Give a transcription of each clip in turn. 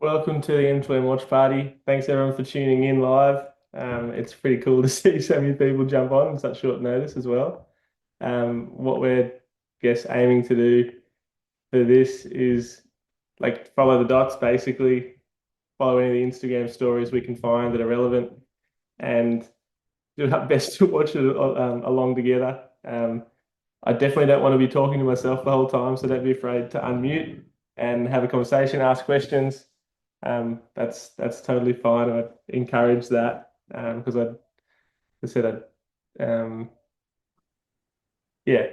Welcome to the M2M watch party. Thanks everyone for tuning in live. It's pretty cool to see so many people jump on such short notice as well. What we're, guess, aiming to do for this is like follow the dots, basically, follow any of the Instagram stories we can find that are relevant and do our best to watch it along together. I definitely don't want to be talking to myself the whole time, so don't be afraid to unmute and have a conversation, ask questions. That's totally fine. I encourage that because I said yeah,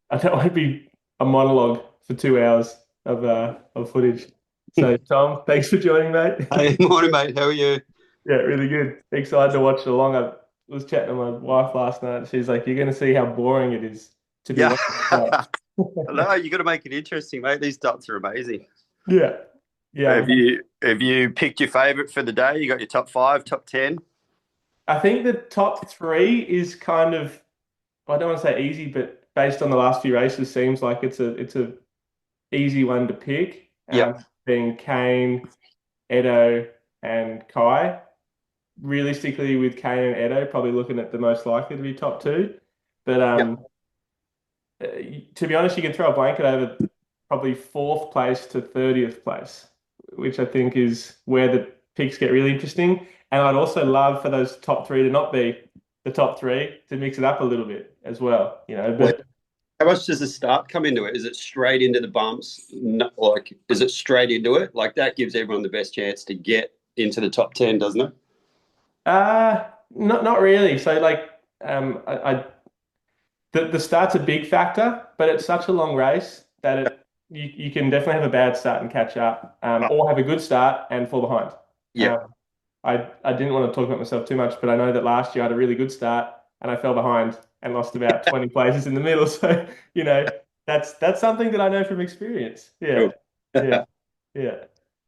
I don't want to be a monologue for 2 hours of footage. So Tom, thanks for joining, mate. Hey, morning, mate. How are you? Yeah, really good. Excited to watch it along. I was chatting to my wife last night. She's like, "You're going to see how boring it is to be Yeah. watching stuff." No, you got to make it interesting, mate. These dots are amazing. Yeah, yeah. Have you picked your favorite for the day? You got your top five, top 10? I think the top three is kind of, I don't want to say easy, but based on the last few races, seems like it's a easy one to pick. Yep. Being Kane, Edo, and Kai. Realistically, with Kane and Edo, probably looking at the most likely to be top two. But Yep. to be honest, you can throw a blanket over probably fourth place to 30th place, which I think is where the picks get really interesting. And I'd also love for those top three to not be the top three to mix it up a little bit as well, you know. Well, But how much does the start come into it? Is it straight into the bumps? No, like, is it straight into it? Like, that gives everyone the best chance to get into the top 10, doesn't it? not really. So like I the start's a big factor, but it's such a long race that you can definitely have a bad start and catch up, or have a good start and fall behind. Yeah. Um, I didn't want to talk about myself too much, but I know that last year I had a really good start and I fell behind and lost about 20 places in the middle. So, that's something that I know from experience. Yeah. Cool. Yeah. Yeah.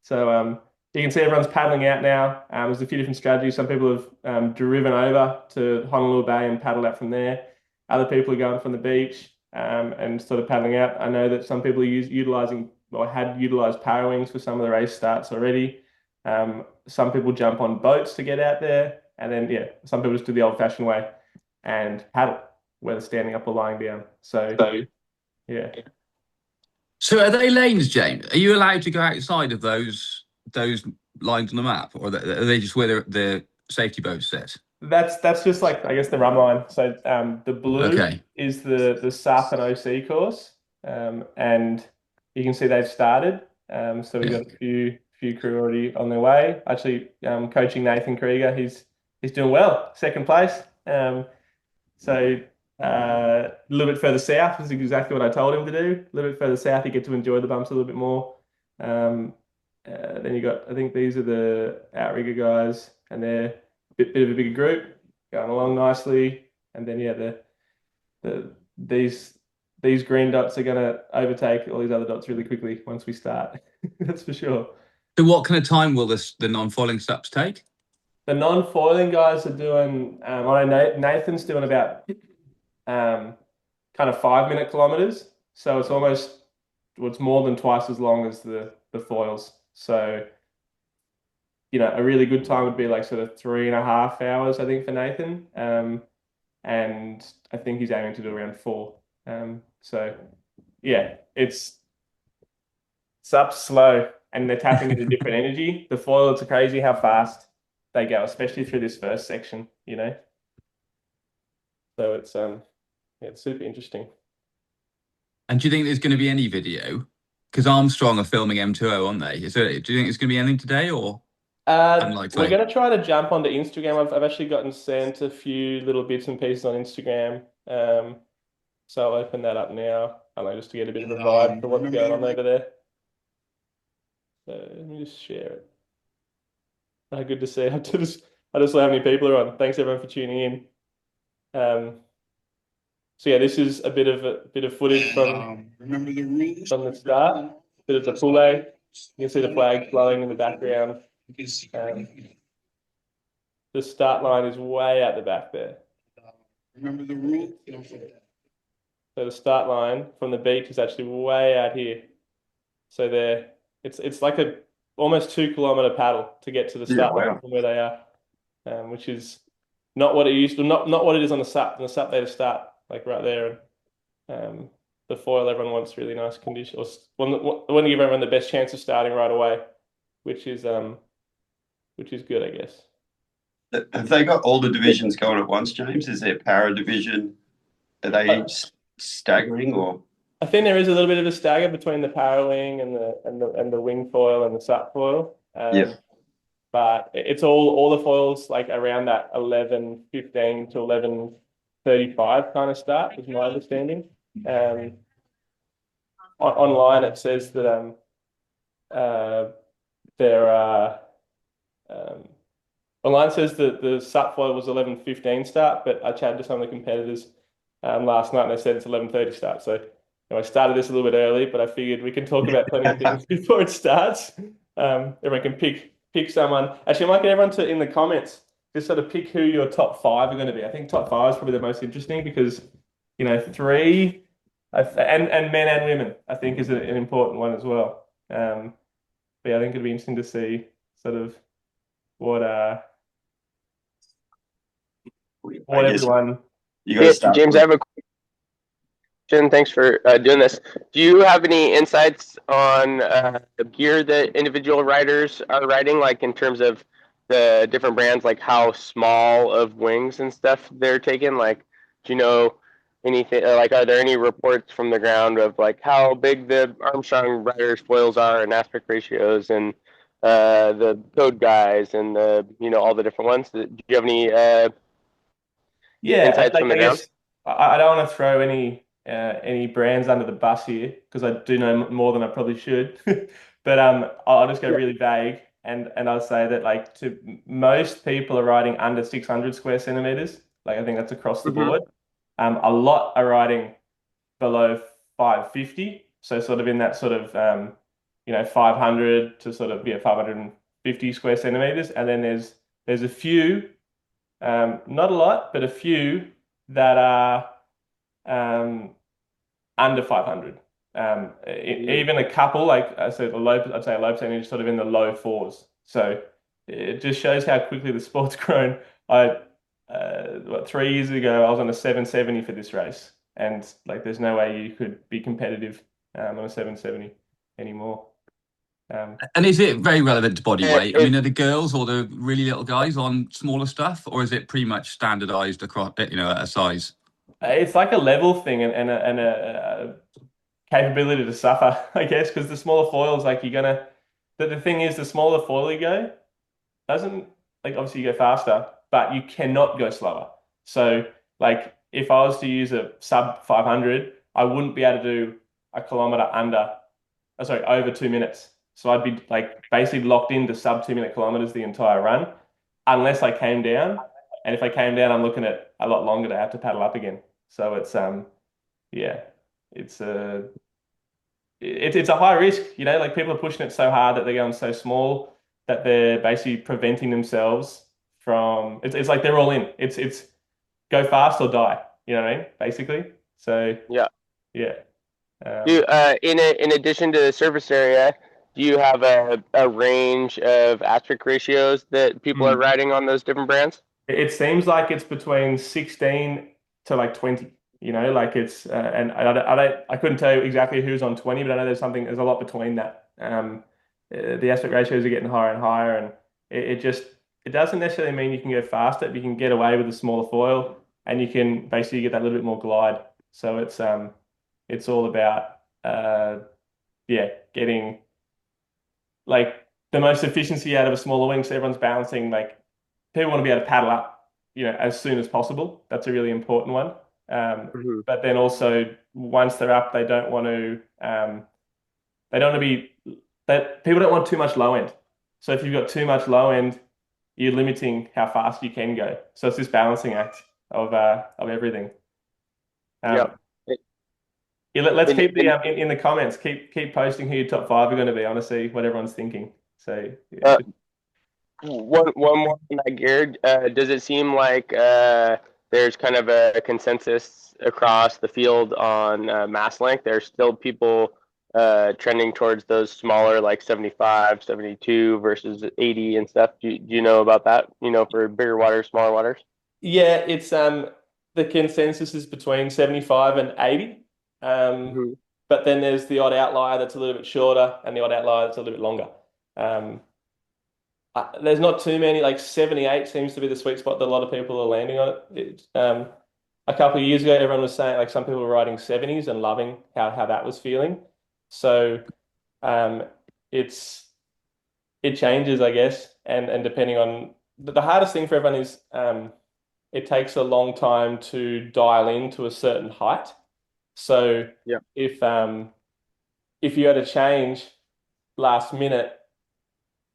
So you can see everyone's paddling out now. There's a few different strategies. Some people have driven over to Honolulu Bay and paddled out from there. Other people are going from the beach and sort of paddling out. I know that some people are utilizing or had utilized power wings for some of the race starts already. Some people jump on boats to get out there, and then yeah, some people just do the old-fashioned way and paddle, whether standing up or lying down. So So, yeah. So are they lanes, James? Are you allowed to go outside of those lines on the map, or are they just where the safety boats set? That's just like I guess the run line. So the blue Okay. is the SAP and OC course, and you can see they've started. So we've Yeah. got a few crew already on their way. Actually, coaching Nathan Krieger, he's doing well, second place. So a little bit further south is exactly what I told him to do. A little bit further south, you get to enjoy the bumps a little bit more. Um, then you got, I think these are the outrigger guys, and they're bit of a bigger group, going along nicely. And then yeah, the these green dots are going to overtake all these other dots really quickly once we start. That's for sure. So what kind of time will the non-foiling steps take? The non-foiling guys are doing. I know Nathan's doing about kind of 5 minute kilometers. So it's almost, well, it's more than twice as long as the foils. So, a really good time would be like sort of 3.5 hours, I think, for Nathan. And I think he's aiming to do around four. So yeah, it's up slow and they're tapping into different energy. The foil, it's crazy how fast they go, especially through this first section. So yeah, it's super interesting. And do you think there's going to be any video? Because Armstrong are filming M2O, aren't they? Do you think there's going to be anything today, or We're unlikely? going to try to jump onto Instagram. I've actually gotten sent a few little bits and pieces on Instagram. So I'll open that up now. I know, just to get a bit of a vibe for what's going on over there. So let me just share it. Oh, good to see. I just saw how many people are on. Thanks everyone for tuning in. So yeah, this is a bit of footage from the start. Bit of the poulet. You can see the flag flowing in the background. Um, the start line is way out the back there. So the start line from the beach is actually way out here. So there, it's like almost 2 kilometer paddle to get to the Yeah, start line wow. from where they are, which is not what it used to, not what it is on the SUP. On the SUP they just start like right there, and the foil everyone wants really nice condition, or want to give everyone the best chance of starting right away, which is good, I guess. Have they got all the divisions going at once, James? Is there para division? Are they I, staggering or? I think there is a little bit of a stagger between the para wing and the wing foil and the SUP foil. Yeah. But it's all the foils like around that 11:15 to 11:35 kind of start, is my understanding. Online it says that uh, there are um, online says that the SUP foil was 11:15 start, but I chatted to some of the competitors last night and they said it's 11:30 start. So I started this a little bit early, but I figured we can talk about plenty of things before it starts. Everyone can pick someone. Actually, I might get everyone to in the comments just sort of pick who your top five are going to be. I think top five is probably the most interesting because three and men and women I think is an important one as well. But yeah, I think it'd be interesting to see sort of what I what guess everyone. you got to start James, I with. have a question. Thanks for doing this. Do you have any insights on the gear that individual riders are riding, like in terms of the different brands, like how small of wings and stuff they're taking? Like, do you know anything? Like, are there any reports from the ground of like how big the Armstrong riders' foils are and aspect ratios and the code guys and the all the different ones? Do you have any Yeah, insights from I the ground? guess I don't want to throw any brands under the bus here because I do know more than I probably should. But I'll just go Yeah. really vague and I'll say that like to most people are riding under 600 square centimeters. Like I think that's across the Mm-hmm. board. A lot are riding below 550, so sort of in that sort of 500 to sort of 550 square centimeters, and then there's a few, not a lot, but a few that are um, under 500. Even a couple, like I said, I'd say a low percentage, sort of in the low fours. So it just shows how quickly the sport's grown. What, 3 years ago, I was on a 770 for this race, and like, there's no way you could be competitive on a 770 anymore. And is it very relevant to body weight? I It, mean, are the girls or the really little guys on smaller stuff, or is it pretty much standardized across, at a size? It's like a level thing and a capability to suffer, I guess, because the smaller foils, like you're gonna. The thing is, the smaller foil you go, doesn't like obviously you go faster, but you cannot go slower. So like if I was to use a sub 500, I wouldn't be able to do a kilometer over 2 minutes. So I'd be like basically locked into sub 2 minute kilometers the entire run, unless I came down. And if I came down, I'm looking at a lot longer to have to paddle up again. So it's yeah, it's it's a high risk, like people are pushing it so hard that they're going so small that they're basically preventing themselves from it's like they're all in. It's go fast or die, you know what I mean? Basically. So yeah. yeah. In addition to the surface area, do you have a range of aspect ratios that people are Hmm. riding on those different brands? It seems like it's between 16 to like 20, like it's and I couldn't tell you exactly who's on 20, but I know there's a lot between that. The aspect ratios are getting higher and higher, and it doesn't necessarily mean you can go faster, but you can get away with a smaller foil and you can basically get that little bit more glide. So it's all about getting like the most efficiency out of a smaller wing so everyone's balancing. Like people want to be able to paddle up, as soon as possible. That's a really important one. Hmm. But then also once they're up, they don't want to be that people don't want too much low end. So if you've got too much low end, you're limiting how fast you can go. So it's this balancing act of everything. Yeah. Um, yeah, let's In, keep the in, in the comments. Keep posting who your top five are going to be. I want to see what everyone's thinking. So uh, one more on that gear. Does it seem like there's kind of a consensus across the field on mass length? There's still people trending towards those smaller, like 75, 72 versus 80 and stuff. Do you know about that? For bigger waters, smaller waters? Yeah, it's the consensus is between 75 and 80. Um, Mhm. but then there's the odd outlier that's a little bit shorter and the odd outlier that's a little bit longer. Um, there's not too many, like 78 seems to be the sweet spot that a lot of people are landing on it. A couple of years ago, everyone was saying, like some people were riding 70s and loving how that was feeling. So um, it's it changes, I guess, and depending on the hardest thing for everyone is it takes a long time to dial in to a certain height. So Yeah. if you had a change last minute,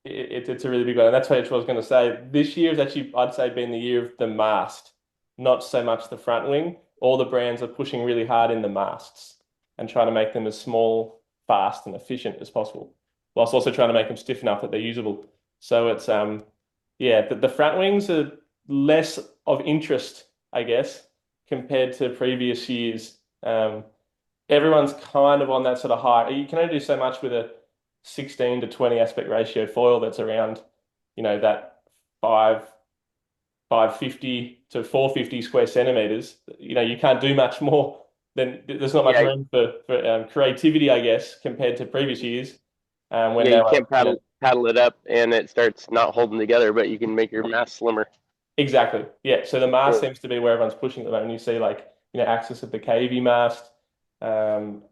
it's a really big one. And that's what I was going to say. This year has actually, I'd say, been the year of the mast, not so much the front wing. All the brands are pushing really hard in the masts and trying to make them as small, fast, and efficient as possible, whilst also trying to make them stiff enough that they're usable. So it's yeah, the front wings are less of interest, I guess, compared to previous years. Everyone's kind of on that sort of high. You can only do so much with a 16 to 20 aspect ratio foil that's around, that 550 to 450 square centimeters. You can't do much more than there's not much Yeah, room for creativity, I guess, compared to previous years when yeah, they you were, can't paddle it up and it starts not holding together, but you can make your mass slimmer. exactly. Yeah. So the mast Yeah. seems to be where everyone's pushing at the moment. You see like, access of the Kaohi mast. Um,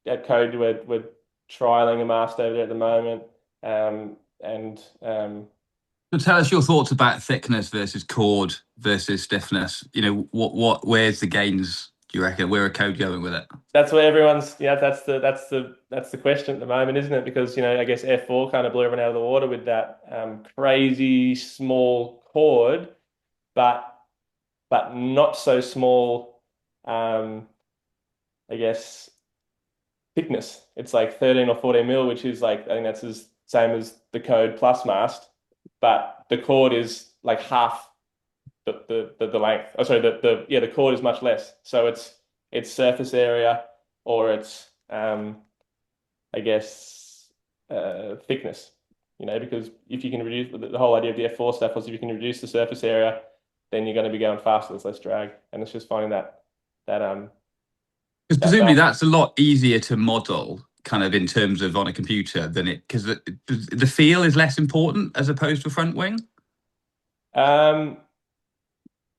at Code, we're trialing a mast over there at the moment. And So tell us your thoughts about thickness versus chord versus stiffness. Where's the gains? Do you reckon? Where are Code going with it? that's where everyone's, that's the question at the moment, isn't it? Because, I guess F4 kind of blew everyone out of the water with that crazy small chord, but not so small, I guess, thickness. It's like 13 or 14 mil, which is like, I think that's the same as the Code Plus mast, but the chord is like half the length. Oh, sorry, the chord is much less. So it's surface area or it's I guess thickness. Because if you can reduce the whole idea of the F4 stuff was if you can reduce the surface area, then you're going to be going faster. There's less drag, and it's just finding that Because that presumably balance. that's a lot easier to model, kind of in terms of on a computer than it because the feel is less important as opposed to a front wing. Um,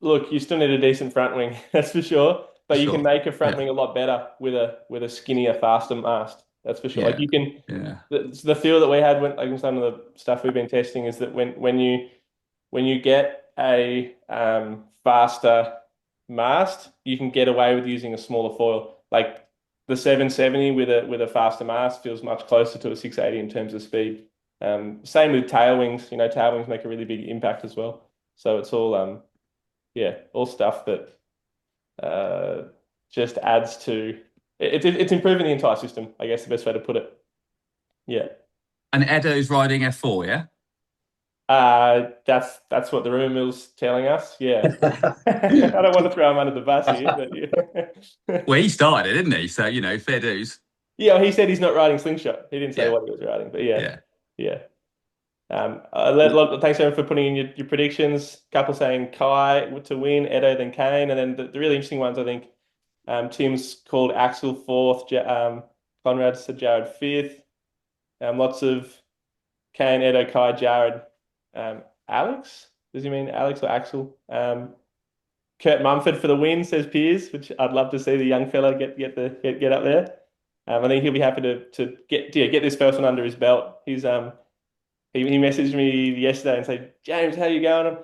Look, you still need a decent front wing, that's for sure. But you can Sure. make a front Yeah. wing a lot better with a skinnier, faster mast. That's for sure. Like Yeah. you can, Yeah. the feel that we had when like some of the stuff we've been testing is that when you get a faster mast, you can get away with using a smaller foil. Like the 770 with a faster mast feels much closer to a 680 in terms of speed. Same with tail wings. Tail wings make a really big impact as well. So it's all yeah, all stuff that uh, just adds to it's improving the entire system, I guess the best way to put it. Yeah. And Edo's riding F4, yeah? That's what the rumor mill's telling us. Yeah. I don't want to throw him under the bus here, but yeah. Well, he started it, didn't he? So, fair dues. Yeah, he said he's not riding slingshot. He didn't say Yeah. what he was riding, but yeah, Yeah. yeah. Thanks everyone for putting in your predictions. Couple saying Kai to win, Edo then Kane, and then the really interesting ones I think. Tim's called Axel fourth, Conrad said Jared fifth. Lots of Kane, Edo, Kai, Jared, Alex. Does he mean Alex or Axel? Kurt Mumford for the win, says Piers, which I'd love to see the young fella get up there. I think he'll be happy to get this first one under his belt. He messaged me yesterday and said, James, how you going?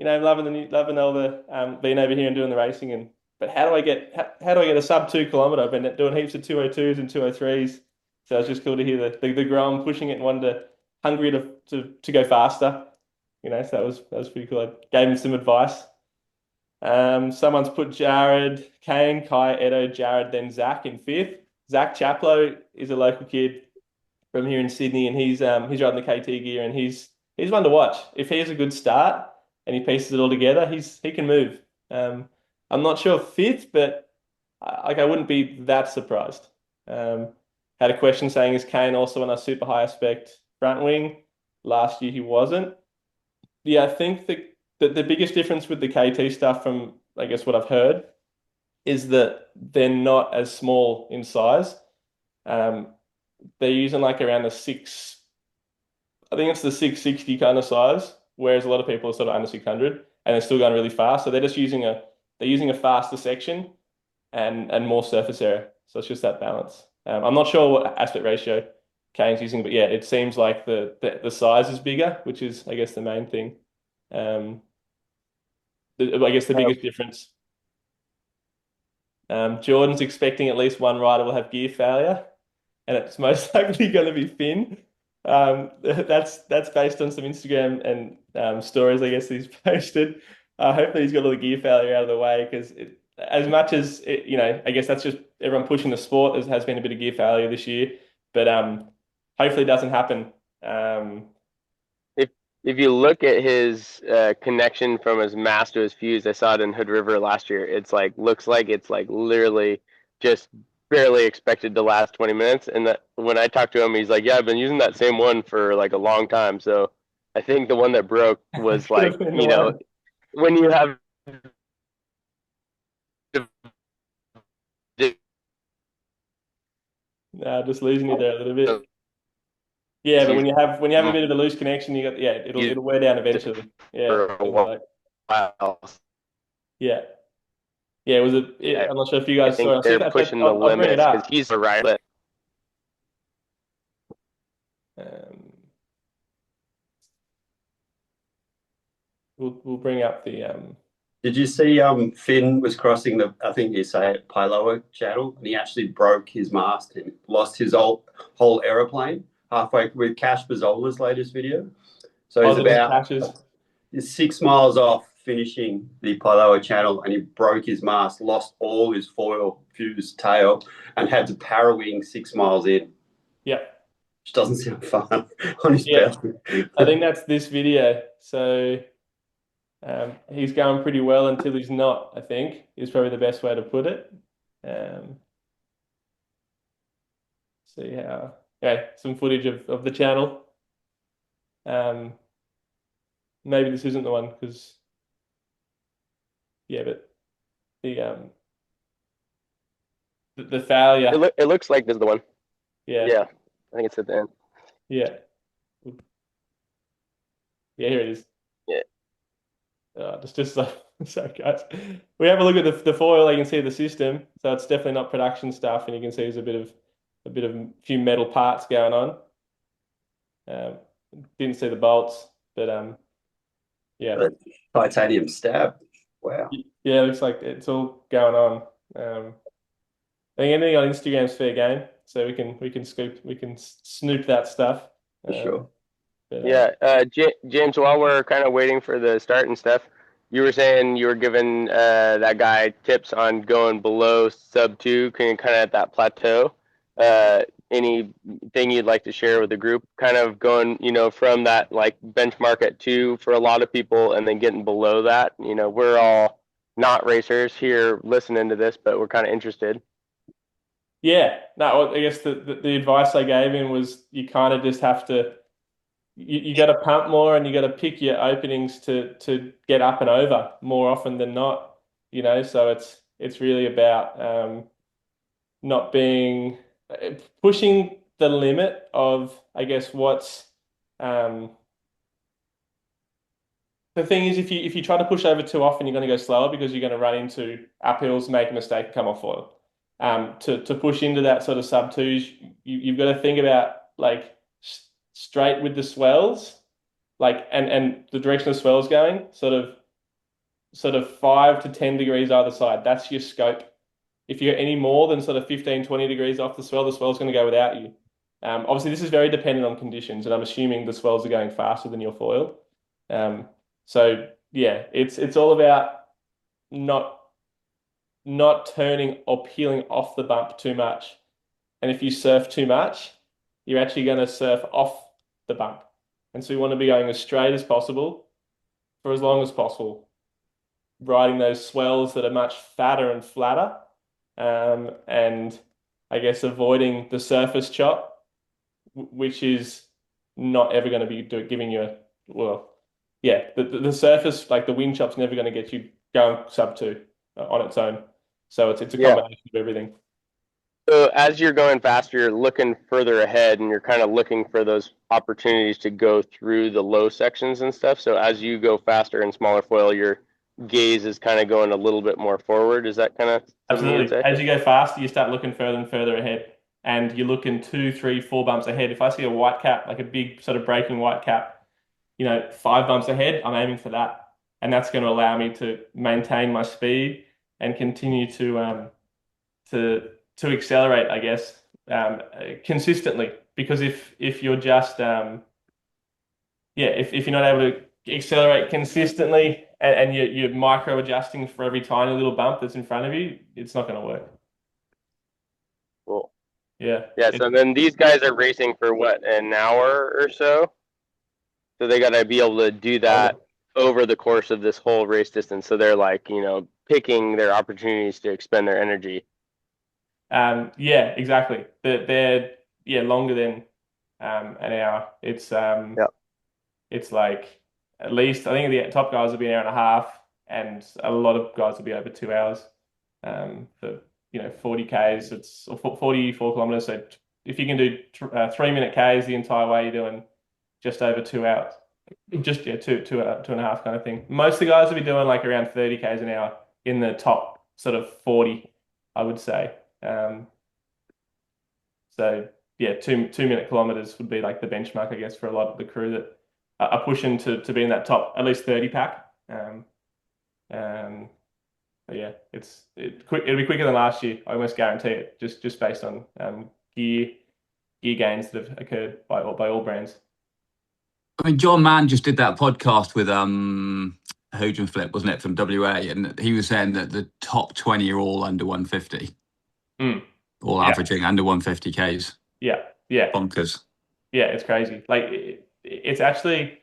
I'm loving all the being over here and doing the racing but how do I get a sub 2 kilometer? I've been doing heaps of 202s and 203s. So it's just cool to hear the Grom pushing it and hungry to go faster. So that was pretty cool. I gave him some advice. Someone's put Jared, Kane, Kai, Edo, Jared, then Zach in fifth. Zach Chaplow is a local kid from here in Sydney, and he's riding the KT gear, and he's one to watch. If he has a good start and he pieces it all together, he can move. I'm not sure fifth, but I wouldn't be that surprised. had a question saying, is Kane also on a super high aspect front wing? Last year he wasn't. Yeah, I think the biggest difference with the KT stuff from, I guess, what I've heard is that they're not as small in size. Um, they're using like around the six, I think it's the 660 kind of size, whereas a lot of people are sort of under 600 and they're still going really fast. So they're using a faster section and more surface area. So it's just that balance. I'm not sure what aspect ratio Kane's using, but yeah, it seems like the size is bigger, which is, I guess, the main thing. Um, I guess the biggest difference. Jordan's expecting at least one rider will have gear failure, and it's most likely going to be Finn. That's based on some Instagram and stories, I guess, he's posted. Hopefully, he's got all the gear failure out of the way because as much as I guess that's just everyone pushing the sport. There has been a bit of gear failure this year, but hopefully, it doesn't happen. If if you look at his connection from his mast to his fuse, I saw it in Hood River last year. It's like looks like it's like literally just barely expected to last 20 minutes. And that when I talked to him, he's like, "Yeah, I've been using that same one for like a long time." So I think the one that broke was Could like have been the one. when you have Just losing you there a little bit. Yeah, but when you have a bit of a loose connection, it'll wear down eventually. Yeah, for a it'll be like while. yeah, yeah. It was I, I'm not sure if you I guys saw it. think they're pushing the I'll bring it limits because up. he's a rider. Um, we'll bring up the Did you see Finn was crossing the, I think you say it, Pailoa channel, and he actually broke his mast and lost his whole aeroplane halfway with Cash Bazzola's latest video. So he's positive about patches. he's 6 miles off finishing the Pailoa channel and he broke his mast, lost all his foil fuse tail, and had to para wing 6 miles in, Yeah, which doesn't sound fun on his yeah. belly. I think that's this video. So he's going pretty well until he's not, I think, is probably the best way to put it. Um, see how, okay, some footage of the channel. Um, maybe this isn't the one because, yeah, but the failure, It looks like this is the one. yeah, Yeah, I think it's at the end. yeah, yeah, here it is. Yeah. Just so guys, we have a look at the foil. You can see the system, so it's definitely not production stuff, and you can see there's a few metal parts going on. Didn't see the bolts, but yeah, But titanium stab. Wow. yeah, it looks like it's all going on. I think anything on Instagram's fair game, so we can snoop that stuff. For sure. But, Yeah, James, while we're kind of waiting for the start and stuff, you were saying you were giving that guy tips on going below sub 2, kind of at that plateau. Anything you'd like to share with the group? Kind of going, from that like benchmark at 2 for a lot of people, and then getting below that. We're all not racers here listening to this, but we're kind of interested. yeah, no, I guess the advice I gave him was you kind of just have to you got to pump more and you got to pick your openings to get up and over more often than not, so it's really about not being pushing the limit of, I guess, what's the thing is if you try to push over too often, you're going to go slower because you're going to run into uphills, make a mistake, come off foil. To push into that sort of sub twos, you've got to think about like straight with the swells, like and the direction the swell's going, sort of 5 to 10 degrees either side. That's your scope. If you're any more than sort of 15, 20 degrees off the swell's going to go without you. Obviously, this is very dependent on conditions, and I'm assuming the swells are going faster than your foil. So yeah, it's all about not turning or peeling off the bump too much. And if you surf too much, you're actually going to surf off the bump. And so you want to be going as straight as possible for as long as possible, riding those swells that are much fatter and flatter. And I guess, avoiding the surface chop, which is not ever going to be giving you a, well, yeah, the surface, like the wind chop's never going to get you going sub two on its own. So it's a Yeah. combination of everything. So as you're going faster, you're looking further ahead and you're kind of looking for those opportunities to go through the low sections and stuff. So as you go faster in smaller foil, your gaze is kind of going a little bit more forward. Is that kind of something you'd Absolutely. say? As you go faster, you start looking further and further ahead, and you're looking 2, 3, 4 bumps ahead. If I see a white cap, like a big sort of breaking white cap, 5 bumps ahead, I'm aiming for that, and that's going to allow me to maintain my speed and continue to to accelerate, I guess, consistently. Because if you're just if you're not able to accelerate consistently and you're micro adjusting for every tiny little bump that's in front of you, it's not going to work. Cool. Yeah. Yeah. So then these guys are racing for what, an hour or so? So they got to be able to do that over the course of this whole race distance. So they're like, picking their opportunities to expend their energy. Yeah, exactly. They're longer than an hour. Yeah. It's like at least I think the top guys will be an hour and a half, and a lot of guys will be over 2 hours. For 40 Ks, it's or 44 kilometers. So if you can do 3 minute Ks the entire way, you're doing just over 2 hours. Just two and a half kind of thing. Most of the guys will be doing like around 30 Ks an hour in the top sort of 40, I would say. So yeah, 2 minute kilometers would be like the benchmark, I guess, for a lot of the crew that are pushing to be in that top at least 30 pack. But yeah, it'll be quicker than last year. I almost guarantee it, just based on gear gains that have occurred by all brands. I mean, John Mann just did that podcast with Hojan Flip, wasn't it, from WA, and he was saying that the top 20 are all under 150, all Yeah. averaging under 150 Ks. Yeah, yeah, Bonkers. yeah. It's crazy. Like it's actually,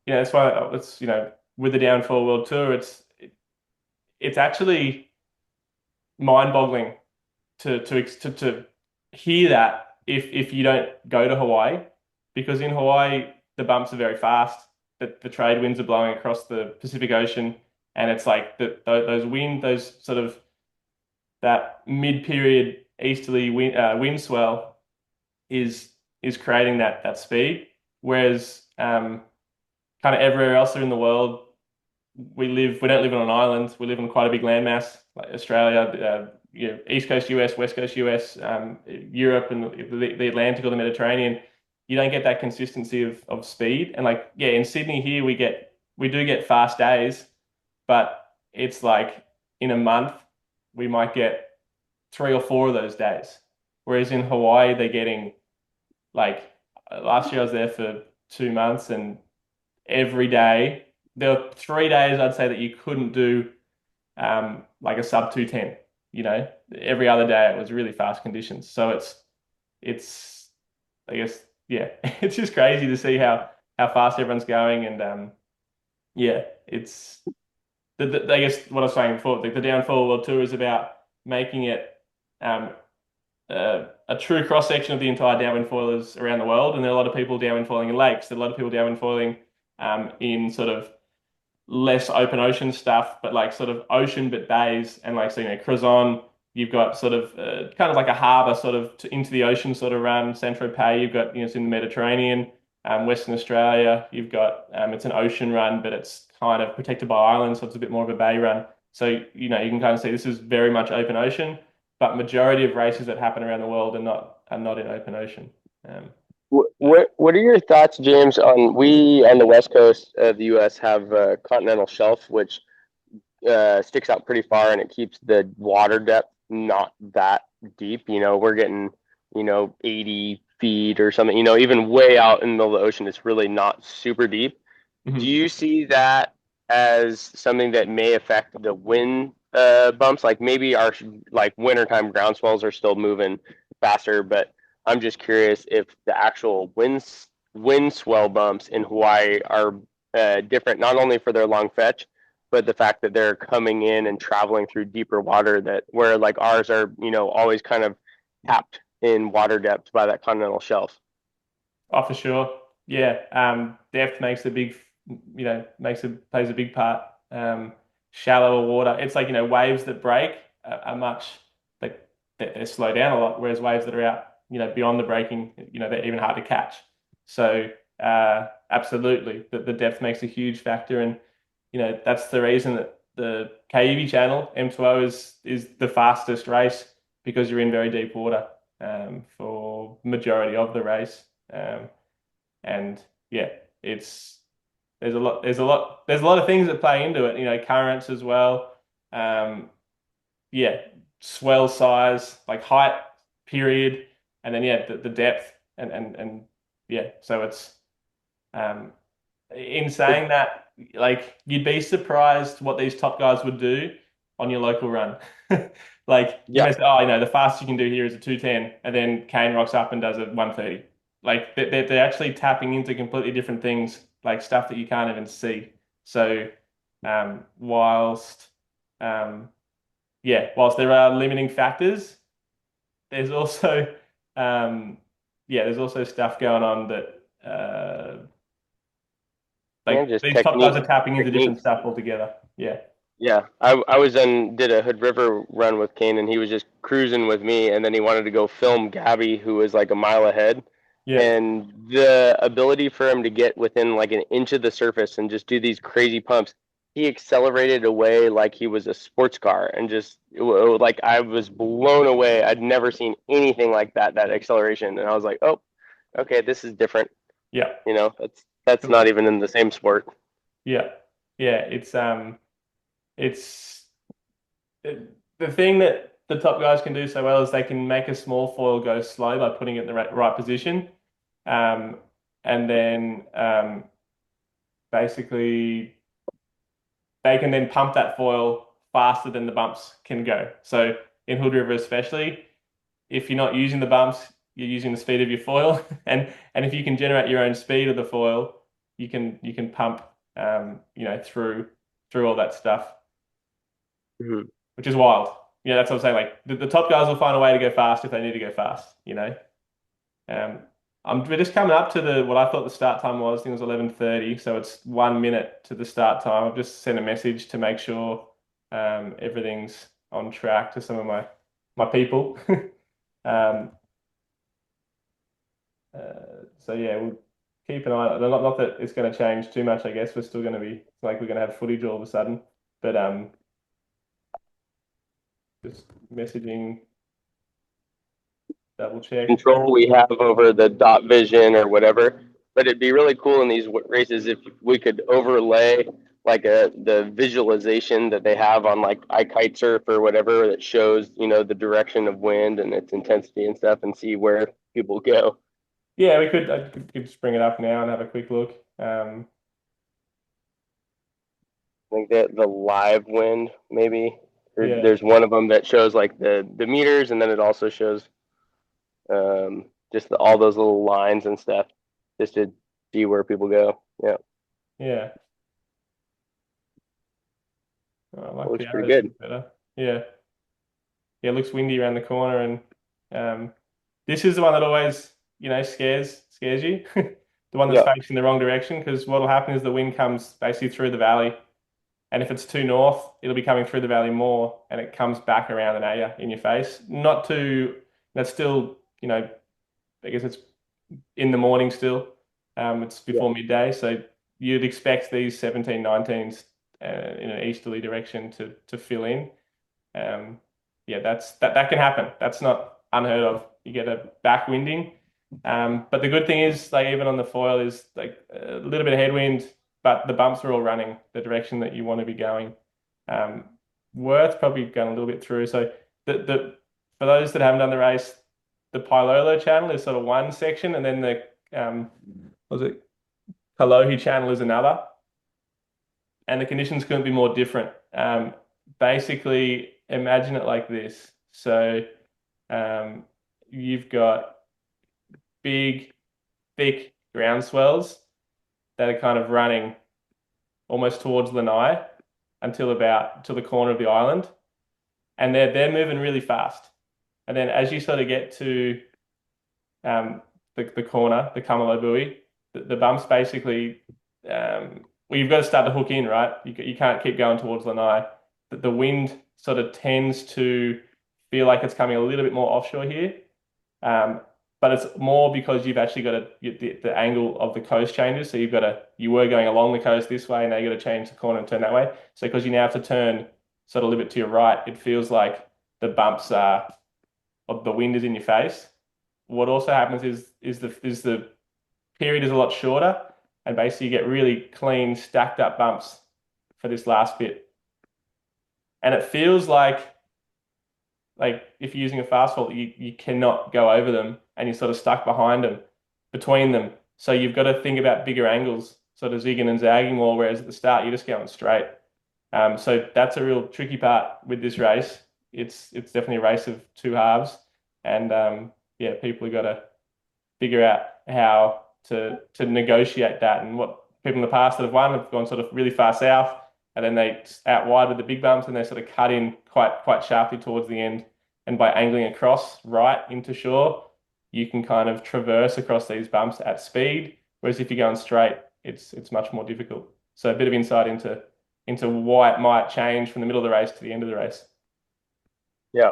that's why it's with the Downfall World Tour, it's actually mind-boggling to hear that if you don't go to Hawaii, because in Hawaii the bumps are very fast. The trade winds are blowing across the Pacific Ocean, and it's like those sort of that mid-period easterly wind swell is creating that speed. Whereas kind of everywhere else in the world, we don't live on an island. We live on quite a big landmass, like Australia, East Coast US, West Coast US, Europe, and the Atlantic or the Mediterranean. You don't get that consistency of speed. And like, yeah, in Sydney here, we do get fast days, but it's like in a month, we might get 3 or 4 of those days. Whereas in Hawaii, they're getting like last year I was there for 2 months, and every day there were 3 days I'd say that you couldn't do like a sub 210. Every other day it was really fast conditions. So it's I guess yeah, it's just crazy to see how fast everyone's going, and yeah, it's I guess what I was saying before, the Downfall World Tour is about making it a true cross section of the entire downwind foilers around the world, and there are a lot of people downwind foiling in lakes. There are a lot of people downwind foiling in sort of less open ocean stuff, but like sort of ocean but bays, and like so Crozon, you've got sort of kind of like a harbour sort of into the ocean sort of run. Saint-Tropez, you've got it's in the Mediterranean. Western Australia, you've got it's an ocean run, but it's kind of protected by islands, so it's a bit more of a bay run. So you can kind of see this is very much open ocean, but majority of races that happen around the world are not in open ocean. What are your thoughts, James, on we on the west coast of the U.S. have a continental shelf which sticks out pretty far, and it keeps the water depth not that deep. We're getting 80 feet or something. Even way out in the middle of the ocean, it's really not super deep. Mm-hmm. Do you see that as something that may affect the wind bumps? Like maybe our wintertime ground swells are still moving faster, but I'm just curious if the actual wind swell bumps in Hawaii are different, not only for their long fetch, but the fact that they're coming in and traveling through deeper water, that where like ours are, always kind of capped in water depth by that continental shelf. Oh, for sure. Yeah. Depth makes plays a big part. Shallower water. It's like, waves that break are much like they slow down a lot, whereas waves that are out, beyond the breaking, they're even hard to catch. So absolutely, the depth makes a huge factor, and that's the reason that the Kaohi channel M2O is the fastest race, because you're in very deep water for majority of the race. And yeah, it's there's a lot of things that play into it, currents as well. Yeah, swell size, like height, period, and then yeah, the depth, and yeah, so it's um in saying that, like, you'd be surprised what these top guys would do on your local run. Like, you Yeah. may say, oh, the fastest you can do here is a 210, and then Kane rocks up and does a 130. Like, they're actually tapping into completely different things, like stuff that you can't even see. So, whilst, whilst there are limiting factors, there's also, there's also stuff going on that, And like, just these top guys are technique, tapping into different techniques. stuff altogether. Yeah. Yeah, I was did a Hood River run with Kane, and he was just cruising with me, and then he wanted to go film Gabby, who was like a mile ahead, Yeah. and the ability for him to get within like an inch of the surface and just do these crazy pumps, he accelerated away like he was a sports car, and just like I was blown away. I'd never seen anything like that acceleration, and I was like, oh, okay, this is different. Yeah. That's not even in the same sport. Yeah. Yeah. It's the thing that the top guys can do so well is they can make a small foil go slow by putting it in the right position. And then basically they can then pump that foil faster than the bumps can go. So in Hood River especially, if you're not using the bumps, you're using the speed of your foil, and if you can generate your own speed of the foil, you can pump through all that stuff, Mhm. which is wild. That's what I'm saying. Like, the top guys will find a way to go fast if they need to go fast. Um, we're just coming up to what I thought the start time was. I think it was 11:30, so it's 1 minute to the start time. I've just sent a message to make sure everything's on track to some of my people. Um, so yeah, we'll keep an eye on it. Not that it's going to change too much, I guess. We're still going to be, it's like we're going to have footage all of a sudden, but just messaging, double check. Control we have over the dot vision or whatever. But it'd be really cool in these races if we could overlay like the visualization that they have on like iKitesurf or whatever that shows the direction of wind and its intensity and stuff, and see where people go. Yeah, I could just bring it up now and have a quick look. I think that the live wind maybe Yeah, there's one of them that shows like the meters, and then it also shows just all those little lines and stuff, just to see where people go. Yeah, yeah. Oh, I like it looks the pretty arrows a good. bit better. Yeah, yeah. It looks windy around the corner, and this is the one that always, scares you. The one that's Yeah. facing the wrong direction, because what will happen is the wind comes basically through the valley, and if it's too north, it'll be coming through the valley more, and it comes back around and at you in your face. Not too. That's still, I guess it's in the morning still. It's before midday, so you'd expect these 17, 19s in an easterly direction to fill in. Yeah, that can happen. That's not unheard of. You get a backwinding. But the good thing is, like, even on the foil is like a little bit of headwind, but the bumps are all running the direction that you want to be going. Worth probably going a little bit through. So the for those that haven't done the race, the Pailolo channel is sort of one section, and then the what was it, Kaohi channel is another, and the conditions couldn't be more different. Basically, imagine it like this. So you've got big, thick ground swells that are kind of running almost towards Lanai until the corner of the island, and they're moving really fast. And then as you sort of get to the corner, the Kamalo buoy, the bumps basically, well, you've got to start to hook in, right? You can't keep going towards Lanai. The wind sort of tends to feel like it's coming a little bit more offshore here. Um, but it's more because you've actually got the angle of the coast changes. So you were going along the coast this way, and now you got to change the corner and turn that way. So because you now have to turn sort of a little bit to your right, it feels like the bumps are, or the wind is in your face. What also happens is the period is a lot shorter, and basically you get really clean stacked up bumps for this last bit. And it feels like if you're using a fast fault, you cannot go over them and you're sort of stuck behind them, between them. So you've got to think about bigger angles, sort of zigging and zagging more, whereas at the start you're just going straight. So that's a real tricky part with this race. It's definitely a race of two halves, and yeah, people have got to figure out how to negotiate that. And what people in the past that have won have gone sort of really far south, and then they out wide with the big bumps, and they sort of cut in quite sharply towards the end. And by angling across right into shore, you can kind of traverse across these bumps at speed. Whereas if you're going straight, it's much more difficult. So a bit of insight into why it might change from the middle of the race to the end of the race. Yeah.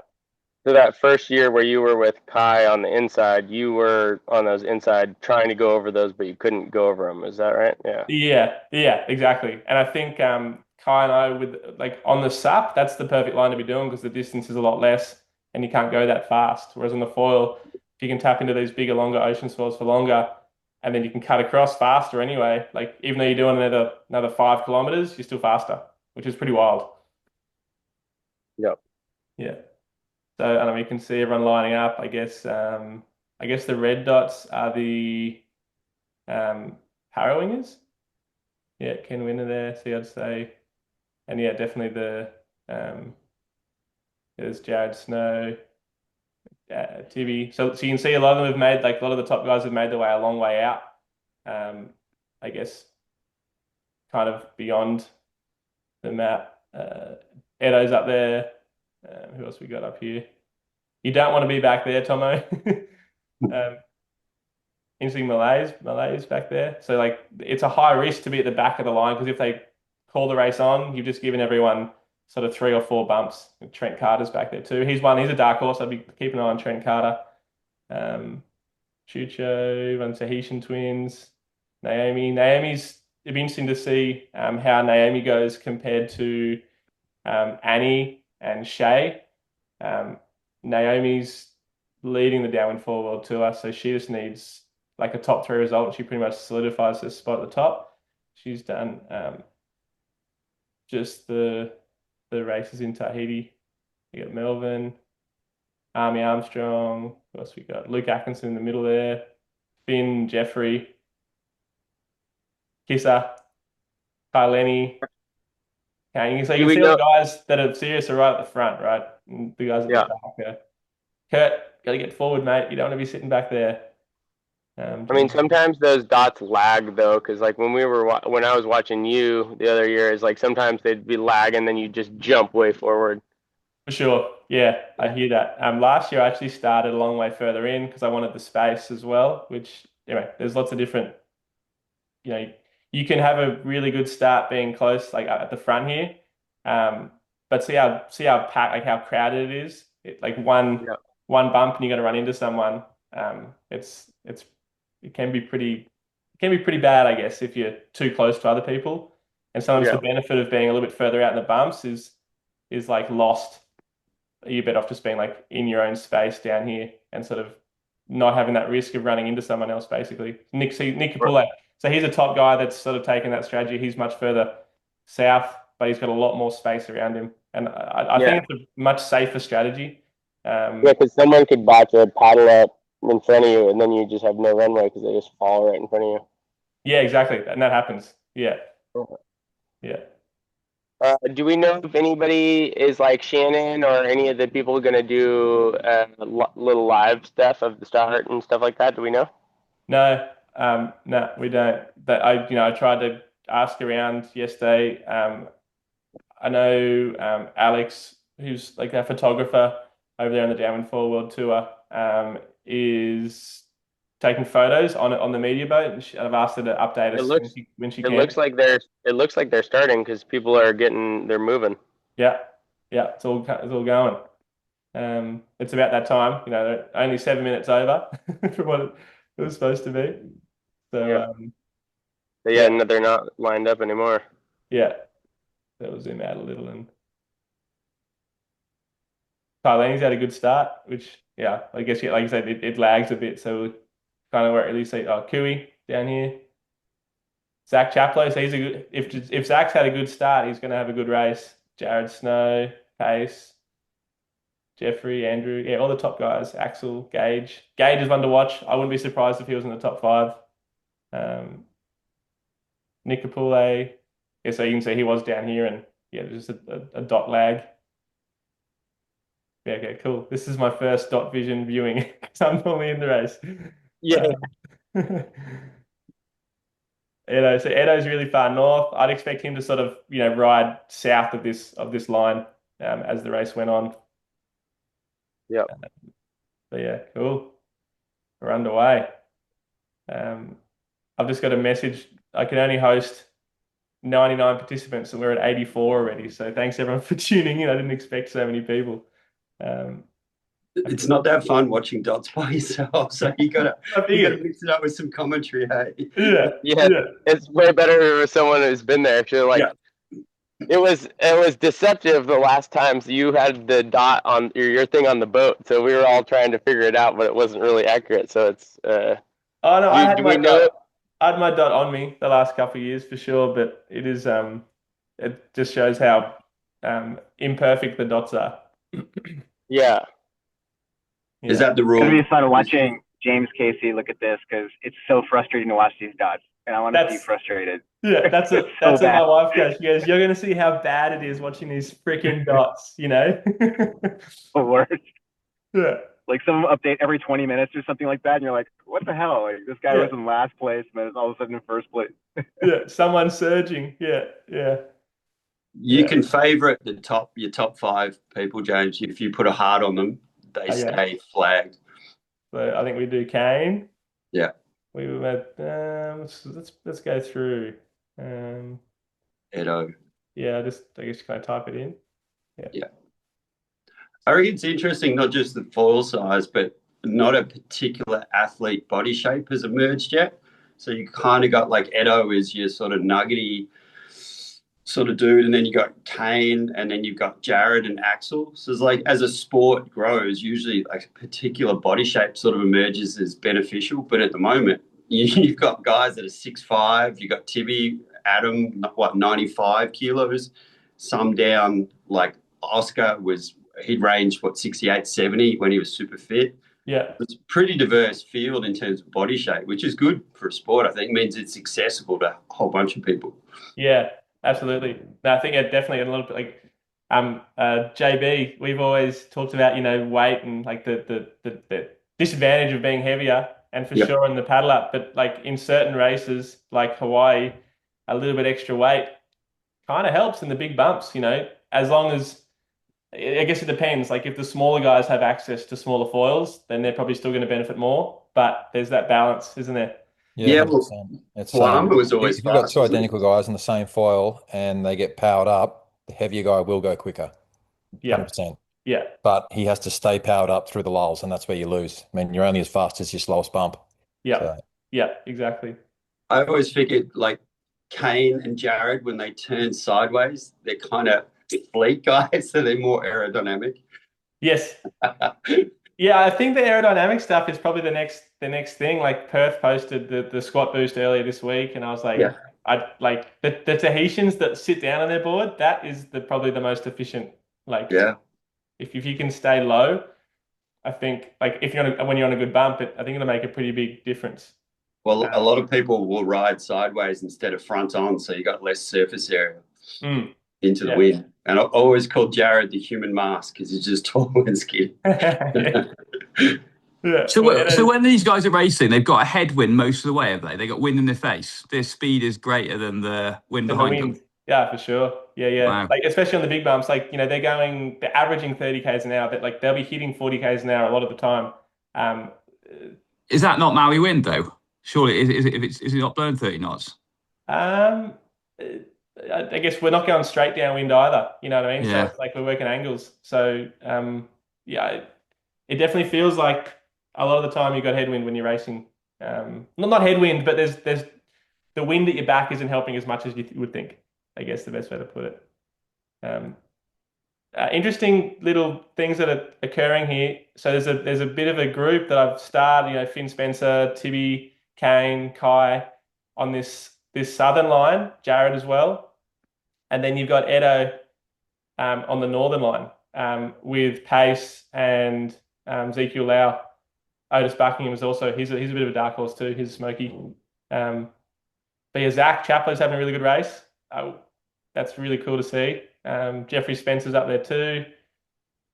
So that first year where you were with Kai on the inside, you were on those inside trying to go over those, but you couldn't go over them. Is that right? Yeah. Yeah, exactly. And I think Kai and I with like on the SUP, that's the perfect line to be doing because the distance is a lot less and you can't go that fast. Whereas on the foil, if you can tap into these bigger, longer ocean swells for longer, and then you can cut across faster anyway. Like even though you're doing another 5 kilometers, you're still faster, which is pretty wild. Yep. Yeah. So I don't know, you can see everyone lining up. I guess the red dots are the harrowingers. Yeah, Ken Winner there. So I'd say, and yeah, definitely um, there's Jared Snow, Tibby. So you can see a lot of them have made like a lot of the top guys have made their way a long way out. I guess kind of beyond the map. Edo's up there. Who else we got up here? You don't want to be back there, Tomo. Interesting, Malay's back there. So like it's a high risk to be at the back of the line because if they call the race on, you've just given everyone sort of 3 or 4 bumps. Trent Carter's back there too. He's a dark horse. I'd be keeping an eye on Trent Carter. Chucho, and Tahitian twins. Naomi's it'd be interesting to see how Naomi goes compared to Annie and Shay. Naomi's leading the Downwind Four World Tour, so she just needs like a top 3 result. She pretty much solidifies her spot at the top. She's done just the races in Tahiti. We got Melvin, Army Armstrong. Who else we got? Luke Atkinson in the middle there. Finn, Jeffrey, Kissa, Kai Lenny. Okay, so you can see all the guys that are serious are right at the front, right? And the guys at the back. Kurt, got to get forward, mate. You don't want to be sitting back there. I mean, sometimes those dots lag though, because like when I was watching you the other year, is like sometimes they'd be lagging, then you just jump way forward. For sure. Yeah, I hear that. Last year I actually started a long way further in because I wanted the space as well, which anyway, there's lots of different, you can have a really good start being close, like at the front here. But see how packed, like how crowded it is. Like one bump and you got to run into someone. It can be pretty bad, I guess, if you're too close to other people. And sometimes the benefit of being a little bit further out in the bumps is like lost. You're better off just being like in your own space down here and sort of not having that risk of running into someone else, basically. Nick Capullo. So he's a top guy that's sort of taken that strategy. He's much further south, but he's got a lot more space around him. And I think it's a much safer strategy. Because someone could botch a paddle up in front of you, and then you just have no runway because they just fall right in front of you. Yeah, exactly. And that happens. Yeah. Yeah. Do we know if anybody is like Shannon or any of the people going to do little live stuff of the start and stuff like that? Do we know? No, no, we don't. But I tried to ask around yesterday. I know Alex, who's like a photographer, over there on the Downwind 4 World Tour, is taking photos on the media boat, and I've asked her to update It us looks when she it can. looks like they're starting because people are they're moving. Yeah, yeah, it's all going. It's about that time, they're only 7 minutes over from what it was supposed to be. So Yeah. But yeah, no, they're not lined up anymore. yeah, that'll zoom out a little. And Tylene's had a good start, which I guess like you said, it lags a bit, so we kind of won't really see. Oh, Kui down here, Zach Chaplow. So he's a good. If Zach's had a good start, he's going to have a good race. Jared Snow, Pace, Jeffrey, Andrew, yeah, all the top guys. Axel, Gage. Gage is one to watch. I wouldn't be surprised if he was in the top five. Nick Capule. Yeah, so you can see he was down here, and just a dot lag. Yeah, okay, cool. This is my first dot vision viewing because I'm normally in the race. Yeah. So Edo's really far north. I'd expect him to sort of, ride south of this line as the race went on. Yeah. But yeah, cool. We're underway. I've just got a message. I can only host 99 participants, and we're at 84 already. So thanks everyone for tuning in. I didn't expect so many people. It's not that fun watching dots by yourself, so you gotta mix it up with some commentary. Hey, yeah, it's way better with someone who's been there. It was deceptive the last times you had the dot on your thing on the boat, so we were all trying to figure it out, but it wasn't really accurate. So it's oh no, I had my dot on me the last couple of years for sure, but it is it just shows how imperfect the dots are. Yeah. Is that the It's rule? gonna be fun watching James Casey look at this because it's so frustrating to watch these dots, and I want to see frustrated. Yeah, that's what my wife goes. She goes, "You're going to see how bad it is watching these freaking dots," The worst. Yeah. Like some update every 20 minutes or something like that, and you're like, "What the hell? Like this guy was in last place, and then it's all of a sudden in first place." Yeah, someone surging. Yeah. You can favorite your top five people, James. If you put a heart on them, they stay flagged. So I think we do Kane. Yeah. We were at let's go through. Edo. Yeah, I guess can I type it in? Yeah. I reckon it's interesting, not just the foil size, but not a particular athlete body shape has emerged yet. So you kind of got like Edo is your sort of nuggety sort of dude, and then you got Kane, and then you've got Jared and Axel. So it's like as a sport grows, usually like a particular body shape sort of emerges as beneficial. But at the moment, you've got guys that are 6'5", you got Tibby, Adam, 95 kilos, some down like Oscar he'd ranged 68, 70 when he was super fit. Yeah. It's a pretty diverse field in terms of body shape, which is good for a sport. I think it means it's accessible to a whole bunch of people. Yeah, absolutely. No, I think definitely a little bit like JB, we've always talked about, weight and like the disadvantage of being heavier, and for sure in the paddle up, but like in certain races like Hawaii, a little bit extra weight kind of helps in the big bumps, as long as I guess it depends. Like if the smaller guys have access to smaller foils, then they're probably still going to benefit more. But there's that balance, isn't there? Yeah, it's was always if you've got two identical guys in the same foil and they get powered up, the heavier guy will go quicker. 100%. Yeah. But he has to stay powered up through the lulls, and that's where you lose. I mean, you're only as fast as your slowest bump. Yeah. So. Yeah, exactly. I always figured like Kane and Jared, when they turn sideways, they're kind of fleet guys, so they're more aerodynamic. Yes. Yeah, I think the aerodynamic stuff is probably the next thing. Like Perth posted the squat boost earlier this week, and I was like, I like the Tahitians that sit down on their board. That is probably the most efficient. Like, if you can stay low, I think like when you're on a good bump, I think it'll make a pretty big difference. Well, a lot of people will ride sideways instead of front on, so you got less surface area into the wind. And I always called Jared the human mask because he's just tall and skinny. So when these guys are racing, they've got a headwind most of the way, have they? They got wind in their face. Their speed is greater than the wind behind them. Yeah, for sure. Yeah, yeah. Wow. Like especially on the big bumps, like they're averaging 30 k's an hour, but like they'll be hitting 40 k's an hour a lot of the time. Um, Is that not Maui wind though? Surely, is it not blowing 30 knots? um, I guess we're not going straight downwind either. You know what I mean? So Yeah. it's like we're working angles. So yeah, it definitely feels like a lot of the time you've got headwind when you're racing. Not headwind, but there's the wind at your back isn't helping as much as you would think. I guess the best way to put it. Um, Interesting little things that are occurring here. So there's a bit of a group that I've started. Finn Spencer, Tibby, Kane, Kai on this southern line. Jared as well, and then you've got Edo on the northern line with Pace and Ezekiel Lau. Otis Buckingham is also he's a bit of a dark horse too. He's smoky. But yeah, Zach Chapler's having a really good race. That's really cool to see. Jeffrey Spencer's up there too.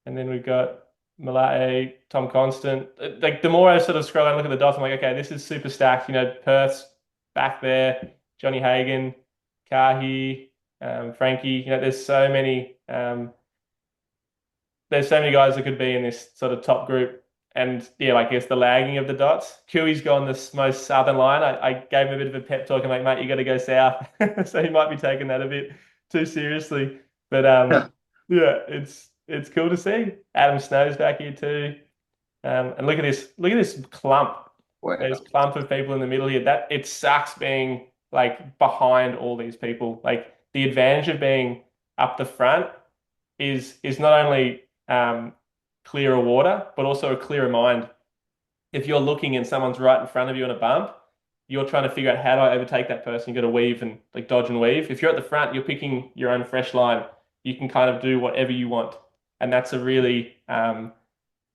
And then we've got Malate, Tom Constant. Like the more I sort of scroll and look at the dots, I'm like, okay, this is super stacked. Perth's back there, Johnny Hagan, Kaohi, Frankie. There's so many guys that could be in this sort of top group. And yeah, like I guess the lagging of the dots. Kiwi's gone this most southern line. I gave him a bit of a pep talk. I'm like, mate, you got to go south. So he might be taking that a bit too seriously. But yeah, it's cool to see. Adam Snow's back here too. And look at this clump. Wow. There's a clump of people in the middle here. That it sucks being like behind all these people. Like the advantage of being up the front is not only clearer water, but also a clearer mind. If you're looking and someone's right in front of you on a bump, you're trying to figure out how do I overtake that person. You got to weave and like dodge and weave. If you're at the front, you're picking your own fresh line. You can kind of do whatever you want, and that's a really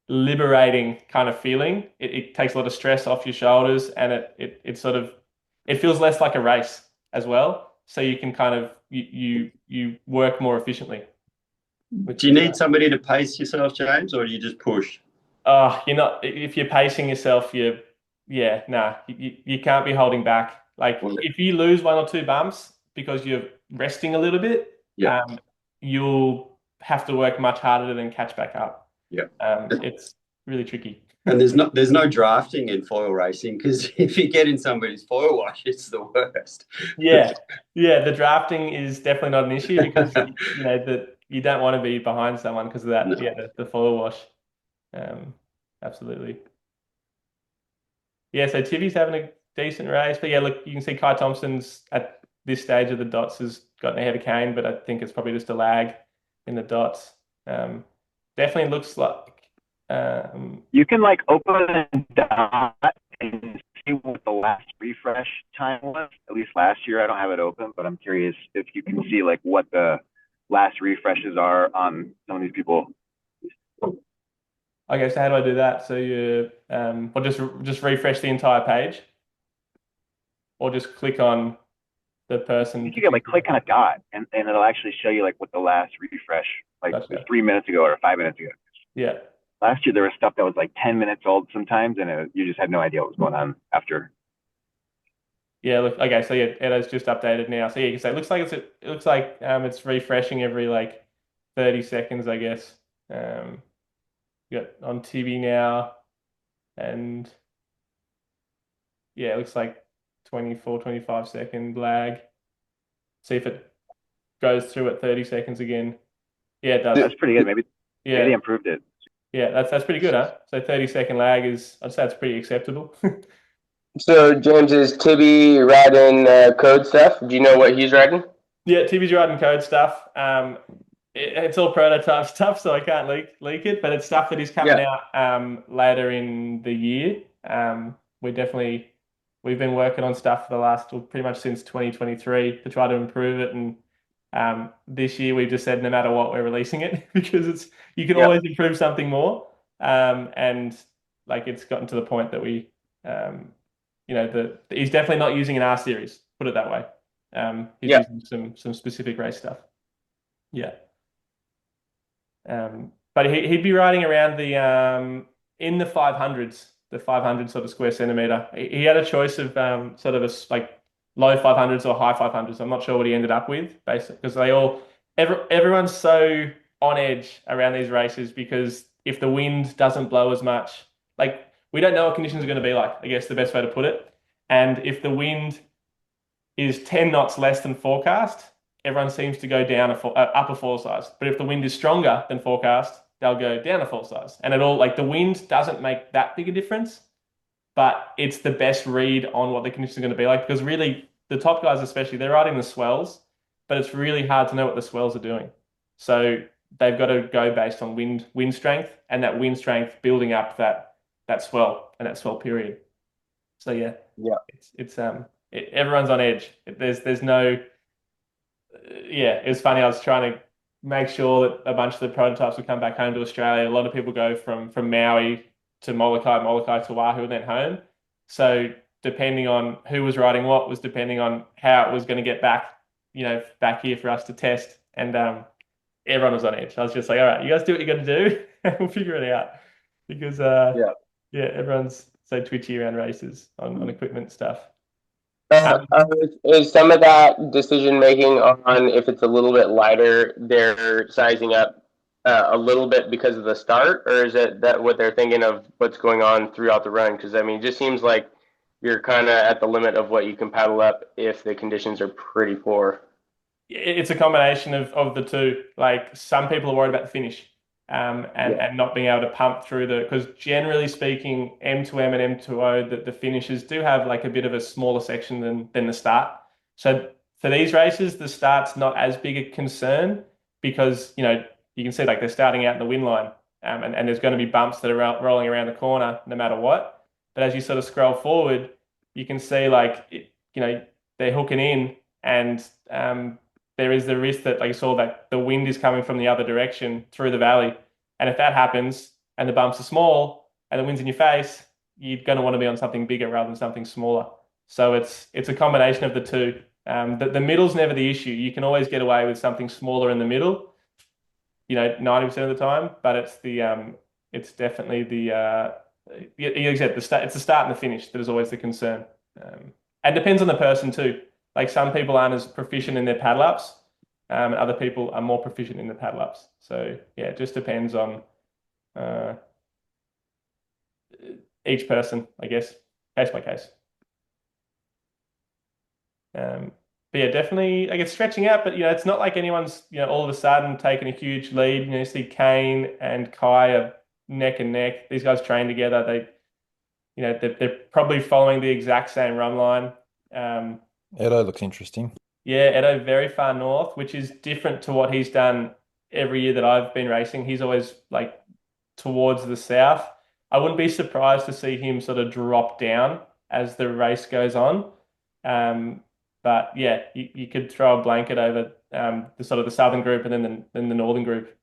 liberating kind of feeling. It takes a lot of stress off your shoulders, and it sort of it feels less like a race as well. So you can kind of you work more efficiently. Do you need somebody to pace yourself, James, or do you just push? You're not, if you're pacing yourself, you can't be holding back. Like if you lose one or two bumps because you're resting a little bit, Yeah. You'll have to work much harder to then catch back up. Yeah. It's really tricky. And there's no drafting in foil racing because if you get in somebody's foil wash, it's the worst. Yeah. The drafting is definitely not an issue because you don't want to be behind someone because of that. No. Yeah, the foil wash. Absolutely. Yeah, so Tivy's having a decent race, but yeah, look, you can see Kai Thompson's at this stage of the dots has gotten ahead of Kane, but I think it's probably just a lag in the dots. Definitely looks like you can like open a dot and see what the last refresh time was. At least last year, I don't have it open, but I'm curious if you can see like what the last refreshes are on some of these people. Okay, so how do I do that? So you or just refresh the entire page, or just click on the person. You can like click on a dot, and it'll actually show you like what the last refresh like Gotcha. 3 minutes ago or 5 minutes ago. Yeah. Last year there was stuff that was like 10 minutes old sometimes, and you just had no idea what was going on after. Yeah. Look. Okay. So yeah, Edo's just updated now. So yeah, you can say it looks like it's refreshing every like 30 seconds, I guess. You got on TV now, and yeah, it looks like 24, 25-second lag. See if it goes through at 30 seconds again. Yeah, it does. That's pretty good. Maybe they improved it. Yeah, that's pretty good, huh? So 30-second lag I'd say that's pretty acceptable. So James, is Tibby riding code stuff? Do you know what he's riding? Yeah, Tibby's riding code stuff. It's all prototype stuff, so I can't leak it, but it's stuff that is coming out later in the year. We've been working on stuff for the last pretty much since 2023 to try to improve it, and this year we've just said no matter what we're releasing it because you can always improve something more, and like it's gotten to the point that we he's definitely not using an R series, put it that way. He's using some specific race stuff. Yeah. But he'd be riding around the in the 500s, the 500 sort of square centimeter. He had a choice of sort of like low 500s or high 500s. I'm not sure what he ended up with, basically, because everyone's so on edge around these races because if the wind doesn't blow as much, like we don't know what conditions are going to be like, I guess the best way to put it. And if the wind is 10 knots less than forecast, everyone seems to go down up a foil size. But if the wind is stronger than forecast, they'll go down a foil size. And like the wind doesn't make that big a difference, but it's the best read on what the conditions are going to be like because really the top guys especially they're riding the swells, but it's really hard to know what the swells are doing. So they've got to go based on wind strength and that wind strength building up that swell and that swell period. So yeah, everyone's on edge. There's no yeah, it was funny. I was trying to make sure that a bunch of the prototypes would come back home to Australia. A lot of people go from Maui to Molokai, Molokai to Oahu, and then home. So depending on who was riding what was depending on how it was going to get back, back here for us to test. And everyone was on edge. I was just like, all right, you guys do what you got to do, and we'll figure it out. Because everyone's so twitchy around races on equipment stuff. Is some of that decision making on if it's a little bit lighter, they're sizing up a little bit because of the start, or is it that what they're thinking of what's going on throughout the run? Because I mean, it just seems like you're kind of at the limit of what you can paddle up if the conditions are pretty poor. It's a combination of the two. Like some people are worried about the finish, and not being able to pump through because generally speaking, M2M and M2O, the finishes do have like a bit of a smaller section than the start. So for these races, the start's not as big a concern because you can see like they're starting out in the wind line, and there's going to be bumps that are rolling around the corner no matter what. But as you sort of scroll forward, you can see they're hooking in and there is the risk that, like you saw, that the wind is coming from the other direction through the valley. And if that happens and the bumps are small and the wind's in your face, you're going to want to be on something bigger rather than something smaller. So it's a combination of the two. The middle's never the issue. You can always get away with something smaller in the middle, 90% of the time, but it's definitely you said, it's the start and the finish that is always the concern. And depends on the person too. Like some people aren't as proficient in their paddle ups, and other people are more proficient in the paddle ups. So yeah, it just depends on each person, I guess, case by case. But yeah, definitely, I guess stretching out, but it's not like anyone's all of a sudden taking a huge lead. You see Kane and Kai are neck and neck. These guys train together. They're probably following the exact same run line. Edo looks interesting. Yeah, Edo very far north, which is different to what he's done every year that I've been racing. He's always like towards the south. I wouldn't be surprised to see him sort of drop down as the race goes on. But yeah, you could throw a blanket over the sort of the southern group and then the northern group.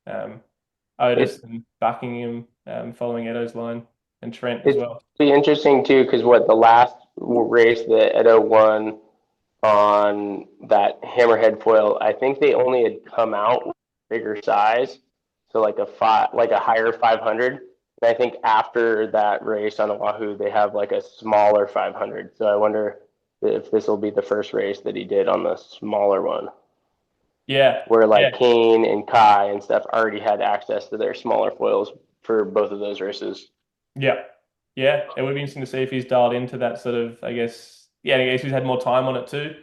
Otis and Buckingham following Edo's line and Trent as well. It'd be interesting too, because the last race that Edo won on that hammerhead foil, I think they only had come out with a bigger size, so like a higher 500. And I think after that race on Oahu, they have like a smaller 500. So I wonder if this will be the first race that he did on the smaller one. Yeah. Where Kane and Kai and stuff already had access to their smaller foils for both of those races. Yeah. Yeah. It would be interesting to see if he's dialed into that sort of, I guess he's had more time on it too.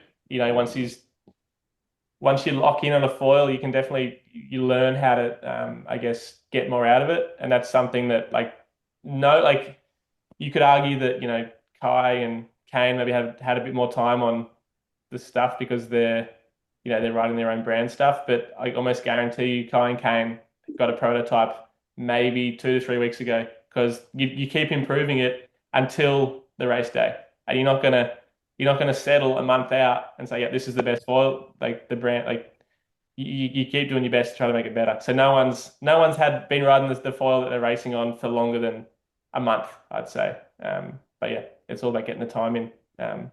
Once you lock in on a foil, you can definitely learn how to I guess get more out of it. And that's something that you could argue that, Kai and Kane maybe had a bit more time on the stuff because they're writing their own brand stuff. But I almost guarantee you Kai and Kane got a prototype maybe 2 to 3 weeks ago because you keep improving it until the race day. And you're not gonna settle a month out and say, yeah, this is the best foil. Like the brand, like you keep doing your best to try to make it better. So no one's been riding the foil that they're racing on for longer than a month, I'd say. But yeah, it's all about getting the time in. But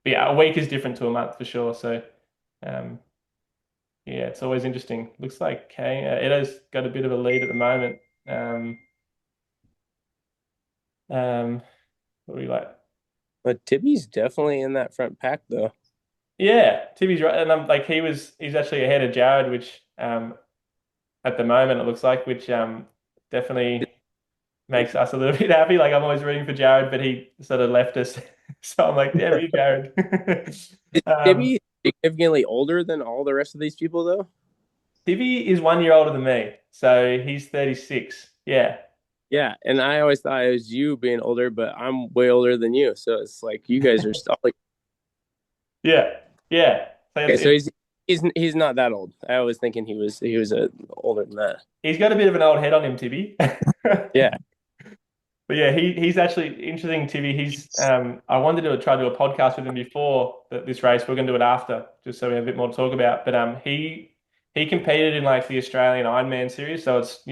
yeah, a week is different to a month for sure. So yeah, it's always interesting. Looks like Edo's got a bit of a lead at the moment. What do we like? But Tibby's definitely in that front pack though. Yeah, Tibby's right, and I'm like he's actually ahead of Jared, which at the moment it looks like, which definitely makes us a little bit happy. Like I'm always rooting for Jared, but he sort of left us, so I'm like, damn you, Jared. Is um, Tibby significantly older than all the rest of these people, though? Tibby is 1 year older than me, so he's 36. Yeah, Yeah, and I always thought it was you being older, but I'm way older than you, so it's like you guys are still like. yeah, yeah. So Okay, so he's not that old. I was thinking he was older than that. he's got a bit of an old head on him, Tibby. Yeah. But yeah, he's actually interesting, Tibby. He's I wanted to try to do a podcast with him before this race. We're going to do it after, just so we have a bit more to talk about. But he competed in like the Australian Ironman series, so it's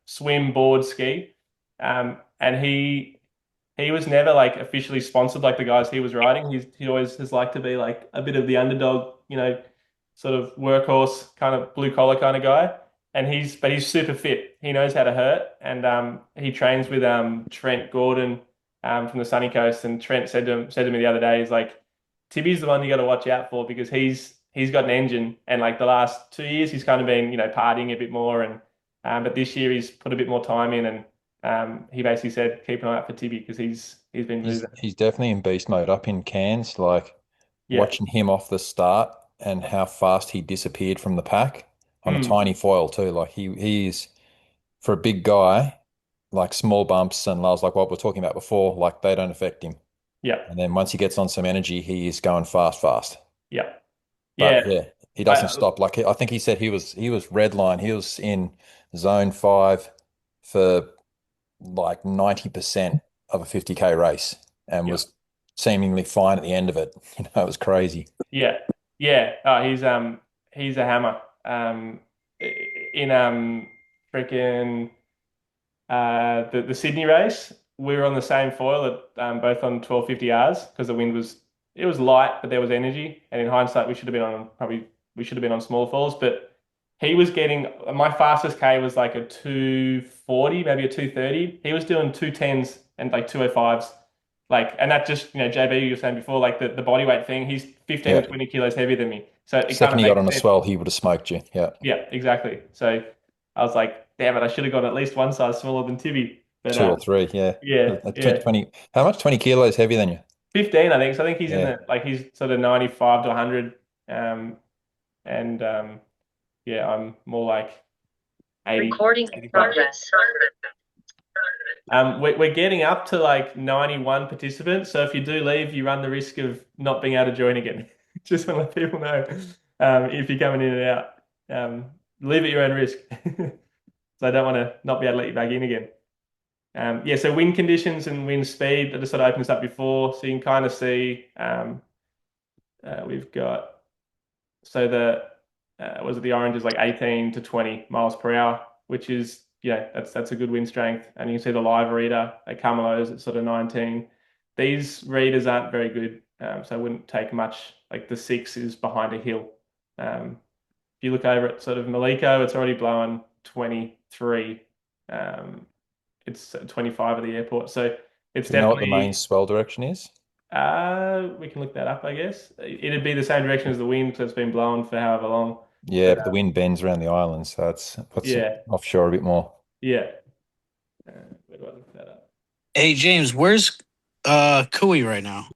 swim, board, ski, and he was never like officially sponsored like the guys he was riding. He always has liked to be like a bit of the underdog, sort of workhorse kind of blue collar kind of guy. And he's super fit. He knows how to hurt, and he trains with Trent Gordon from the Sunny Coast. And Trent said to me the other day, he's like, Tibby's the one you got to watch out for because he's got an engine. And like the last 2 years, he's kind of been partying a bit more, and but this year he's put a bit more time in, and he basically said keep an eye out for Tibby because he's been moving. He's definitely in beast mode up in Cairns. Like Yeah. watching him off the start and how fast he disappeared from the pack on a Mm. tiny foil too. Like he's for a big guy, like small bumps and lulls, like what we are talking about before, like they don't affect him. Yeah. And then once he gets on some energy, he is going fast. Yeah. Yeah. But yeah, he doesn't I, stop. Like I think he said he was red line. He was in zone 5 for like 90% of a 50K race and yeah. was seemingly fine at the end of it. It was crazy. Yeah, yeah. Oh, he's a hammer. In freaking the Sydney race, we were on the same foil at both on 1250 Rs because the wind was it was light, but there was energy. And in hindsight, we should have been on small foils. But he was getting my fastest K was like a 240, maybe a 230. He was doing 210s and like 205s. Like, and that just, JB, you were saying before, like the body weight thing, he's 15 Yeah. to 20 kilos heavier than me. So it kind Second of he got makes on a sense. swell, he would have smoked you. Yeah. Yeah, exactly. So I was like, damn it, I should have gone at least one size smaller than Tibby. But 2 or 3, yeah. yeah, yeah. 20, how much? 20 kilos heavier than you? 15, I think. So I think he's in Yeah. he's sort of 95 to 100. And yeah, I'm more like 80. Recording in 85. progress. We're getting up to like 91 participants. So if you do leave, you run the risk of not being able to join again. Just want to let people know if you're coming in and out. Leave at your own risk. So I don't want to not be able to let you back in again. Yeah, so wind conditions and wind speed, that just sort of opens up before. So you can kind of see we've got, so the orange is like 18 to 20 miles per hour, which is, that's a good wind strength. And you can see the live reader at Carmelo's at sort of 19. These readers aren't very good, so I wouldn't take much. Like the 6 is behind a hill. If you look over at sort of Maliko, it's already blowing 23. It's 25 at the airport. So it's Do you know what the main definitely, swell direction is? we can look that up, I guess. It'd be the same direction as the wind because it's been blowing for however long. Yeah, But but the wind bends around the island, so it's puts it yeah, offshore a bit more. yeah. Where do I look that up? Hey James, where's Kaohi right now?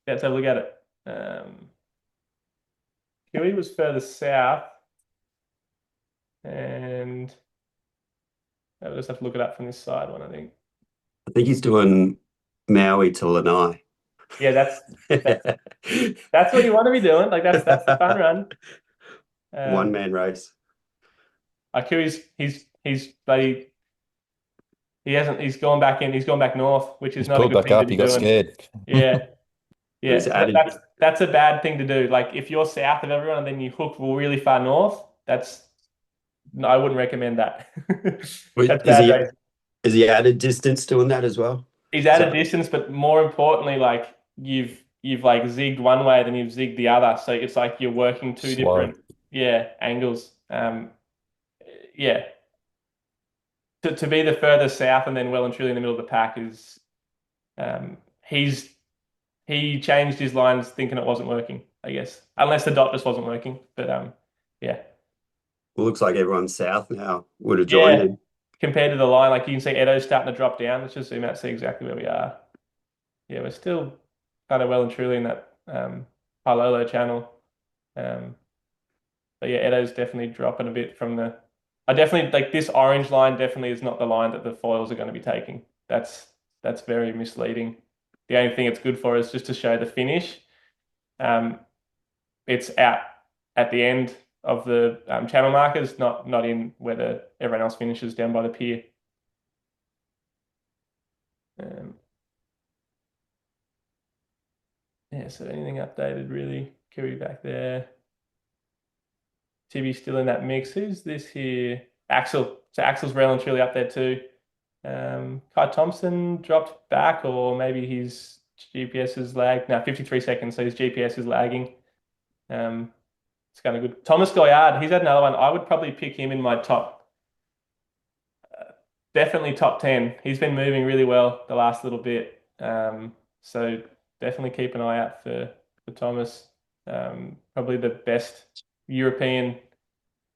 Let's have a look at it. Kiwi was further south, and I'll just have to look it up from this side one, I think. I think he's doing Maui to Lanai. Yeah, that's what you want to be doing. Like that's the fun run. One man race. Kiwi's he's bloody. He's gone back north, which is He's not a pulled good back thing to up, be he got doing. scared. Yeah. Yeah, He's so added- that's a bad thing to do. Like if you're south of everyone and then you hook really far north, I wouldn't recommend that. That's bad racing. Is he added distance doing that as well? He's added distance, but more importantly, like you've like zigged one way, then you've zigged the other. So it's like you're working two Slow. different angles. Yeah. To be the further south and then well and truly in the middle of the pack is he changed his lines thinking it wasn't working, I guess, unless the dot just wasn't working. But yeah, It looks like everyone south now would have joined yeah. him. Compared to the line, like you can see Edo's starting to drop down. Let's just zoom out, see exactly where we are. Yeah, we're still kind of well and truly in that Palolo channel. But yeah, Edo's definitely dropping a bit from the. I definitely like this orange line. Definitely is not the line that the foils are going to be taking. That's very misleading. The only thing it's good for is just to show the finish. It's out at the end of the channel markers, not in where everyone else finishes down by the pier. Yeah, so anything updated really? Kiwi back there. Tibby's still in that mix. Who's this here? Axel. So Axel's well and truly up there too. Kai Thompson dropped back, or maybe his GPS is lagged. No, 53 seconds, so his GPS is lagging. It's kind of good. Thomas Goyard, he's had another one. I would probably pick him in my top, definitely top 10. He's been moving really well the last little bit. So definitely keep an eye out for Thomas. Probably the best European,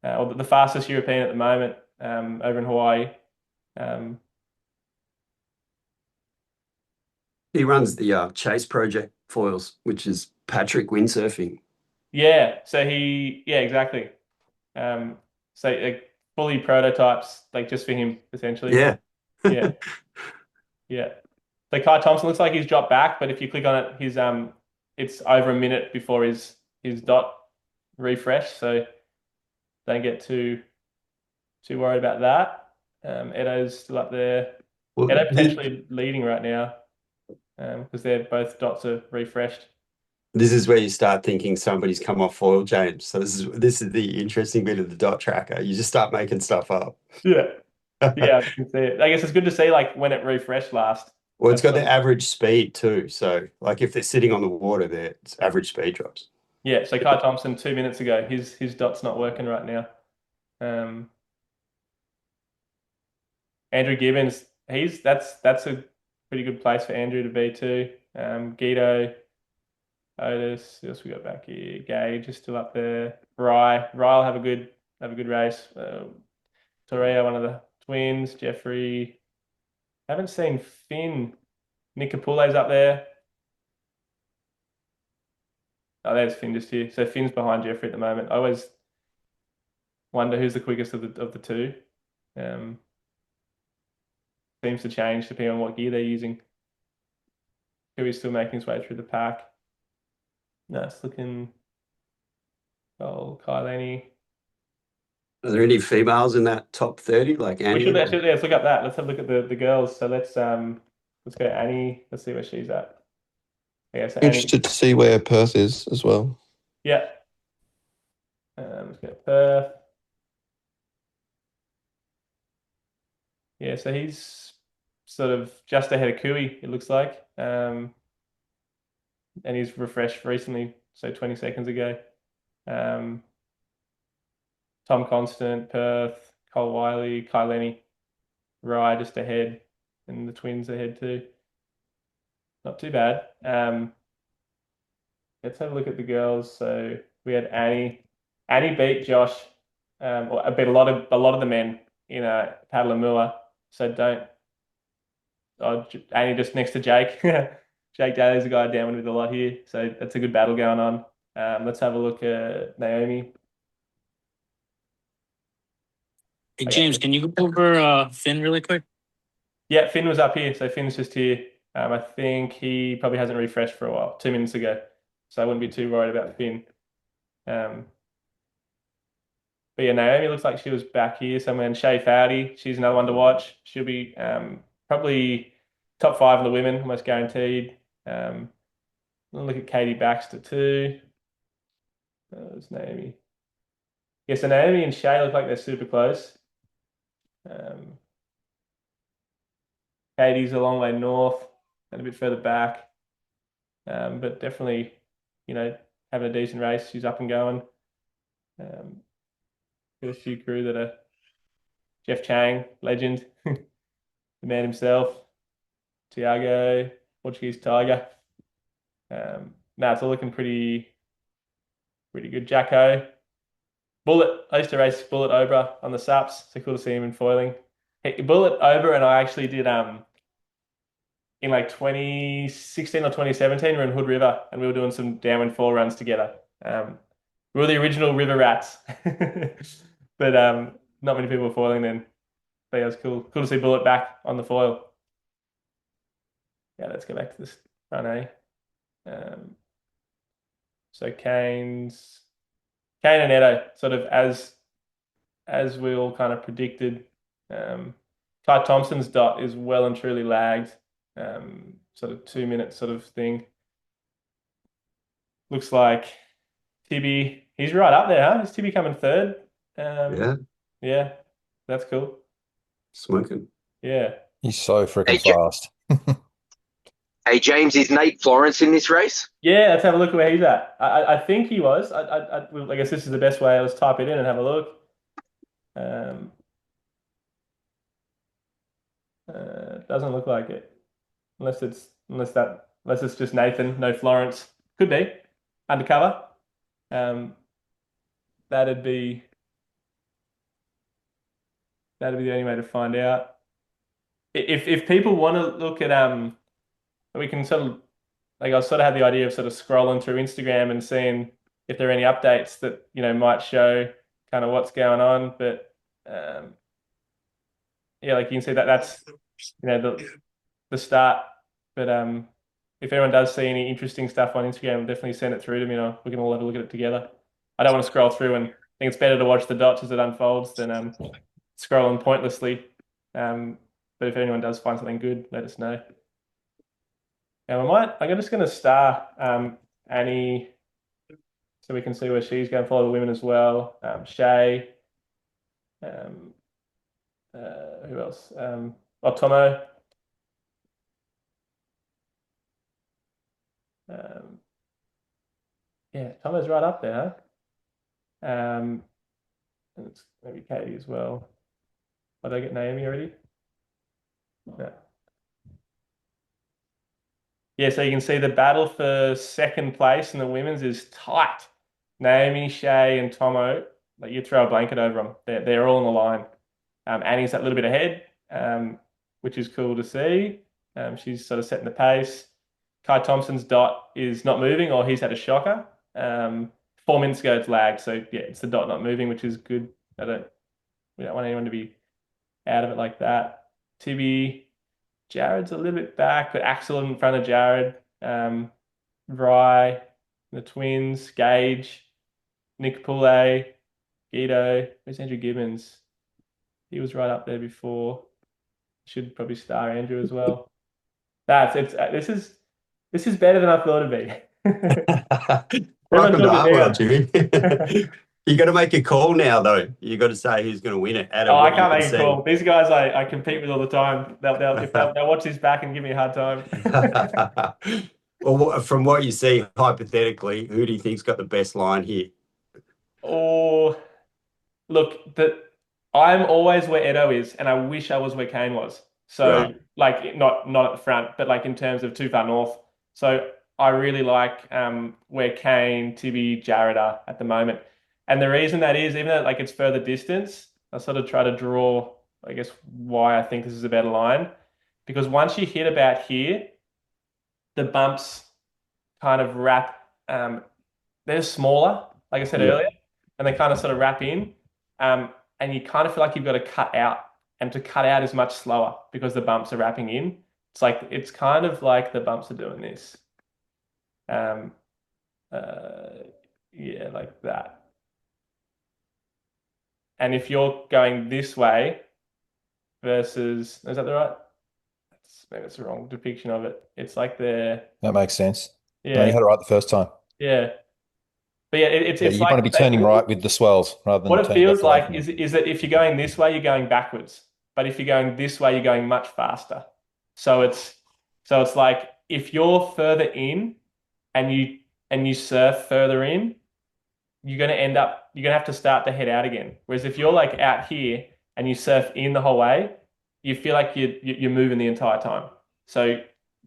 or the fastest European at the moment over in Hawaii. He runs the Chase Project foils, which is Patrick windsurfing. Yeah, yeah, exactly. So like fully prototypes, like just for him essentially. Yeah. Yeah, yeah. So Kai Thompson looks like he's dropped back, but if you click on it, it's over a minute before his dot refresh. So don't get too worried about that. Edo's still up there. Well, Edo potentially leading right now because they're both dots are refreshed. this is where you start thinking somebody's come off foil, James. So this is the interesting bit of the dot tracker. You just start making stuff up. Yeah, yeah, I can see it. I guess it's good to see like when it refreshed last. Well, it's got the average speed too. So like if they're sitting on the water, their average speed drops. Yeah, so Kai Thompson 2 minutes ago, his dot's not working right now. Andrew Gibbons, that's a pretty good place for Andrew to be too. Guido, Otis, who else we got back here? Gage is still up there. Rye will have a good race. Torrea, one of the twins. Jeffrey, haven't seen Finn. Nick Capule's up there. Oh, there's Finn just here. So Finn's behind Jeffrey at the moment. I always wonder who's the quickest of the two. Seems to change depending on what gear they're using. He's still making his way through the pack. Nice looking. Oh, Kailani. Are there any females in that top 30 like Annie? We should actually, let's look up that. Let's have a look at the girls. So let's go Annie. Let's see where she's at. Yeah, so Annie. Interested to see where Perth is as well. Yeah. Let's go Perth. Yeah, so he's sort of just ahead of Kui, it looks like. And he's refreshed recently, so 20 seconds ago. Tom Constant, Perth, Cole Wiley, Kai Lenny, Rye just ahead, and the twins ahead too. Not too bad. Let's have a look at the girls. So we had Annie. Annie beat Josh, or beat a lot of the men in Paddler. So don't. Oh, Annie just next to Jake. Jake Daly's a guy down with a lot here, so that's a good battle going on. Let's have a look at Naomi. Hey, James, can you go over Finn really quick? Yeah, Finn was up here, so Finn's just here. I think he probably hasn't refreshed for a while, 2 minutes ago, so I wouldn't be too worried about Finn. But yeah, Naomi looks like she was back here somewhere. And Shay Fowdy, she's another one to watch. She'll be probably top 5 of the women, almost guaranteed. Look at Katie Baxter too. There's Naomi. Yeah, so Naomi and Shay look like they're super close. Katie's a long way north and a bit further back. But definitely, having a decent race. She's up and going. Got a few crew that are Jeff Chang, legend, the man himself, Tiago, Portuguese Tiger. No, it's all looking pretty good. Jacko. Bullet. I used to race Bullet Obra on the SAPs. So cool to see him in foiling. Hey, Bullet Obra and I actually did in like 2016 or 2017, we were in Hood River and we were doing some downwind fall runs together. We were the original river rats, but not many people were foiling then. But yeah, it was cool. Cool to see Bullet back on the foil. Yeah, let's go back to this run, eh? So Kane and Edo, sort of as we all kind of predicted. Ty Thompson's dot is well and truly lagged. Sort of 2 minute sort of thing. Looks like Tibby, he's right up there, huh? Is Tibby coming third? Yeah, that's cool. Smoking. Yeah. He's so freaking Hey, fast. Hey, James, is Nate Florence in this race? Yeah, let's have a look at where he's at. I think he was. I guess this is the best way. Let's type it in and have a look. Doesn't look like it. Unless it's just Nathan, no Florence. Could be. Undercover. That'd be the only way to find out. If people want to look at we can sort of like I sort of had the idea of sort of scrolling through Instagram and seeing if there are any updates that might show kind of what's going on. But yeah, like you can see that's the start. But if anyone does see any interesting stuff on Instagram, definitely send it through to me. We can all have a look at it together. I don't want to scroll through and think it's better to watch the dots as it unfolds than scrolling pointlessly. But if anyone does find something good, let us know. And I'm just going to star Annie so we can see where she's going to follow the women as well. Shay. Who else? Tomo. Yeah, Tomo's right up there, huh? And it's maybe Katie as well. Oh, did I get Naomi already? No. Yeah, so you can see the battle for second place in the women's is tight. Naomi, Shay, and Tomo, like you throw a blanket over them. They're all on the line. Annie's that little bit ahead, which is cool to see. She's sort of setting the pace. Kai Thompson's dot is not moving, or he's had a shocker. 4 minutes ago, it's lagged. So yeah, it's the dot not moving, which is good. We don't want anyone to be out of it like that. Tibby, Jared's a little bit back, but Axel in front of Jared. Rye, the twins, Gage, Nick Poulet, Guido. Where's Andrew Gibbons? He was right up there before. Should probably star Andrew as well. This is better than I thought it'd be. Welcome to our world, Jimmy. You got to make a call now, though. You got to say who's going to win it. I can't make a call. These guys I compete with all the time. They'll watch this back and give me a hard time. Well, from what you see, hypothetically, who do you think's got the best line here? Oh, look, I'm always where Edo is, and I wish I was where Kane was. So, Right. like, not at the front, but like in terms of too far north. So, I really like where Kane, Tibby, Jared are at the moment. And the reason that is, even though like it's further distance, I sort of try to draw, I guess, why I think this is a better line. Because once you hit about here, the bumps kind of wrap, they're smaller, like I said earlier, and they kind of sort of wrap in. And you kind of feel like you've got to cut out. And to cut out is much slower because the bumps are wrapping in. It's kind of like the bumps are doing this. Yeah, like that. And if you're going this way versus, is that the right? Maybe it's the wrong depiction of it. It's like That makes sense. yeah, No, you had it right the first time. yeah. But yeah, it's you like want to be turning right with the swells rather than what it turning feels left away like from is that if you're going this way, you're going backwards. But if you're going this way, you're going much faster. So it's like if you're further in and you surf further in, you're gonna have to start to head out again. Whereas if you're like out here and you surf in the whole way, you feel like you're moving the entire time. So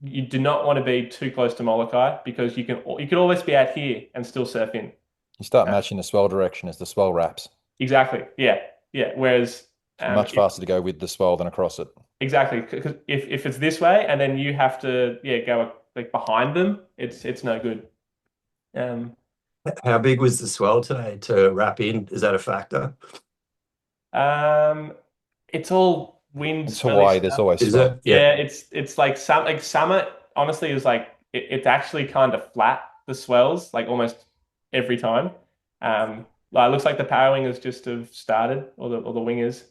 you do not want to be too close to Molokai because you could always be out here and still surf in. You start matching the swell direction as the swell wraps. Exactly. Yeah. Yeah. Whereas Much faster to go with the swell than across it. exactly, because if it's this way and then you have to go like behind them, it's no good. How big was the swell today to wrap in? Is that a factor? It's all wind It's swelly Hawaii. There's stuff. always Is swell. it? Yeah, it's like summer honestly is like it's actually kind of flat, the swells, like almost every time. Like it looks like the power wingers just have started, or the wingers.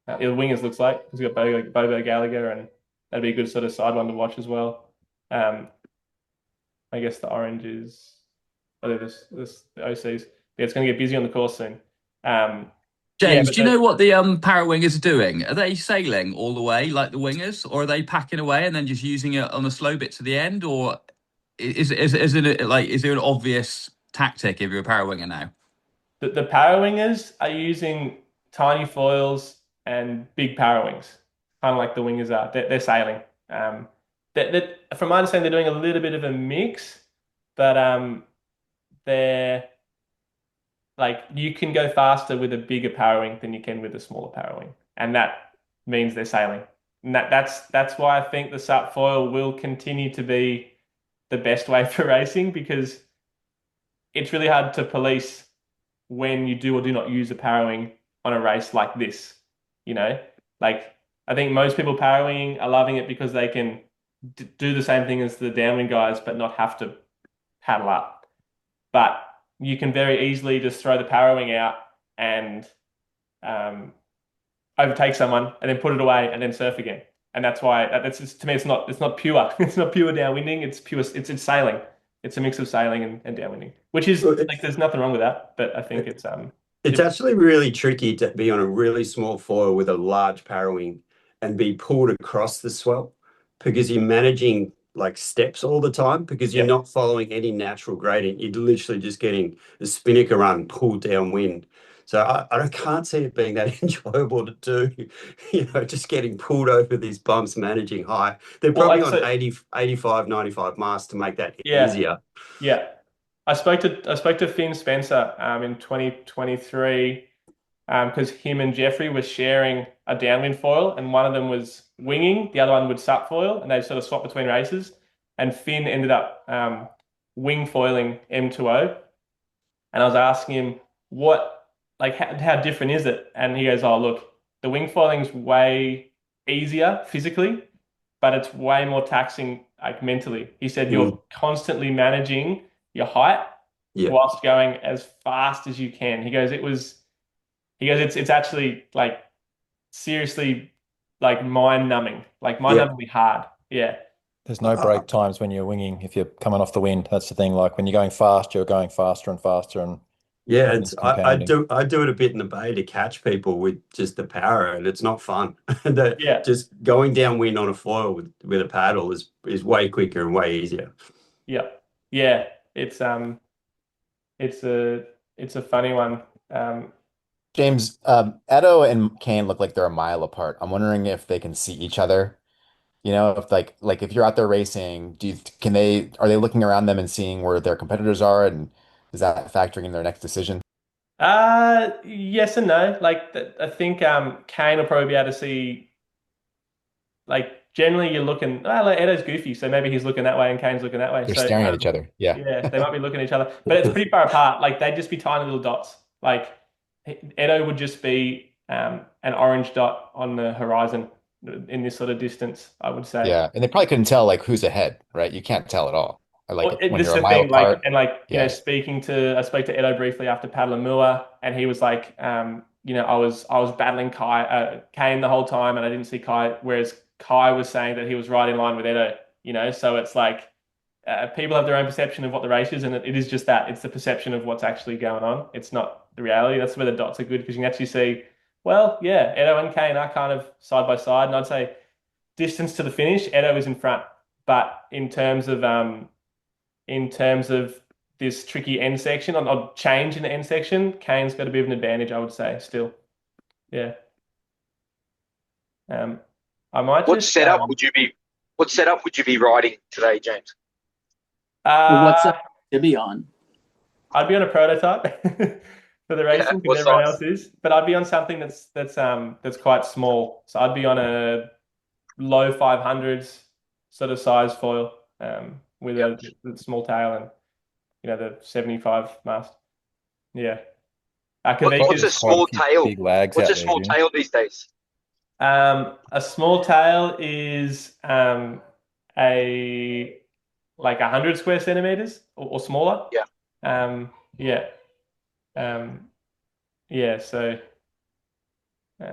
The wingers looks like because we've got Bobo Gallagher, and that'd be a good sort of side one to watch as well. I guess the orange is the OCs. Yeah, it's going to get busy on the course soon. James, do you know what the para wingers are doing? Are they sailing all the way like the wingers, or are they packing away and then just using it on the slow bit to the end, or is there an obvious tactic if you're a para winger now? The para wingers are using tiny foils and big para wings, kind of like the wingers are. They're sailing. From my understanding, they're doing a little bit of a mix, but they're like you can go faster with a bigger power wing than you can with a smaller power wing, and that means they're sailing. And that's why I think the SUP foil will continue to be the best way for racing because it's really hard to police when you do or do not use a power wing on a race like this. You know, like I think most people power winging are loving it because they can do the same thing as the downwind guys, but not have to paddle up. But you can very easily just throw the power wing out and overtake someone and then put it away and then surf again. And that's why that's just, to me, it's not pure. It's not pure downwinding. It's pure. It's sailing. It's a mix of sailing and downwinding, which is like there's nothing wrong with that. But I think it's actually really tricky to be on a really small foil with a large para wing and be pulled across the swell because you're managing like steps all the time because you're not following any natural gradient. You're literally just getting the spinnaker run pulled downwind. So I can't see it being that enjoyable to do, just getting pulled over these bumps, managing high. They're probably on 80, 85, 95 miles to make that easier. Yeah. I spoke to Finn Spencer in 2023 because him and Jeffrey were sharing a downwind foil and one of them was winging, the other one would SUP foil, and they sort of swapped between races. And Finn ended up wing foiling M2O. And I was asking him how different is it? And he goes, "Oh, look, the wing foiling's way easier physically, but it's way more taxing like mentally." He said you're constantly managing your height whilst going as fast as you can. He goes, it's actually like seriously like mind-numbingly hard. Yeah. There's no break times when you're winging if you're coming off the wind. That's the thing. Like when you're going fast, you're going faster and faster, and I do it a bit in the bay to catch people with just the power, and it's not fun. Just going downwind on a foil with a paddle is way quicker and way easier. Yeah. It's a funny one. James, Edo and Kane look like they're a mile apart. I'm wondering if they can see each other. You know, if like if you're out there racing, are they looking around them and seeing where their competitors are, and is that factoring in their next decision? Yes and no. Like I think Kane will probably be able to see. Like generally, you're looking. Like Edo's goofy, so maybe he's looking that way and Kane's looking that way. They're So staring at each other. Yeah. yeah, they might be looking at each other, but it's pretty far apart. Like they'd just be tiny little dots. Like Edo would just be an orange dot on the horizon in this sort of distance, I would say. Yeah, and they probably couldn't tell like who's ahead, right? You can't tell at all. Like when This is you're a the mile thing, apart. I spoke to Edo briefly after Paddler and he was like, I was battling Kane the whole time, and I didn't see Kai, whereas Kai was saying that he was right in line with Edo. So it's like people have their own perception of what the race is, and it is just that it's the perception of what's actually going on. It's not the reality. That's where the dots are good because you can actually see. Well, yeah, Edo and Kane are kind of side by side, and I'd say distance to the finish, Edo is in front, but in terms of this tricky end section, on change in the end section, Kane's got a bit of an advantage, I would say, still. Yeah. I might What setup would you be What setup would you be riding today, James? What's up to be on? I'd be on a prototype for the racing because everyone else is, but I'd be on something that's quite small. So I'd be on a low 500s sort of size foil with a small tail and the 75 mast. Yeah. What's a small tail? Big lags What's out a small there, tail these days? A small tail is a like 100 square centimeters or smaller. Yeah. Yeah. Yeah. So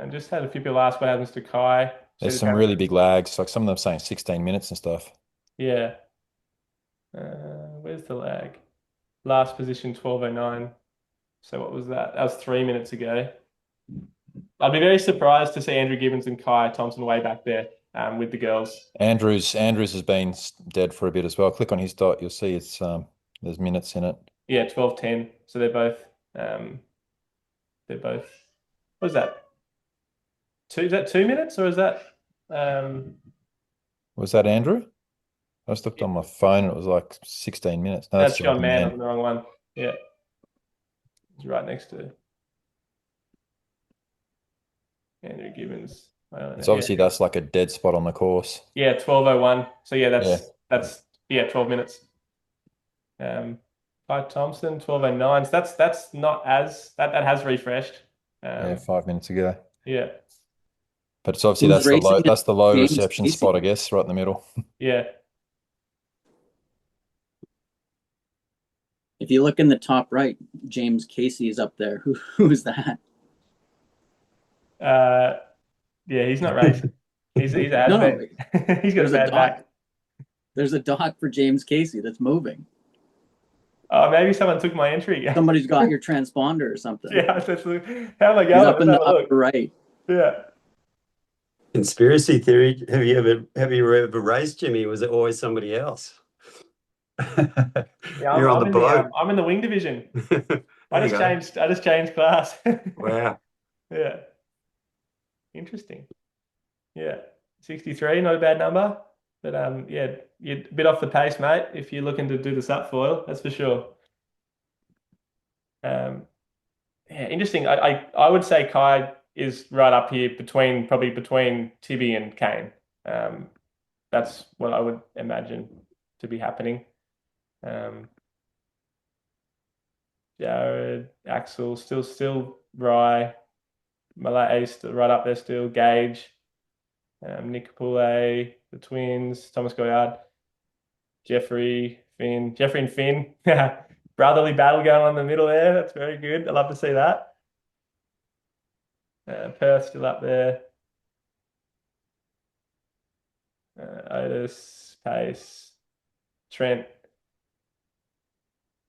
just had a few people ask what happens to Kai. There's some really big lags. Like some of them saying 16 minutes and stuff. Yeah. Where's the lag? Last position 12:09. So what was that? That was 3 minutes ago. I'd be very surprised to see Andrew Gibbons and Kai Thompson way back there with the girls. Andrews has been dead for a bit as well. Click on his dot, you'll see it's there's minutes in it. Yeah, 12:10. So they're both what is that? Is that 2 minutes or is that was that Andrew? I just looked on my phone and it was like 16 minutes. No, that's John Mann on the wrong one. Yeah. It's right next to Andrew Gibbons. It's obviously that's like a dead spot on the course. Yeah, 12:01. So yeah, that's 12 minutes. Kai Thompson, 12:09. So that's not as that has refreshed. Yeah, 5 minutes ago. Yeah. But it's obviously that's the low reception spot, I guess, right in the middle. Yeah. If you look in the top right, James Casey is up there. Who is that? Yeah, he's not racing. He's he's got a bad back. There's a dock for James Casey that's moving. Oh, maybe someone took my entry. Somebody's got your transponder or something. Yeah, how am I going? He's up in the upper right. Yeah. Conspiracy theory. Have you ever raced, Jimmy? Was it always somebody else? Yeah, You're on the boat. I'm in the wing division. I just changed class. Wow. Yeah. Interesting. Yeah. 63, not a bad number. But yeah, you're a bit off the pace, mate, if you're looking to do the SUP foil, that's for sure. Yeah, interesting. I would say Kai is right up here probably between Tibby and Kane. That's what I would imagine to be happening. Jared, Axel, still Rye, Malay still right up there still, Gage, Nick Poulet, the twins, Thomas Goyard, Jeffrey and Finn. Brotherly battle going on in the middle there. That's very good. I love to see that. Perth still up there. Otis, Pace, Trent.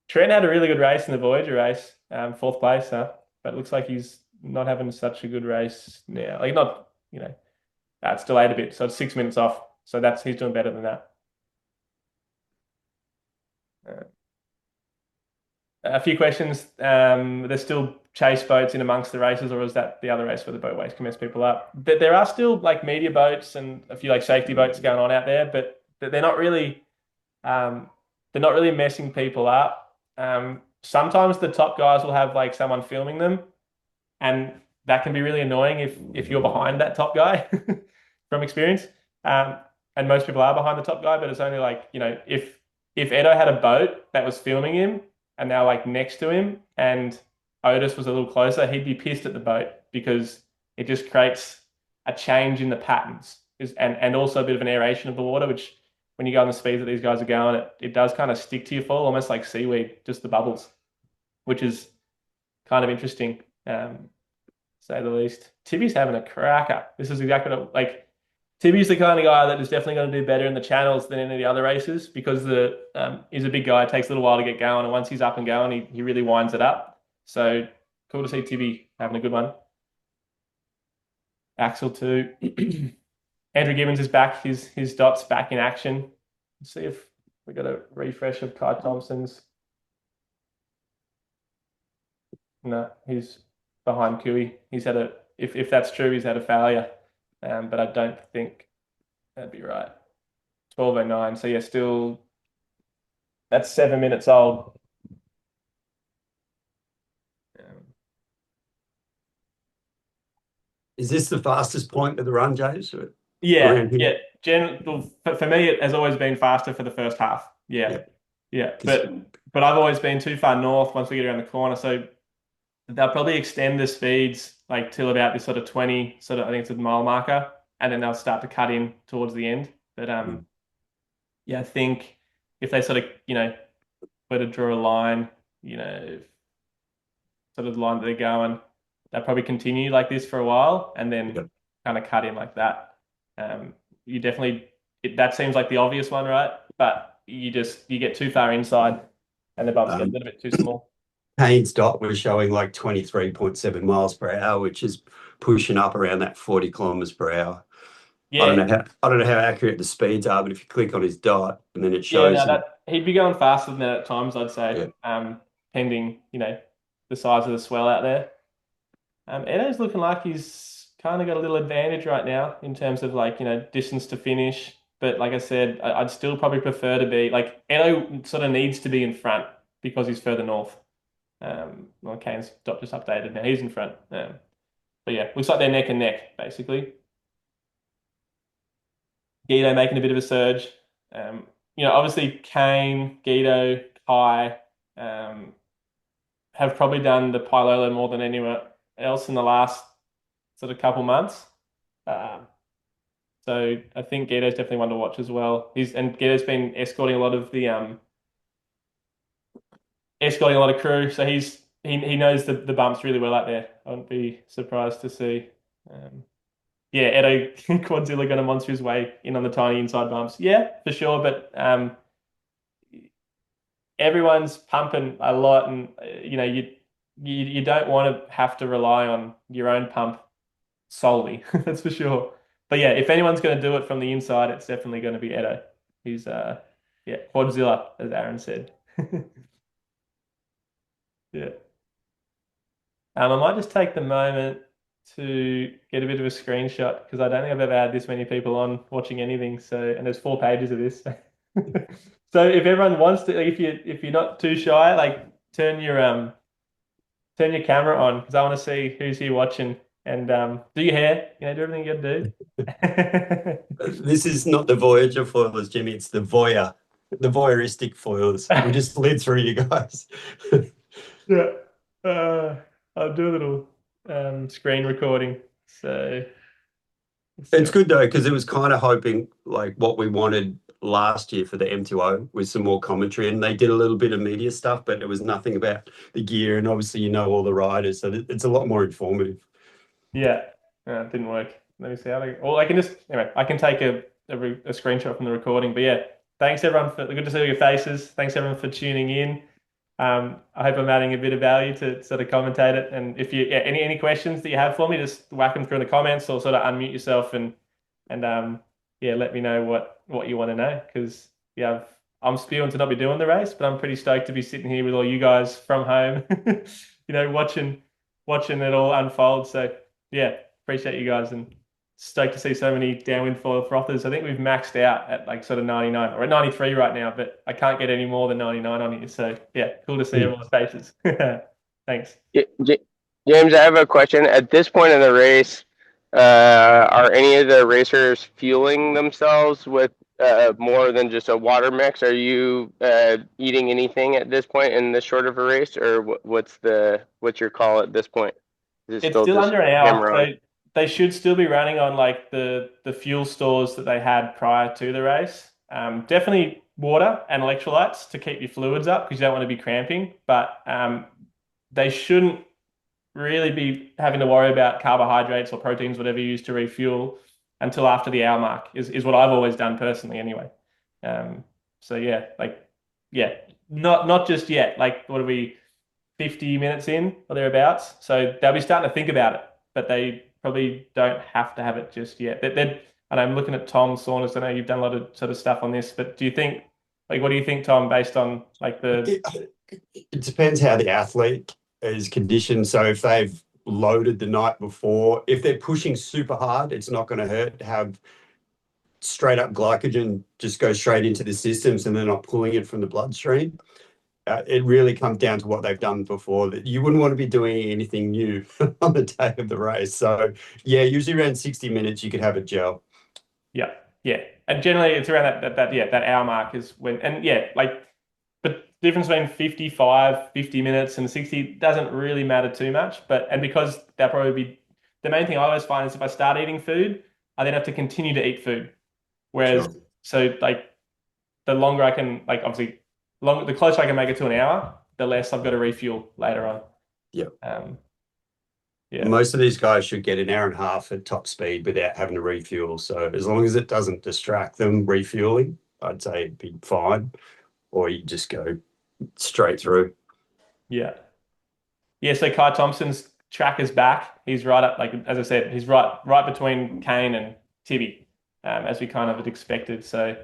Trent had a really good race in the Voyager race, fourth place, but it looks like he's not having such a good race now. Like not, it's delayed a bit, so it's 6 minutes off. So he's doing better than that. A few questions. There's still chase boats in amongst the races, or is that the other race where the boatways can mess people up? But there are still like media boats and a few like safety boats going on out there, but they're not really messing people up. Sometimes the top guys will have like someone filming them, and that can be really annoying if you're behind that top guy from experience. And most people are behind the top guy, but it's only like, if Edo had a boat that was filming him and now like next to him and Otis was a little closer, he'd be pissed at the boat because it just creates a change in the patterns and also a bit of an aeration of the water, which when you go on the speeds that these guys are going, it does kind of stick to your fall, almost like seaweed, just the bubbles, which is kind of interesting, say the least. Tibby's having a cracker. This is exactly Tibby's the kind of guy that is definitely going to do better in the channels than any of the other races because he's a big guy. It takes a little while to get going, and once he's up and going, he really winds it up. So cool to see Tibby having a good one. Axel too. Andrew Gibbons is back. His dot's back in action. Let's see if we got a refresh of Kai Thompson's. No, he's behind Kui. He's had if that's true, he's had a failure. But I don't think that'd be right. 12:09. So yeah, still that's 7 minutes old. Is this the fastest point of the run, James? Yeah. For me, it has always been faster for the first half. Yeah. But I've always been too far north once we get around the corner. So they'll probably extend the speeds like till about this sort of 20, sort of I think it's a mile marker, and then they'll start to cut in towards the end. But yeah, I think if they sort of, were to draw a line, sort of the line that they're going, they'll probably continue like this for a while and then kind of cut in like that. You definitely that seems like the obvious one, right? But you get too far inside and the bumps get a little bit too small. Payne's dot was showing like 23.7 miles per hour, which is pushing up around that 40 kilometers per hour. Yeah. I don't know how accurate the speeds are, but if you click on his dot and then it shows he'd be going faster than that at times, I'd say. Pending, the size of the swell out there. Edo's looking like he's kind of got a little advantage right now in terms of like, distance to finish. But like I said, I'd still probably prefer to be like Edo sort of needs to be in front because he's further north. Well, Kane's dot just updated now. He's in front. But yeah, looks like they're neck and neck, basically. Guido making a bit of a surge. Obviously Kane, Guido, Kai have probably done the Pailolo more than anyone else in the last sort of couple months. So I think Guido's definitely one to watch as well. Guido's been escorting a lot of crew, so he knows the bumps really well out there. I wouldn't be surprised to see. Edo Quadzilla going to monster his way in on the tiny inside bumps. Yeah, for sure. But everyone's pumping a lot, and you don't want to have to rely on your own pump solely. That's for sure. But yeah, if anyone's going to do it from the inside, it's definitely going to be Edo. He's Quadzilla, as Aaron said. Yeah. I might just take the moment to get a bit of a screenshot because I don't think I've ever had this many people on watching anything. And there's 4 pages of this. So if everyone wants to, like, if you're not too shy, like turn your camera on because I want to see who's here watching and do your hair, do everything you got to do. This is not the Voyager foilers, Jimmy. It's the voyeuristic foilers. We just slid through you guys. Yeah. I'll do a little screen recording. So it's good though, because it was kind of hoping like what we wanted last year for the M2O with some more commentary, and they did a little bit of media stuff, but it was nothing about the gear, and obviously all the riders, so it's a lot more informative. Yeah, it didn't work. Let me see how I can take a screenshot from the recording. But yeah, thanks everyone good to see your faces. Thanks everyone for tuning in. I hope I'm adding a bit of value to sort of commentate it. And if you any questions that you have for me, just whack them through in the comments or sort of unmute yourself and let me know what you want to know because I'm spewing to not be doing the race, but I'm pretty stoked to be sitting here with all you guys from home, watching it all unfold. So yeah, appreciate you guys and stoked to see so many downwind foil frothers. I think we've maxed out at like sort of 99 or at 93 right now, but I can't get any more than 99 on here. So yeah, cool to see everyone's faces. Thanks. James, I have a question. At this point in the race, are any of the racers fueling themselves with more than just a water mix? Are you eating anything at this point in this short of a race, or what's your call at this point? It's still under an hour, so they should still be running on like the fuel stores that they had prior to the race. Definitely water and electrolytes to keep your fluids up because you don't want to be cramping, but they shouldn't really be having to worry about carbohydrates or proteins, whatever you use to refuel until after the hour mark is what I've always done personally anyway. So not just yet. Like what are we, 50 minutes in or thereabouts? So they'll be starting to think about it, but they probably don't have to have it just yet. And I'm looking at Tom Saunders. I know you've done a lot of sort of stuff on this, but what do you think, Tom, based on like it depends how the athlete is conditioned. So if they've loaded the night before, if they're pushing super hard, it's not going to hurt to have straight up glycogen just goes straight into the systems and they're not pulling it from the bloodstream. It really comes down to what they've done before. That you wouldn't want to be doing anything new on the day of the race. So yeah, usually around 60 minutes you could have a gel. Yeah, yeah, and generally it's around that hour mark is when, and yeah, like, but the difference between 55, 50 minutes and 60 doesn't really matter too much. But and because that probably be the main thing I always find is if I start eating food, I then have to continue to eat food. Whereas, Sure. so like the longer I can, like obviously, the closer I can make it to an hour, the less I've got to refuel later on. Yeah. Yeah. Most of these guys should get an hour and a half at top speed without having to refuel. So as long as it doesn't distract them refueling, I'd say it'd be fine. Or you just go straight through. Yeah. Yeah. So Kai Thompson's track is back. He's right up, like as I said, he's right between Kane and Tibby, as we kind of had expected. So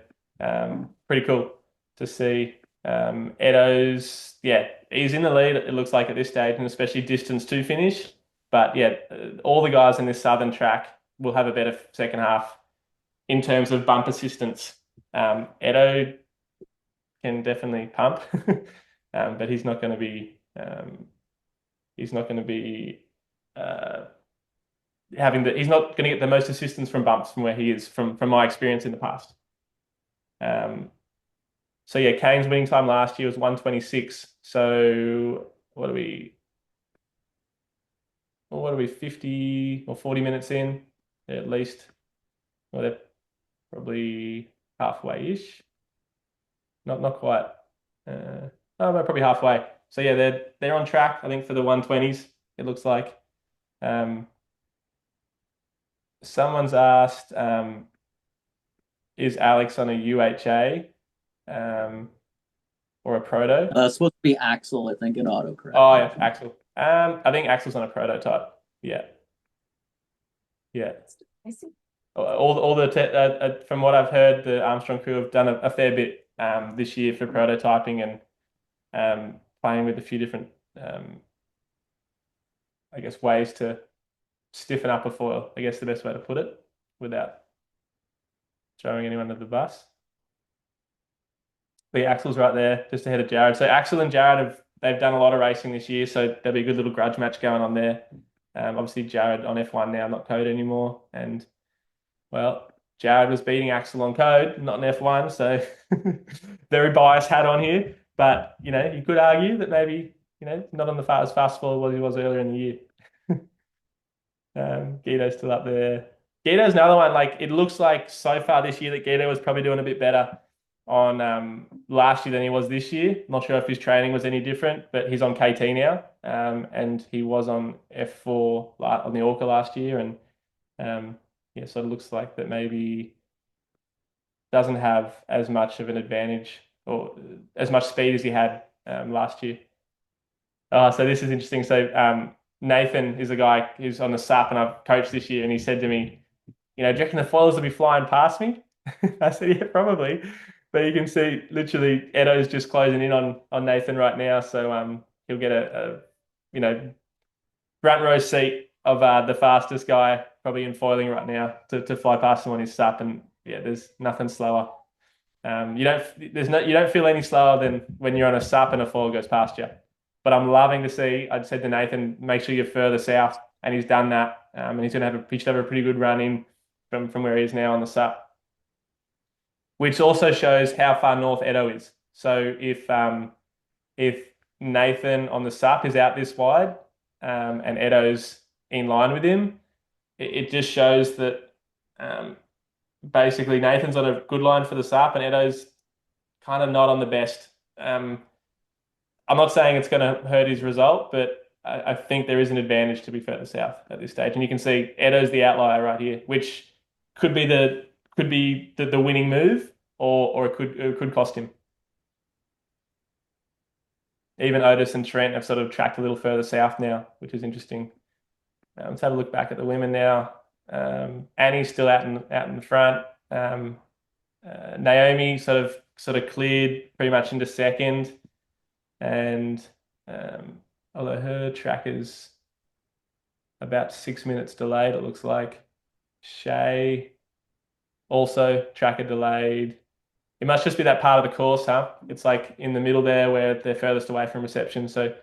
pretty cool to see. Edo's, yeah, he's in the lead, it looks like at this stage, and especially distance to finish. But yeah, all the guys in this southern track will have a better second half in terms of bump assistance. Edo can definitely pump, but he's not going to be he's not going to be uh, he's not going to get the most assistance from bumps from where he is from my experience in the past. So yeah, Kane's winning time last year was 1:26. So what are we 50 or 40 minutes in at least? Well, they're probably halfway-ish. Not quite. No, probably halfway. So yeah, they're on track, I think, for the 120s, it looks like. Someone's asked, is Alex on a UHA or a proto? It's supposed to be Axel, I think, in autocorrect. Oh yeah, Axel. I think Axel's on a prototype. Yeah. Yeah. I see. All the from what I've heard, the Armstrong crew have done a fair bit this year for prototyping and playing with a few different I guess ways to stiffen up a foil. I guess the best way to put it without throwing anyone under the bus. But yeah, Axel's right there, just ahead of Jared. So Axel and Jared they've done a lot of racing this year, so there'll be a good little grudge match going on there. Obviously Jared on F1 now, not code anymore, and well, Jared was beating Axel on code, not in F1, so very biased hat on here. But you could argue that maybe not on the as fast forward as he was earlier in the year. Guido's still up there. Guido's another one. Like it looks like so far this year that Guido was probably doing a bit better on last year than he was this year. Not sure if his training was any different, but he's on KT now, and he was on F4 on the Orca last year, and yeah, so it looks like that maybe doesn't have as much of an advantage or as much speed as he had last year. So this is interesting. So Nathan is a guy who's on the SAP and I've coached this year, and he said to me, do you reckon the foilers will be flying past me? I said, yeah, probably. But you can see literally Edo's just closing in on Nathan right now. So he'll get a front row seat of the fastest guy probably in foiling right now to fly past him on his SAP. And yeah, there's nothing slower. You don't feel any slower than when you're on a SAP and a foil goes past you. But I'm loving to see. I'd said to Nathan, make sure you're further south, and he's done that. And he should have a pretty good run in from where he is now on the SAP, which also shows how far north Edo is. So if Nathan on the SAP is out this wide, and Edo's in line with him, it just shows that basically Nathan's on a good line for the SAP, and Edo's kind of not on the best. I'm not saying it's going to hurt his result, but I think there is an advantage to be further south at this stage. And you can see Edo's the outlier right here, which could be the winning move, or it could cost him. Even Otis and Trent have sort of tracked a little further south now, which is interesting. Let's have a look back at the women now. Annie's still out in the front. Naomi sort of cleared pretty much into second. And although her track is about 6 minutes delayed, it looks like Shay also tracker delayed. It must just be that part of the course, huh? It's like in the middle there where they're furthest away from reception, so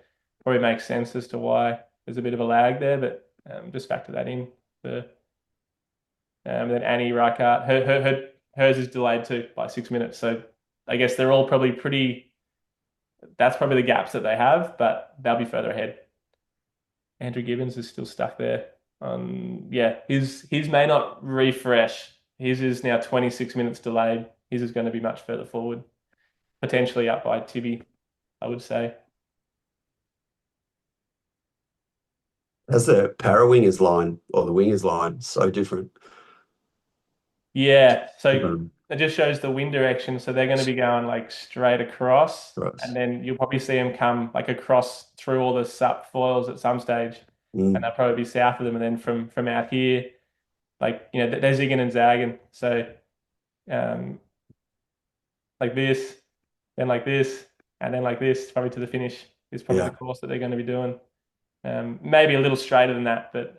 probably makes sense as to why there's a bit of a lag there, but just factor that in. Then Annie Reichardt, hers is delayed too by 6 minutes, so I guess they're all probably pretty. That's probably the gaps that they have, but they'll be further ahead. Andrew Gibbons is still stuck there. Yeah, his may not refresh. His is now 26 minutes delayed. His is going to be much further forward, potentially up by Tibby, I would say. As the para wingers line or the wingers line, so different. Yeah, so it just shows the wind direction. So they're going to be going like straight across, and then you'll probably see them come like across through all the sup foils at some stage, and they'll probably be south of them. And then from out here, like they're zigging and zagging. So like this, then like this, and then like this, probably to the finish is probably the course that they're going to be doing. Maybe a little straighter than that, but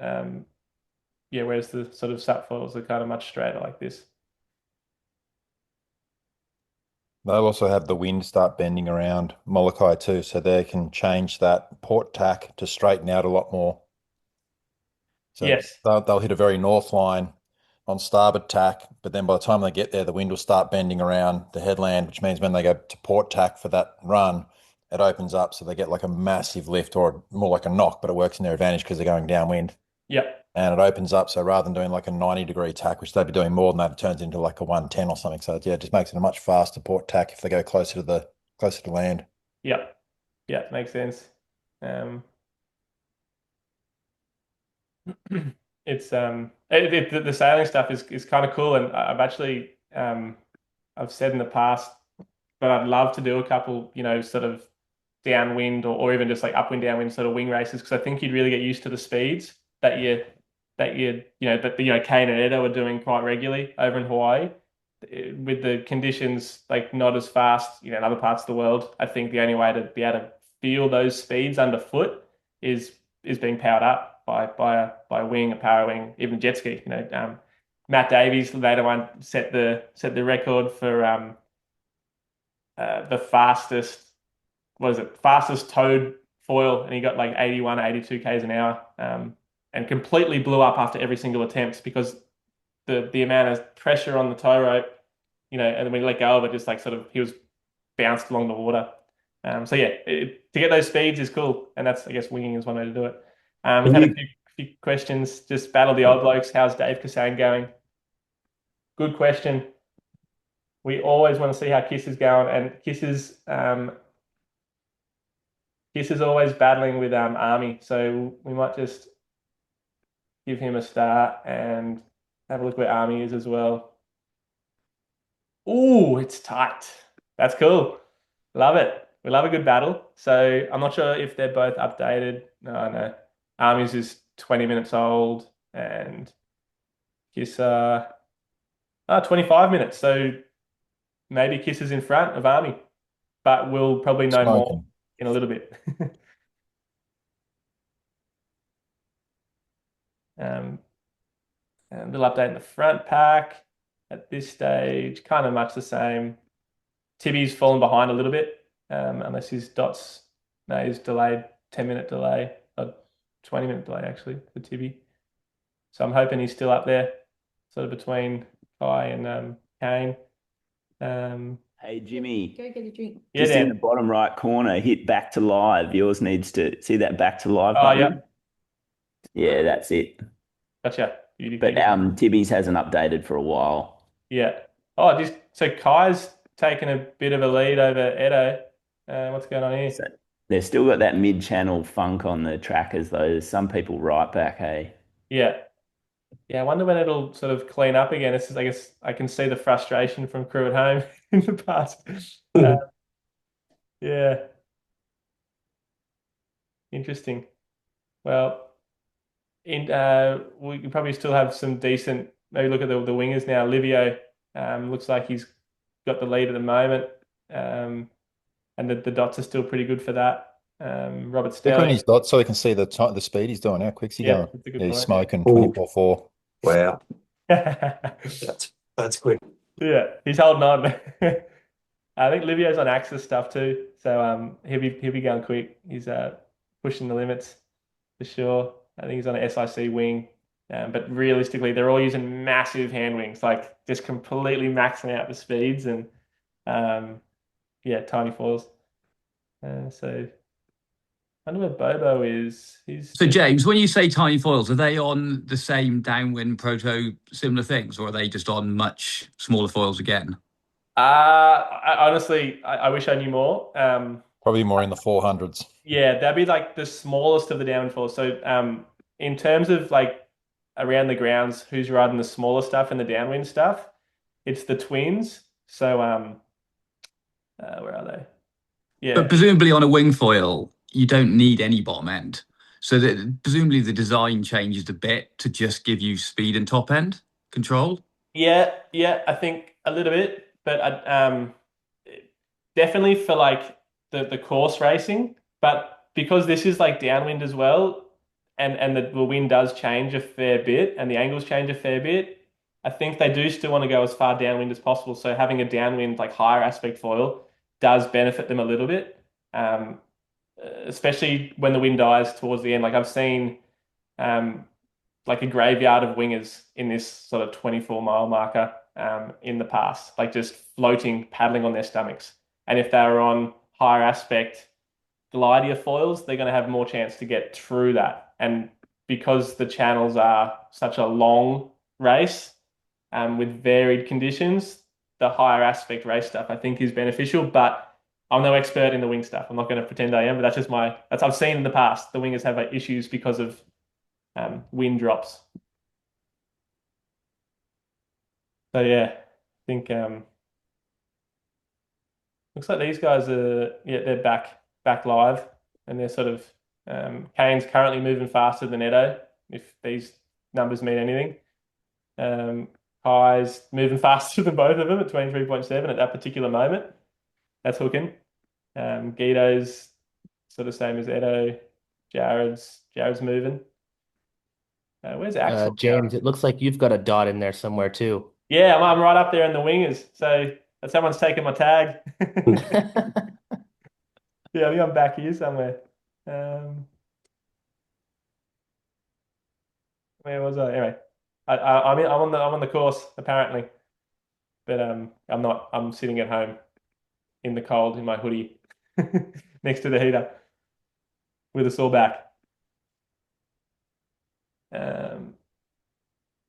yeah, whereas the sort of sup foils are kind of much straighter like this. They'll also have the wind start bending around Molokai too, so they can change that port tack to straighten out a lot more. So yes, they'll hit a very north line on starboard tack, but then by the time they get there, the wind will start bending around the headland, which means when they go to port tack for that run, it opens up, so they get like a massive lift or more like a knock, but it works in their advantage because they're going downwind. Yep. And it opens up, so rather than doing like a 90-degree tack, which they'd be doing more than that, it turns into like a 110 or something. So yeah, it just makes it a much faster port tack if they go closer to land. Yep. Yeah, makes sense. It's the sailing stuff is kind of cool, and I've actually I've said in the past, but I'd love to do a couple, sort of downwind or even just like upwind downwind sort of wing races, because I think you'd really get used to the speeds that Kane and Edo are doing quite regularly over in Hawaii. With the conditions like not as fast, in other parts of the world, I think the only way to be able to feel those speeds underfoot is being powered up by a wing, a power wing, even jet ski. Matt Davies later on set the record for the fastest towed foil, and he got like 81, 82 k's an hour, and completely blew up after every single attempt because the amount of pressure on the tow rope, and then when he let go of it, just like sort of he was bounced along the water. So yeah, to get those speeds is cool, and that's, I guess, winging is one way to do it. We've had a few questions. Just battle the old blokes. How's Dave Kassang going? Good question. We always want to see how Kiss is going, and Kiss is always battling with Army, so we might just give him a start and have a look where Army is as well. Ooh, it's tight. That's cool. Love it. We love a good battle. So I'm not sure if they're both updated. No. Army's is 20 minutes old, and Kiss 25 minutes. So maybe Kiss is in front of Army, but we'll probably know more in a little bit. And a little update in the front pack at this stage, kind of much the same. Tibby's fallen behind a little bit, unless his dots. No, he's delayed, 10-minute delay, a 20-minute delay actually for Tibby. So I'm hoping he's still up there, sort of between Kai and Kane. Hey Jimmy, Go get a drink. Yeah, just Dan. in the bottom right corner, hit back to live. Yours needs to see that back to live Oh, button. Yeah, that's it. Gotcha. But Tibby's hasn't updated for a while. Yeah. Oh, so Kai's taken a bit of a lead over Edo. What's going on here? So they've still got that mid-channel funk on the trackers, though. There's some people right back, hey? Yeah. Yeah, I wonder when it'll sort of clean up again. This is, I guess, I can see the frustration from crew at home in the past. Yeah. Interesting. Well, we can probably still have some decent, maybe look at the wingers now. Livio looks like he's got the lead at the moment. And the dots are still pretty good for that. Robert Click on Stelling. his dots so we can see the speed he's doing. How quick's he going? That's a good He's point. smoking 24.4. Wow. That's good. Yeah, he's holding on. I think Livio's on Axis stuff too, so he'll be going quick. He's pushing the limits for sure. I think he's on an SIC wing, but realistically, they're all using massive hand wings, like just completely maxing out the speeds and yeah, tiny foils. So I wonder where Bobo is. So James, when you say tiny foils, are they on the same downwind proto similar things, or are they just on much smaller foils again? Honestly, I wish I knew more. Probably more in the 400s. Yeah, that'd be like the smallest of the downfalls. So, in terms of like around the grounds, who's riding the smaller stuff and the downwind stuff? It's the twins. So, where are they? But Yeah, presumably on a wing foil, you don't need any bottom end. So that presumably the design changes a bit to just give you speed and top end control. yeah. I think a little bit, but definitely for like the course racing. But because this is like downwind as well, and the wind does change a fair bit, and the angles change a fair bit, I think they do still want to go as far downwind as possible. So having a downwind like higher aspect foil does benefit them a little bit, especially when the wind dies towards the end. Like I've seen um, like a graveyard of wingers in this sort of 24-mile marker in the past, like just floating, paddling on their stomachs. And if they're on higher aspect glider foils, they're going to have more chance to get through that. And because the channels are such a long race with varied conditions, the higher aspect race stuff I think is beneficial. But I'm no expert in the wing stuff. I'm not going to pretend I am, but that's just that's I've seen in the past. The wingers have like, issues because of wind drops. So yeah, I think looks like these guys are they're back live, and they're sort of Kane's currently moving faster than Edo, if these numbers mean anything. Kai's moving faster than both of them at 23.7 at that particular moment. That's hooking. Guido's sort of same as Edo. Jared's moving. Where's Axel? James, it looks like you've got a dot in there somewhere too. Yeah, I'm right up there in the wingers. So someone's taken my tag. Yeah, I think I'm back here somewhere. Where was I? Anyway, I'm on the course apparently, but I'm not. I'm sitting at home in the cold in my hoodie next to the heater with a sore back.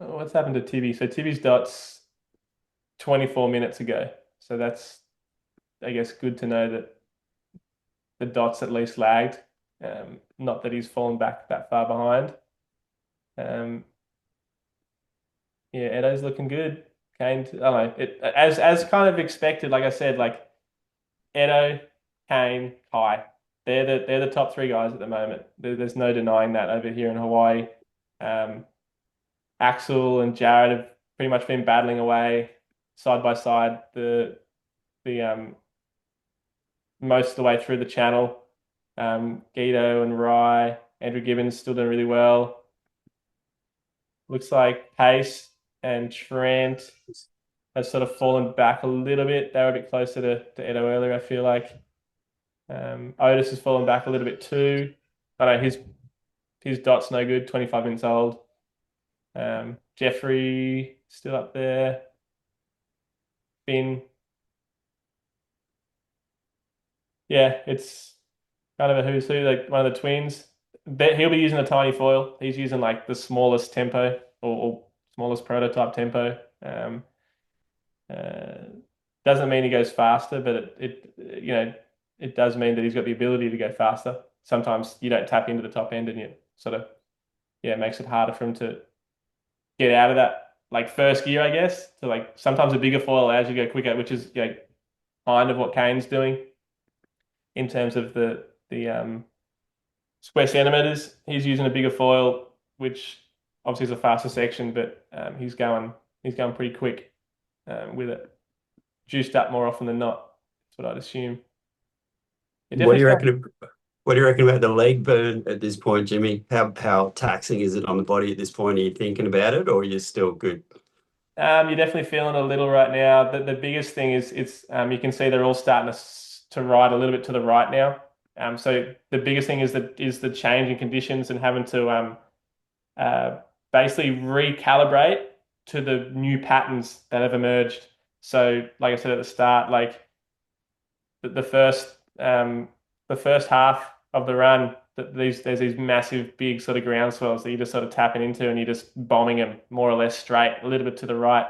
What's happened to Tibby? So Tibby's dots 24 minutes ago. So that's, I guess, good to know that the dots at least lagged. Not that he's fallen back that far behind. Yeah, Edo's looking good. Kane, I don't know. As kind of expected, like I said, like Edo, Kane, Kai. They're the top three guys at the moment. There's no denying that over here in Hawaii. Axel and Jared have pretty much been battling away side by side the most of the way through the channel. Guido and Rye, Andrew Gibbons still doing really well. Looks like Pace and Trent has sort of fallen back a little bit. They were a bit closer to Edo earlier, I feel like. Otis has fallen back a little bit too. I know his dot's no good, 25 minutes old. Jeffrey still up there. Finn. Yeah, it's kind of a who's who, like one of the twins. He'll be using a tiny foil. He's using like the smallest tempo or smallest prototype tempo. Doesn't mean he goes faster, but it does mean that he's got the ability to go faster. Sometimes you don't tap into the top end, and it sort of it makes it harder for him to get out of that like first gear, I guess. To like sometimes a bigger foil allows you to go quicker, which is kind of what Kane's doing in terms of the square centimeters. He's using a bigger foil, which obviously is a faster section, but he's going pretty quick with it. Juiced up more often than not. That's what I'd assume. What do you reckon? What do you reckon about the leg burn at this point, Jimmy? How taxing is it on the body at this point? Are you thinking about it, or are you still good? You're definitely feeling it a little right now. The biggest thing is it's you can see they're all starting to ride a little bit to the right now. So the biggest thing is the change in conditions and having to uh, basically recalibrate to the new patterns that have emerged. So, like I said at the start, like the first the first half of the run, there's these massive big sort of ground swells that you're just sort of tapping into and you're just bombing them more or less straight, a little bit to the right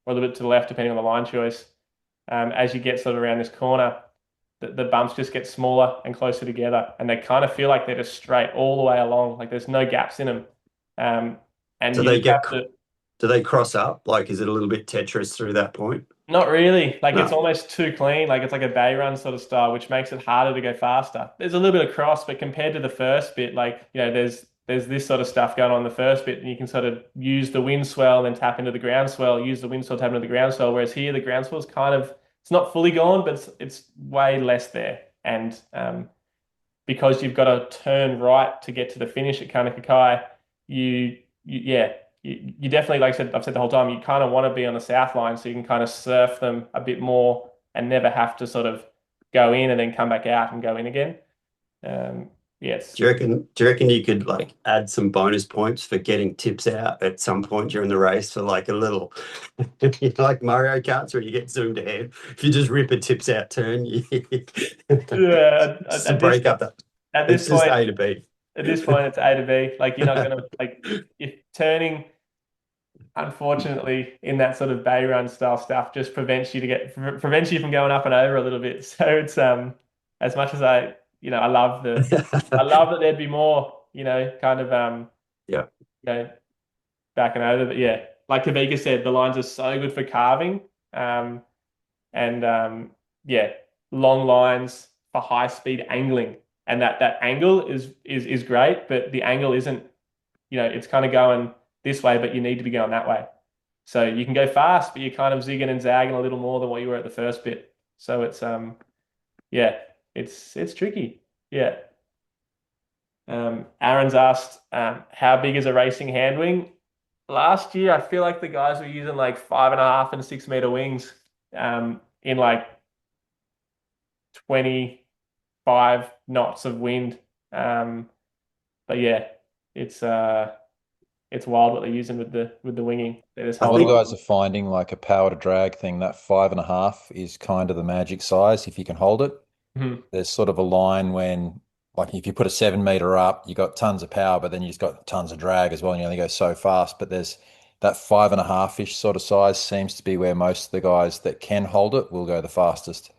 or a little bit to the left, depending on the line choice. As you get sort of around this corner, the bumps just get smaller and closer together, and they kind of feel like they're just straight all the way along, like there's no gaps in them. Um, and Do you they just get, have to. do they cross up? Like, is it a little bit Tetris through that point? Not really. Like it's No. almost too clean. Like it's like a bay run sort of style, which makes it harder to go faster. There's a little bit of cross, but compared to the first bit, like, there's this sort of stuff going on in the first bit, and you can sort of use the wind swell and then tap into the ground swell, use the wind swell, tap into the ground swell. Whereas here, the ground swell is kind of, it's not fully gone, but it's way less there. And because you've got to turn right to get to the finish at Kaunakakai, yeah, you definitely, like I said, I've said the whole time, you kind of want to be on the south line so you can kind of surf them a bit more and never have to sort of go in and then come back out and go in again. Yes. Do you reckon you could like add some bonus points for getting tips out at some point during the race for like a little, like Mario Karts where you get zoomed ahead? If you just rip a tips out turn, Yeah, just to break up that. at this It's just point, A to B. at this point, it's A to B. Like you're not gonna like if turning, unfortunately, in that sort of bay run style stuff just prevents you from going up and over a little bit. So it's as much as I love that there'd be more, kind of Yeah. you know, back and over. But yeah, like Kavika said, the lines are so good for carving. And yeah, long lines for high speed angling. And that angle is great, but the angle isn't, it's kind of going this way, but you need to be going that way. So you can go fast, but you're kind of zigging and zagging a little more than what you were at the first bit. So it's yeah, it's tricky. Yeah. Aaron's asked, how big is a racing hand wing? Last year, I feel like the guys were using like 5.5 and 6 meter wings in like 25 knots of wind. But yeah, it's wild what they're using with the winging. They're just A lot of holding. guys are finding like a power to drag thing, that 5.5 is kind of the magic size if you can hold it. Mhm. There's sort of a line when, like, if you put a 7 meter up, you got tons of power, but then you just got tons of drag as well, and you only go so fast. But there's that 5.5-ish sort of size seems to be where most of the guys that can hold it will go the fastest.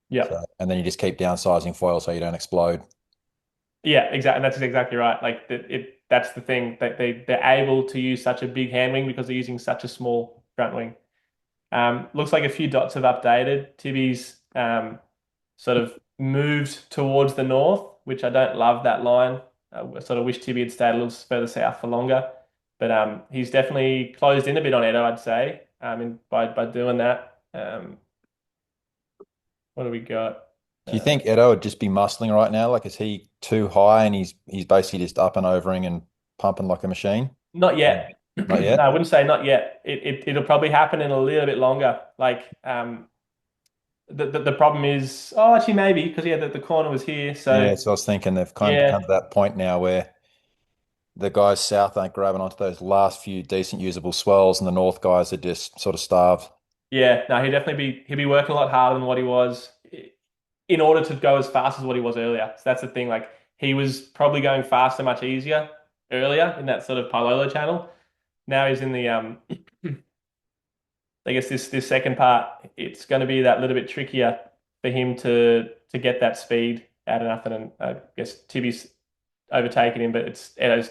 Yeah. So, and then you just keep downsizing foil so you don't explode. Yeah, exactly. And that's exactly right. Like that's the thing that they're able to use such a big hand wing because they're using such a small front wing. Looks like a few dots have updated. Tibby's sort of moved towards the north, which I don't love that line. I sort of wish Tibby had stayed a little further south for longer. But he's definitely closed in a bit on Edo, I'd say, by doing that. What do we got? Do you think Edo would just be muscling right now? Like, is he too high and he's basically just up and overing and pumping like a machine? Not yet. Not No, yet? I wouldn't say not yet. It'll probably happen in a little bit longer. Like the problem is, oh, actually maybe because yeah, the corner was here, so Yeah, so I was thinking they've kind of yeah, become to that point now where the guys south aren't grabbing onto those last few decent usable swells, and the north guys are just sort of starved. yeah. No, he'd be working a lot harder than what he was in order to go as fast as what he was earlier. So that's the thing. Like he was probably going faster, much easier earlier in that sort of Palolo channel. Now he's in the I guess this second part, it's going to be that little bit trickier for him to get that speed out of nothing. And I guess Tibby's overtaken him, but it's Edo's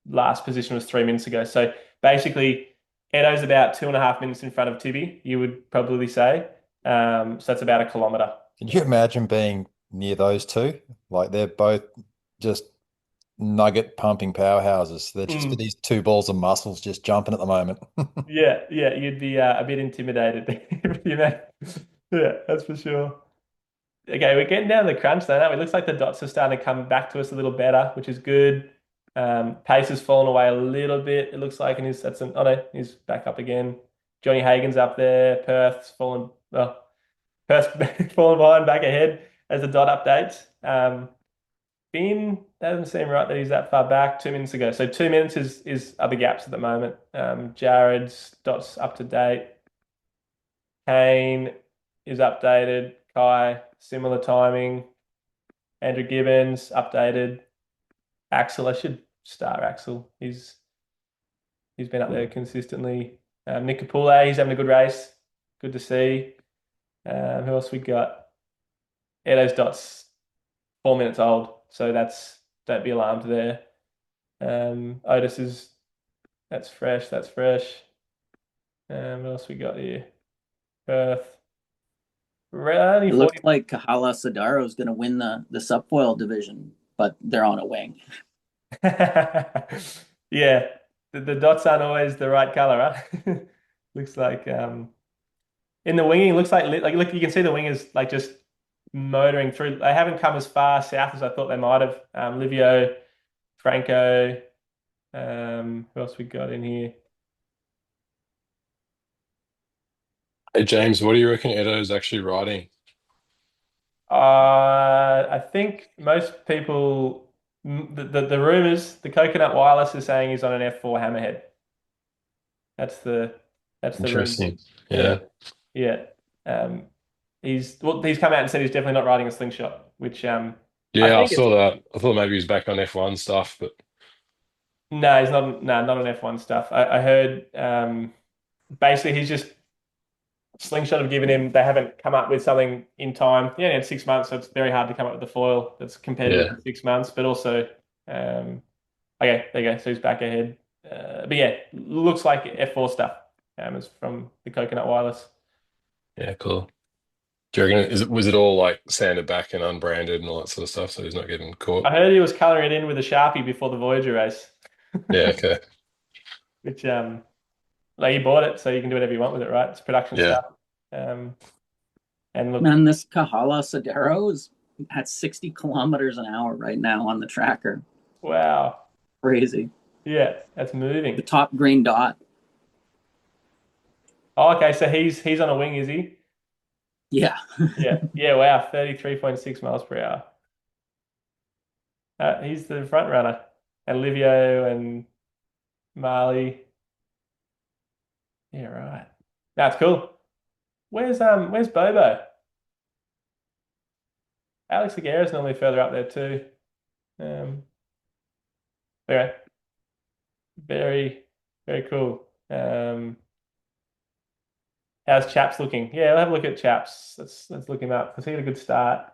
last position was 3 minutes ago. So basically, Edo's about 2.5 minutes in front of Tibby, you would probably say. So that's about a kilometer. Can you imagine being near those two? Like they're both just nugget pumping powerhouses. They're just these two balls of muscles just jumping at the moment. Yeah, yeah, you'd be a bit intimidated, Yeah, that's for sure. Okay, we're getting down to the crunch though, aren't we? It looks like the dots are starting to come back to us a little better, which is good. Pace has fallen away a little bit. It looks like, and oh no, he's back up again. Johnny Hagan's up there. Perth's fallen. Well, Perth's fallen behind back ahead as the dot updates. Finn doesn't seem right that he's that far back 2 minutes ago. So 2 minutes is other gaps at the moment. Jared's dot's up to date. Kane is updated. Kai, similar timing. Andrew Gibbons, updated. Axel, I should star Axel. He's been up there consistently. Nick Kapula, he's having a good race. Good to see. Who else we got? Edo's dot's 4 minutes old, so don't be alarmed there. Otis that's fresh. That's fresh. What else we got here? Perth. It looks like Kahala Sadaro is going to win the subfoil division, but they're on a wing. Yeah, the dots aren't always the right color, huh? Looks like in the winging, looks like look, you can see the wingers like just motoring through. They haven't come as far south as I thought they might have. Livio, Franco, who else we got in here? Hey James, what do you reckon Edo's actually riding? I think most people, the rumors, the Coconut Wireless is saying he's on an F4 Hammerhead. That's the rumor. Interesting. Yeah. Yeah. He's come out and said he's definitely not riding a slingshot, which I Yeah, I think saw that. I thought maybe he was back on F1 stuff, but no, he's not. No, not on F1 stuff. I heard basically he's just slingshot have given him. They haven't come up with something in time. Yeah, he had 6 months, so it's very hard to come up with the foil that's competitive yeah. in 6 months. But also, okay, there you go. So he's back ahead. But yeah, looks like F4 stuff. Is from the Coconut Wireless. Yeah, cool. Do you reckon was it all like sanded back and unbranded and all that sort of stuff, so he's not getting caught? I heard he was coloring it in with a Sharpie before the Voyager race. Yeah, okay. Which like you bought it, so you can do whatever you want with it, right? It's production Yeah. stuff. And look, Man, this Kahala Sadaro is at 60 kilometers an hour right now on the tracker. Wow. Crazy. Yeah, that's moving. The top green dot. Oh, okay, so he's on a wing, is he? Yeah. Yeah, wow, 33.6 miles per hour. He's the front runner. And Livio and Marley. Yeah, right. That's cool. Where's Bobo? Alex Aguirre's normally further up there too. Anyway, very, very cool. How's Chaps looking? Yeah, we'll have a look at Chaps. Let's look him up because he had a good start.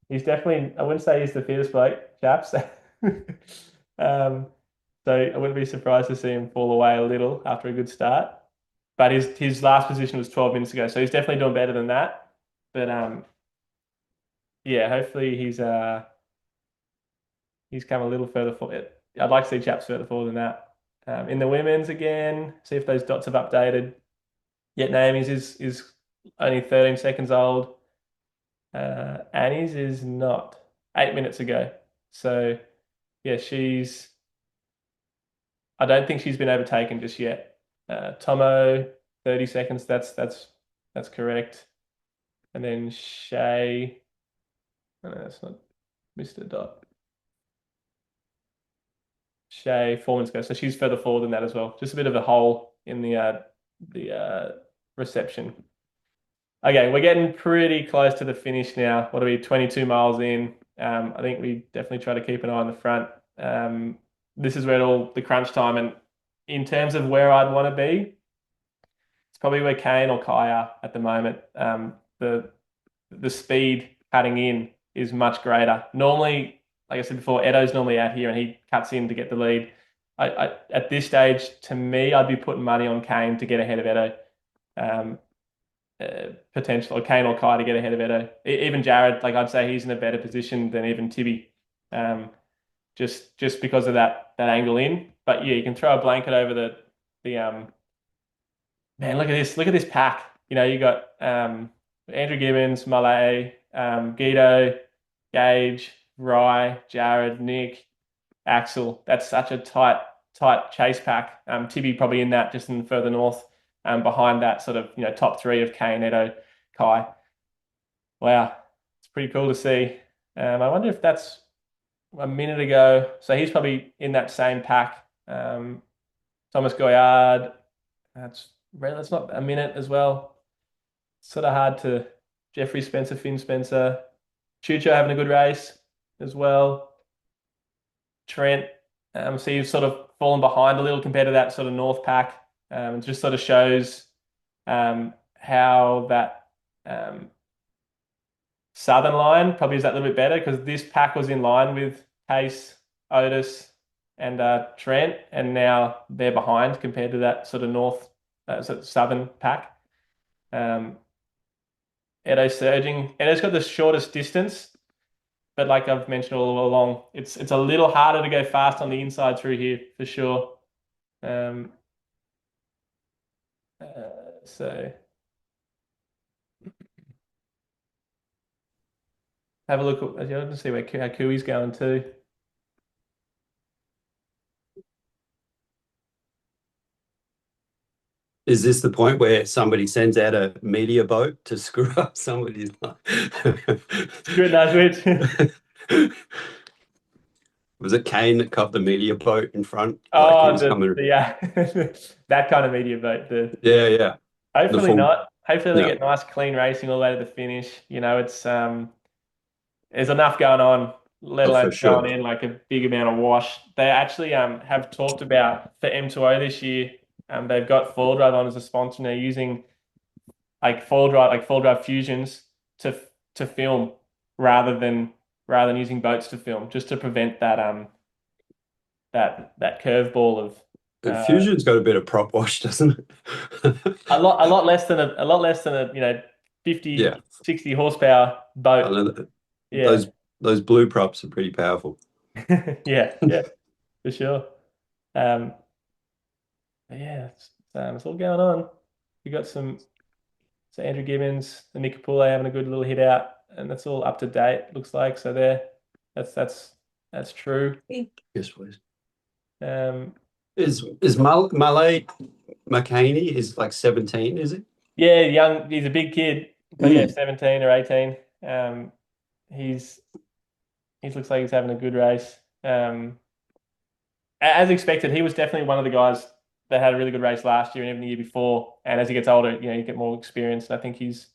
He's definitely, I wouldn't say he's the fittest bloke, Chaps. So I wouldn't be surprised to see him fall away a little after a good start. But his last position was 12 minutes ago, so he's definitely doing better than that. But yeah, hopefully he's come a little further forward. I'd like to see Chaps further forward than that. In the women's again, see if those dots have updated. Yet Naomi's is only 13 seconds old. Annie's is not 8 minutes ago. So yeah, I don't think she's been overtaken just yet. Tomo, 30 seconds. That's correct. And then Shay. Oh, no, that's not Mr. Dot. Shay, 4 minutes ago. So she's further forward than that as well. Just a bit of a hole in the reception. Okay, we're getting pretty close to the finish now. What are we, 22 miles in? I think we definitely try to keep an eye on the front. This is where all the crunch time, and in terms of where I'd want to be, it's probably where Kane or Kai are at the moment. The speed cutting in is much greater. Normally, like I said before, Edo's normally out here and he cuts in to get the lead. At this stage, to me, I'd be putting money on Kane to get ahead of Edo. Potential, or Kane or Kai to get ahead of Edo. Even Jared, like I'd say he's in a better position than even Tibby. Just because of that angle in. But yeah, you can throw a blanket over the man, look at this pack. You know, you got Andrew Gibbons, Malay, Guido, Gage, Rye, Jared, Nick, Axel. That's such a tight chase pack. Tibby probably in that just in further north. behind that sort of top three of Kane, Edo, Kai. Wow, it's pretty cool to see. I wonder if that's a minute ago. So he's probably in that same pack. Thomas Goyard, that's not a minute as well. Sort of hard to. Jeffrey Spencer, Finn Spencer, Chucho having a good race as well. Trent, so you've sort of fallen behind a little compared to that sort of North pack. It just sort of shows how that Southern line probably is that little bit better because this pack was in line with Pace, Otis, and Trent, and now they're behind compared to that sort of North, sort of Southern pack. Edo surging. Edo's got the shortest distance, but like I've mentioned all along, it's a little harder to go fast on the inside through here for sure. So have a look at to see how Kui's going too. Is this the point where somebody sends out a media boat to screw up somebody's life? Scrutinize which? Was it Kane that caught the media boat in front? Oh, Yeah, that kind of media boat. yeah. Hopefully not. Hopefully they get nice clean racing all the way to the finish. It's there's enough going on, let alone going in like a big amount of wash. They actually have talked about for M2O this year. They've got Foil Drive on as a sponsor, and they're using like Foil Drive fusions to film rather than using boats to film, just to prevent that that curveball of. Fusion's got a bit of prop wash, doesn't it? a lot less than a 50, 60 horsepower boat. Yeah. Those blue props are pretty powerful. yeah, for sure. It's all going on. We got so Andrew Gibbons and Nick Capullo having a good little hit out, and that's all up to date. Looks like so. That's true. Yes, please. Is Malay McCaney is like 17, is he? Yeah, young. He's a big kid, but 17 or 18. He's looks like he's having a good race. As expected, he was definitely one of the guys that had a really good race last year and even the year before. And as he gets older, you get more experience. And I think he's.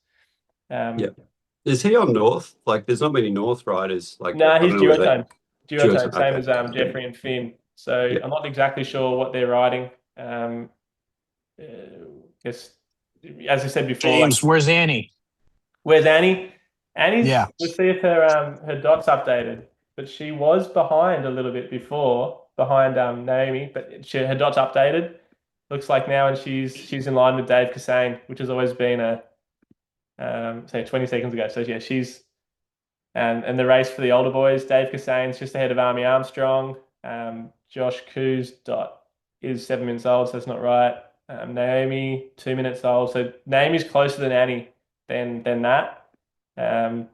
Is he on North? Like, there's not many North riders. Like, no, he's duotone. Duotone, same as Jeffrey and Finn. So I'm not exactly sure what they're riding. Guess, as I said before, James, where's Annie? Where's Annie? Annie's. Let's see if her dot's updated. But she was behind a little bit before, behind Naomi. But her dot's updated. Looks like now, and she's in line with Dave Kassane, which has always been say 20 seconds ago. So yeah, she's and the race for the older boys, Dave Kassane's just ahead of Army Armstrong. Josh Koo's dot is 7 minutes old, so that's not right. Naomi 2 minutes old, so Naomi's closer than Annie than that.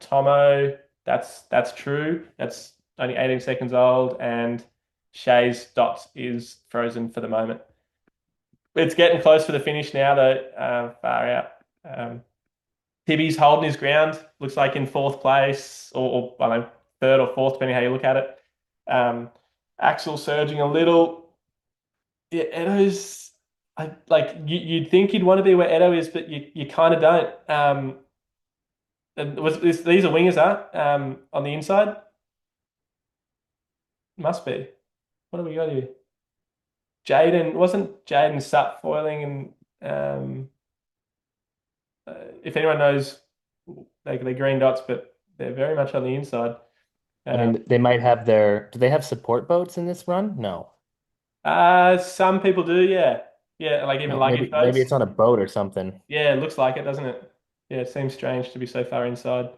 Tomo, that's true. That's only 18 seconds old, and Shay's dot is frozen for the moment. It's getting close to the finish now, though. Far out. Tibby's holding his ground. Looks like in fourth place, or I don't know, third or fourth, depending how you look at it. Axel surging a little. Yeah, Edo's you'd think you'd want to be where Edo is, but you kind of don't. These are wingers, on the inside? Must be. What have we got here? Wasn't Jaden Sutt foiling and if anyone knows, they're green dots, but they're very much on the inside. I mean, they might have do they have support boats in this run? No. Some people do, yeah. Yeah, like even luggage boats. Maybe it's on a boat or something. Yeah, it looks like it, doesn't it? Yeah, it seems strange to be so far inside.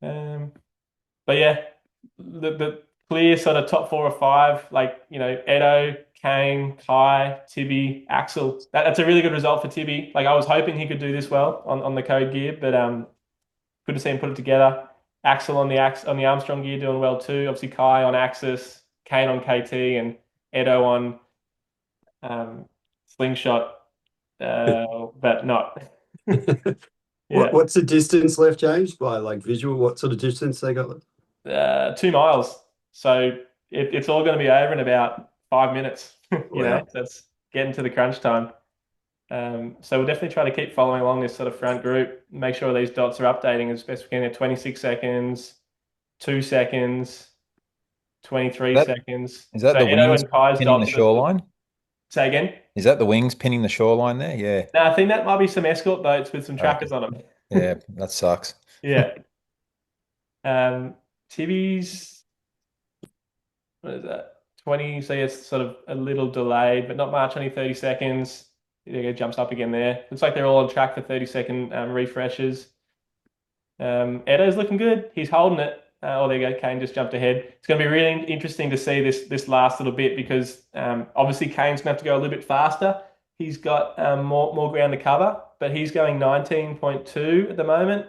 But yeah, the clear sort of top 4 or 5, like, Edo, Kane, Kai, Tibby, Axel. That's a really good result for Tibby. Like, I was hoping he could do this well on the code gear, but good to see him put it together. Axel on the Armstrong gear doing well too. Obviously Kai on Axis, Kane on KT, and Edo on slingshot, but not. What's the distance left, James? By like visual, what sort of distance they got left? 2 miles. So it's all going to be over in about 5 minutes. Wow. That's getting to the crunch time. So we'll definitely try to keep following along this sort of front group, make sure these dots are updating as best we can at 26 seconds, 2 seconds, 23 seconds. Is that So the Edo wings and Kai's pinning the dots are shoreline? say again? Is that the wings pinning the shoreline there? Yeah. No, I think that might be some escort boats with some trackers on them. Yeah, that sucks. Yeah. Tibi's, what is that? 20, so yeah, it's sort of a little delayed, but not much, only 30 seconds. There it jumps up again there. Looks like they're all on track for 30-second refreshes. Edo's looking good. He's holding it. Oh, there you go. Kane just jumped ahead. It's going to be really interesting to see this last little bit because obviously Kane's going to have to go a little bit faster. He's got more ground to cover, but he's going 19.2 at the moment,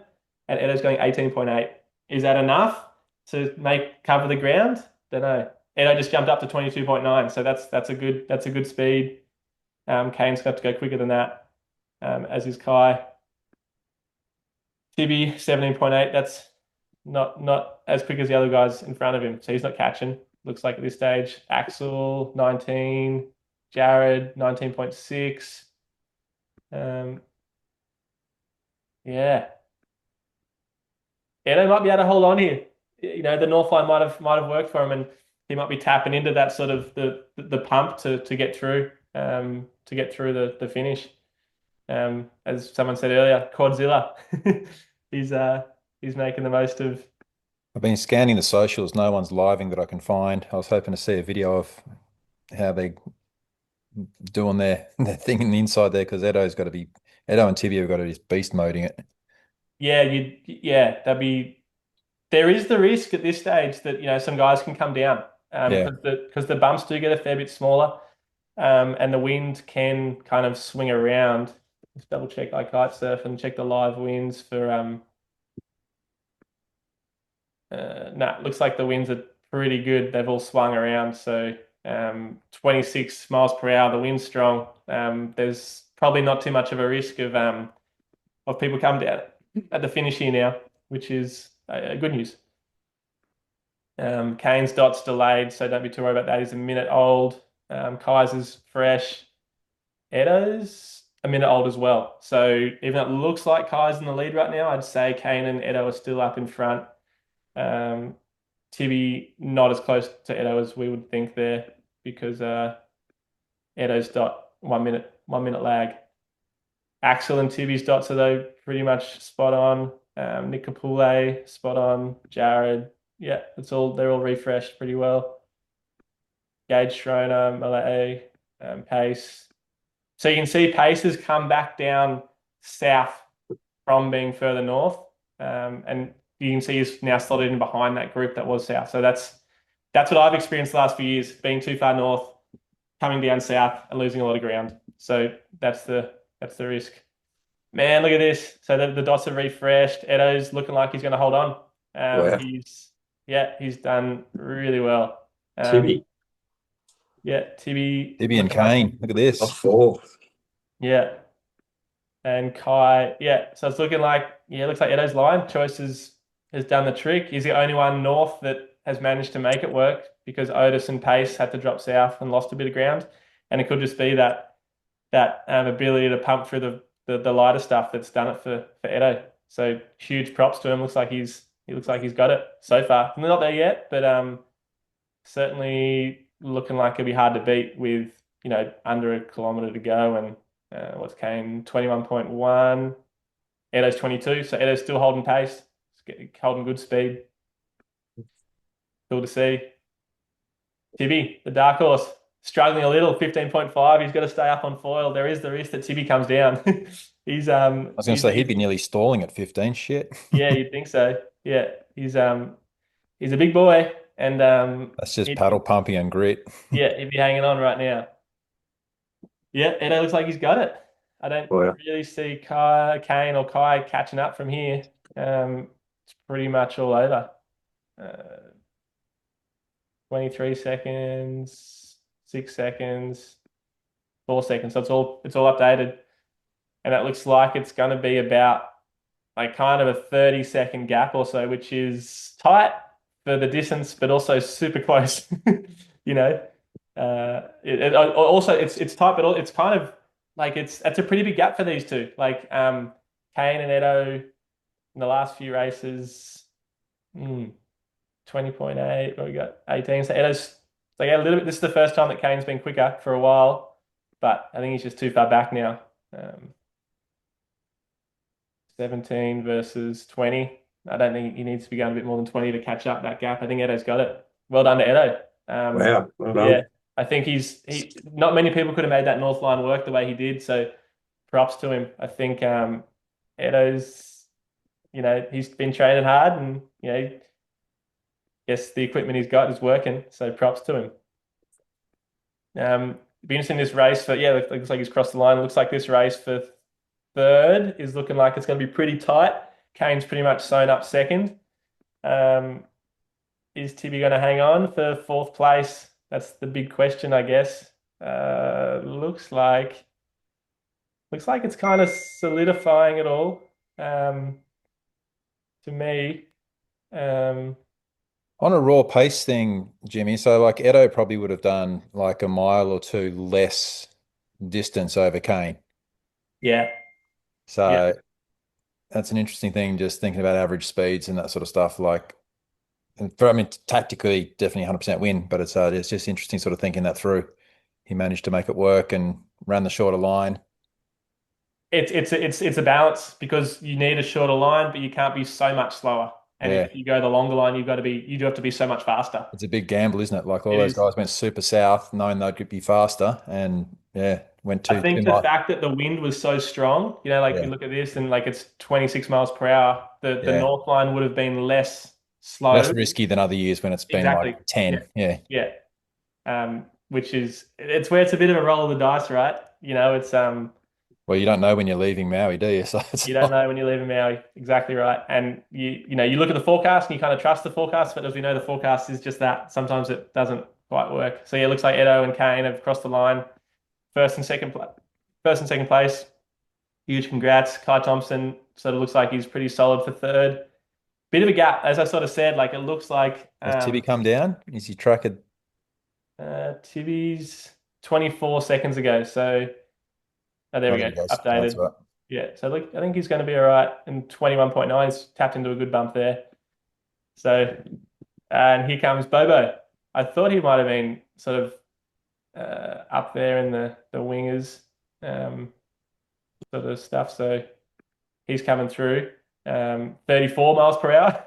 and Edo's going 18.8. Is that enough to cover the ground? Don't know. Edo just jumped up to 22.9, so that's a good speed. Kane's got to go quicker than that, as is Kai. Tibi 17.8. That's not as quick as the other guys in front of him, so he's not catching. Looks like at this stage, Axel 19, Jared 19.6. Yeah, Edo might be able to hold on here. The North line might have worked for him, and he might be tapping into that sort of the pump to get through the finish. As someone said earlier, Quadzilla. He's making the most of. I've been scanning the socials. No one's living that I can find. I was hoping to see a video of how they doing their thing in the inside there because Edo and Tibi have got to just beast moding it. Yeah, there is the risk at this stage that some guys can come down because the bumps do get a fair bit smaller, and the wind can kind of swing around. Let's double check kite surf and check the live winds for looks like the winds are pretty good. They've all swung around. So 26 miles per hour, the wind's strong. There's probably not too much of a risk of people coming down at the finish here now, which is good news. Kane's dot's delayed, so don't be too worried about that. He's a minute old. Kaiser's fresh. Edo's a minute old as well. So even though it looks like Kai's in the lead right now, I'd say Kane and Edo are still up in front. Tibi not as close to Edo as we would think there because Edo's dot 1 minute lag. Axel and Tibi's dots are though pretty much spot on. Nick Kapule, spot on. Jared, yeah, they're all refreshed pretty well. Gage Schroner, Malay, Pace. So you can see Pace has come back down south from being further north, and you can see he's now slotted in behind that group that was south. So that's what I've experienced the last few years, being too far north, coming down south and losing a lot of ground. So that's the risk. Man, look at this. So the dots are refreshed. Edo's looking like he's going to hold on. Wow. He's done really well. Tibi. Yeah, Tibi and Kane. Look at this. A four. Yeah. And Kai, yeah. So it's looking like, it looks like Edo's line choice has done the trick. He's the only one north that has managed to make it work because Otis and Pace had to drop south and lost a bit of ground. And it could just be that ability to pump through the lighter stuff that's done it for Edo. So huge props to him. Looks like he's got it so far. We're not there yet, but certainly looking like it'll be hard to beat with under a kilometer to go. And what's Kane 21.1, Edo's 22. So Edo's still holding pace, holding good speed. Cool to see. Tibi, the dark horse, struggling a little, 15.5. He's got to stay up on foil. There is the risk that Tibi comes down. He's I was going to say he'd be nearly stalling at 15. Shit. Yeah, you'd think so. Yeah, he's a big boy, and that's just paddle pumping and grit. Yeah, he'd be hanging on right now. Yeah, Edo looks like he's got it. I don't really see Kane or Kai catching up from here. It's pretty much all over. 23 seconds, 6 seconds. 4 seconds. So it's all updated, and it looks like it's going to be about like kind of a 30-second gap or so, which is tight for the distance, but also super close. You know, also it's tight, but it's kind of like it's a pretty big gap for these two. Like Kane and Edo in the last few races, 20.8. Well, we got 18. So Edo's like a little bit. This is the first time that Kane's been quicker for a while, but I think he's just too far back now. 17 versus 20. I don't think he needs to be going a bit more than 20 to catch up that gap. I think Edo's got it. Well done to Edo. Wow. Well done. Yeah, I think he not many people could have made that North line work the way he did. So props to him. I think Edo's, he's been training hard, and guess the equipment he's got is working. So props to him. Be interesting this race for it looks like he's crossed the line. It looks like this race for third is looking like it's going to be pretty tight. Kane's pretty much sewn up second. Is Tibby going to hang on for fourth place? That's the big question, I guess. Looks like it's kind of solidifying it all to me. On a raw pace thing, Jimmy, so like Edo probably would have done like a mile or two less distance over Kane. Yeah. So that's an interesting thing, just thinking about average speeds and that sort of stuff. Like, tactically, definitely 100% win, but it's just interesting sort of thinking that through. He managed to make it work and ran the shorter line. It's a balance, because you need a shorter line, but you can't be so much slower. And if you go the longer line, you do have to be so much faster. It's a big gamble, isn't it? Like all those guys went super south, knowing they could be faster, and went too. I think the fact that the wind was so strong, you look at this and like it's 26 miles per hour. The North line would have been less slow, less risky than other years when it's been like 10. Which is where it's a bit of a roll of the dice, right? It's Well, you don't know when you're leaving Maui, do you? So you don't know when you're leaving Maui. Exactly right. And you look at the forecast and you kind of trust the forecast, but as we know, the forecast is just that. Sometimes it doesn't quite work. So it looks like Edo and Kane have crossed the line, first and second place. Huge congrats. Kai Thompson sort of looks like he's pretty solid for third. Bit of a gap, as I sort of said. Like it looks like has Tibby come down? Is he tracking? Tibby's 24 seconds ago. So there we go. Updated. Right. Yeah. So look, I think he's going to be all right. And 21.9, he's tapped into a good bump there. So, and here comes Bobo. I thought he might have been sort of up there in the wingers sort of stuff. So he's coming through. 34 miles per hour.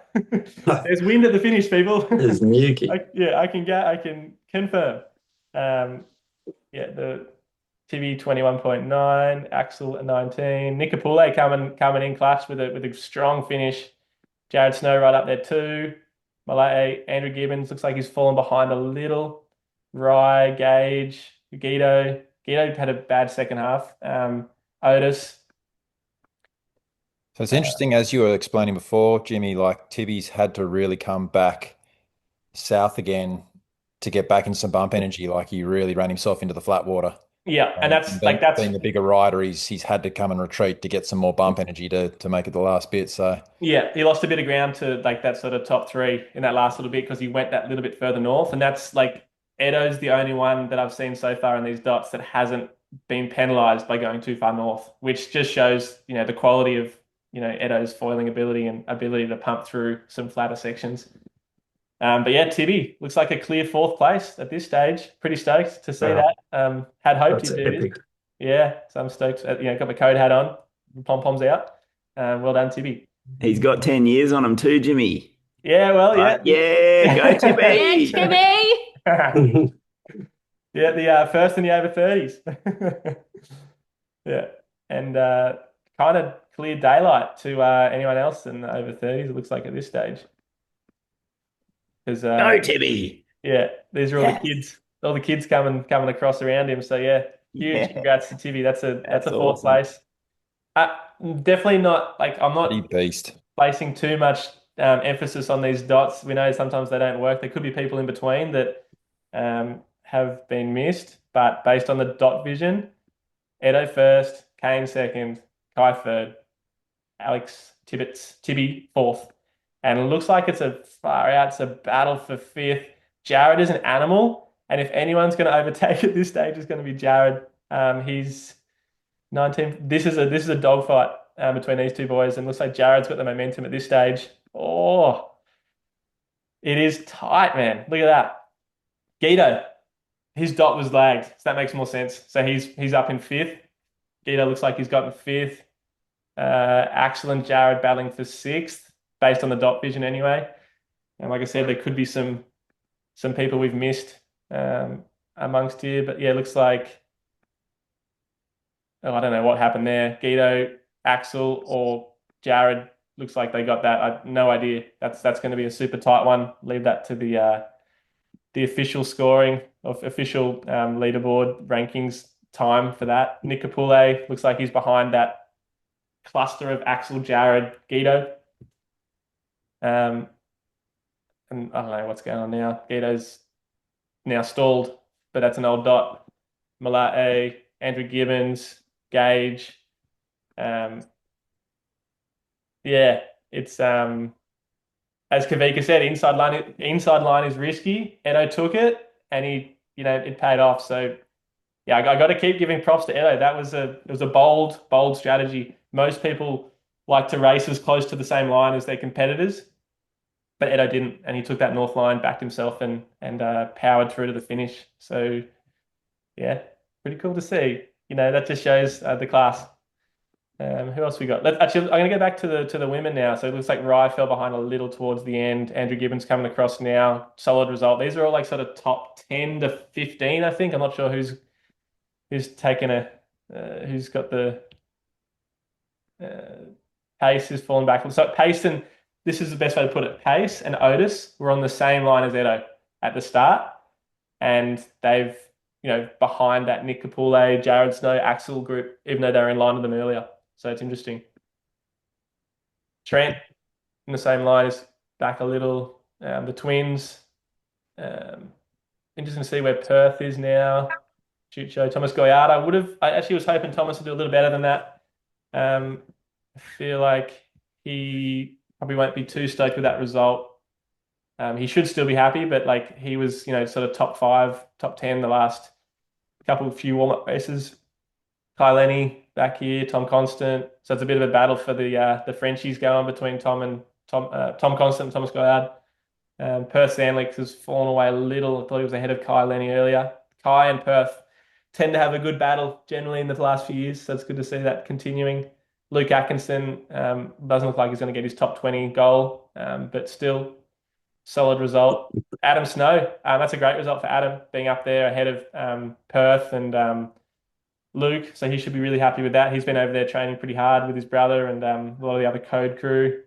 There's wind at the finish, people. There's nuking. I can confirm. The TV 21.9, Axel at 19, Nikapule coming in clutch with a strong finish. Jared Snow right up there too. Malay, Andrew Gibbons looks like he's fallen behind a little. Rye, Gage, Guido had a bad second half. Otis. So it's interesting, as you were explaining before, Jimmy, like Tibby's had to really come back south again to get back into some bump energy. Like he really ran himself into the flat water. Yeah, and that's being the bigger rider, he's had to come and retreat to get some more bump energy to make it the last bit. So yeah, he lost a bit of ground to like that sort of top three in that last little bit because he went that little bit further north, and that's like Edo's the only one that I've seen so far in these dots that hasn't been penalised by going too far north, which just shows the quality of Edo's foiling ability and ability to pump through some flatter sections. But yeah, Tibby looks like a clear fourth place at this stage. Pretty stoked to see that. Had hoped he'd do this. Yeah, so I'm stoked. Got my code hat on, pom-poms out. Well done, Tibby. He's got 10 years on him too, Jimmy. Yeah, well, yeah. Yeah, go Tibby. Yeah, Tibby. Yeah, the first in the over 30s. Yeah, and kind of clear daylight to anyone else in the over 30s, it looks like at this stage. Go Tibby. Yeah, these are all the kids coming across around him. So yeah, huge congrats to Tibby. That's a fourth place. Definitely not like I'm not placing too much emphasis on these dots. We know sometimes they don't work. There could be people in between that have been missed, but based on the dot vision, Edo first, Kane second, Kai third, Tibby fourth. And it looks like it's a far out, it's a battle for fifth. Jared is an animal, and if anyone's going to overtake at this stage, it's going to be Jared. He's 19. This is a dogfight between these two boys, and looks like Jared's got the momentum at this stage. Oh, it is tight, man. Look at that. Guido, his dot was lagged, so that makes more sense. So he's up in fifth. Guido looks like he's gotten fifth. Axel and Jared battling for sixth, based on the dot vision anyway. And like I said, there could be some people we've missed amongst here, but yeah, it looks like I don't know what happened there. Guido, Axel, or Jared looks like they got that. I have no idea. That's going to be a super tight one. Leave that to the official scoring of official leaderboard rankings time for that. Nick Capule looks like he's behind that cluster of Axel, Jared, Guido. And I don't know what's going on now. Guido's now stalled, but that's an old dot. Malate, Andrew Gibbons, Gage. Yeah, it's as Kavika said, inside line is risky. Edo took it, and it paid off. So yeah, I got to keep giving props to Edo. It was a bold strategy. Most people like to race as close to the same line as their competitors, but Edo didn't, and he took that north line, backed himself, and powered through to the finish. So yeah, pretty cool to see. That just shows the class. Who else we got? Actually, I'm going to go back to the women now. So it looks like Rye fell behind a little towards the end. Andrew Gibbons coming across now. Solid result. These are all like sort of top 10 to 15, I think. I'm not sure who's taken who's got the Pace is falling back. So Pace and this is the best way to put it. Pace and Otis were on the same line as Edo at the start, and they've behind that Nick Capule, Jared Snow, Axel group, even though they were in line with them earlier. So it's interesting. Trent in the same line is back a little. The Twins. Interesting to see where Perth is now. Shoot show. Thomas Goyard. I actually was hoping Thomas would do a little better than that. I feel like he probably won't be too stoked with that result. He should still be happy, but like he was, sort of top 5, top 10 the last few warm-up races. Kai Lenny back here, Tom Constant. So it's a bit of a battle for the Frenchies going between Tom Constant and Thomas Goyard. Perth Sandlix has fallen away a little. I thought he was ahead of Kai Lenny earlier. Kai and Perth tend to have a good battle generally in the last few years, so it's good to see that continuing. Luke Atkinson doesn't look like he's going to get his top 20 goal, but still solid result. Adam Snow, that's a great result for Adam, being up there ahead of Perth and Luke, so he should be really happy with that. He's been over there training pretty hard with his brother and a lot of the other code crew.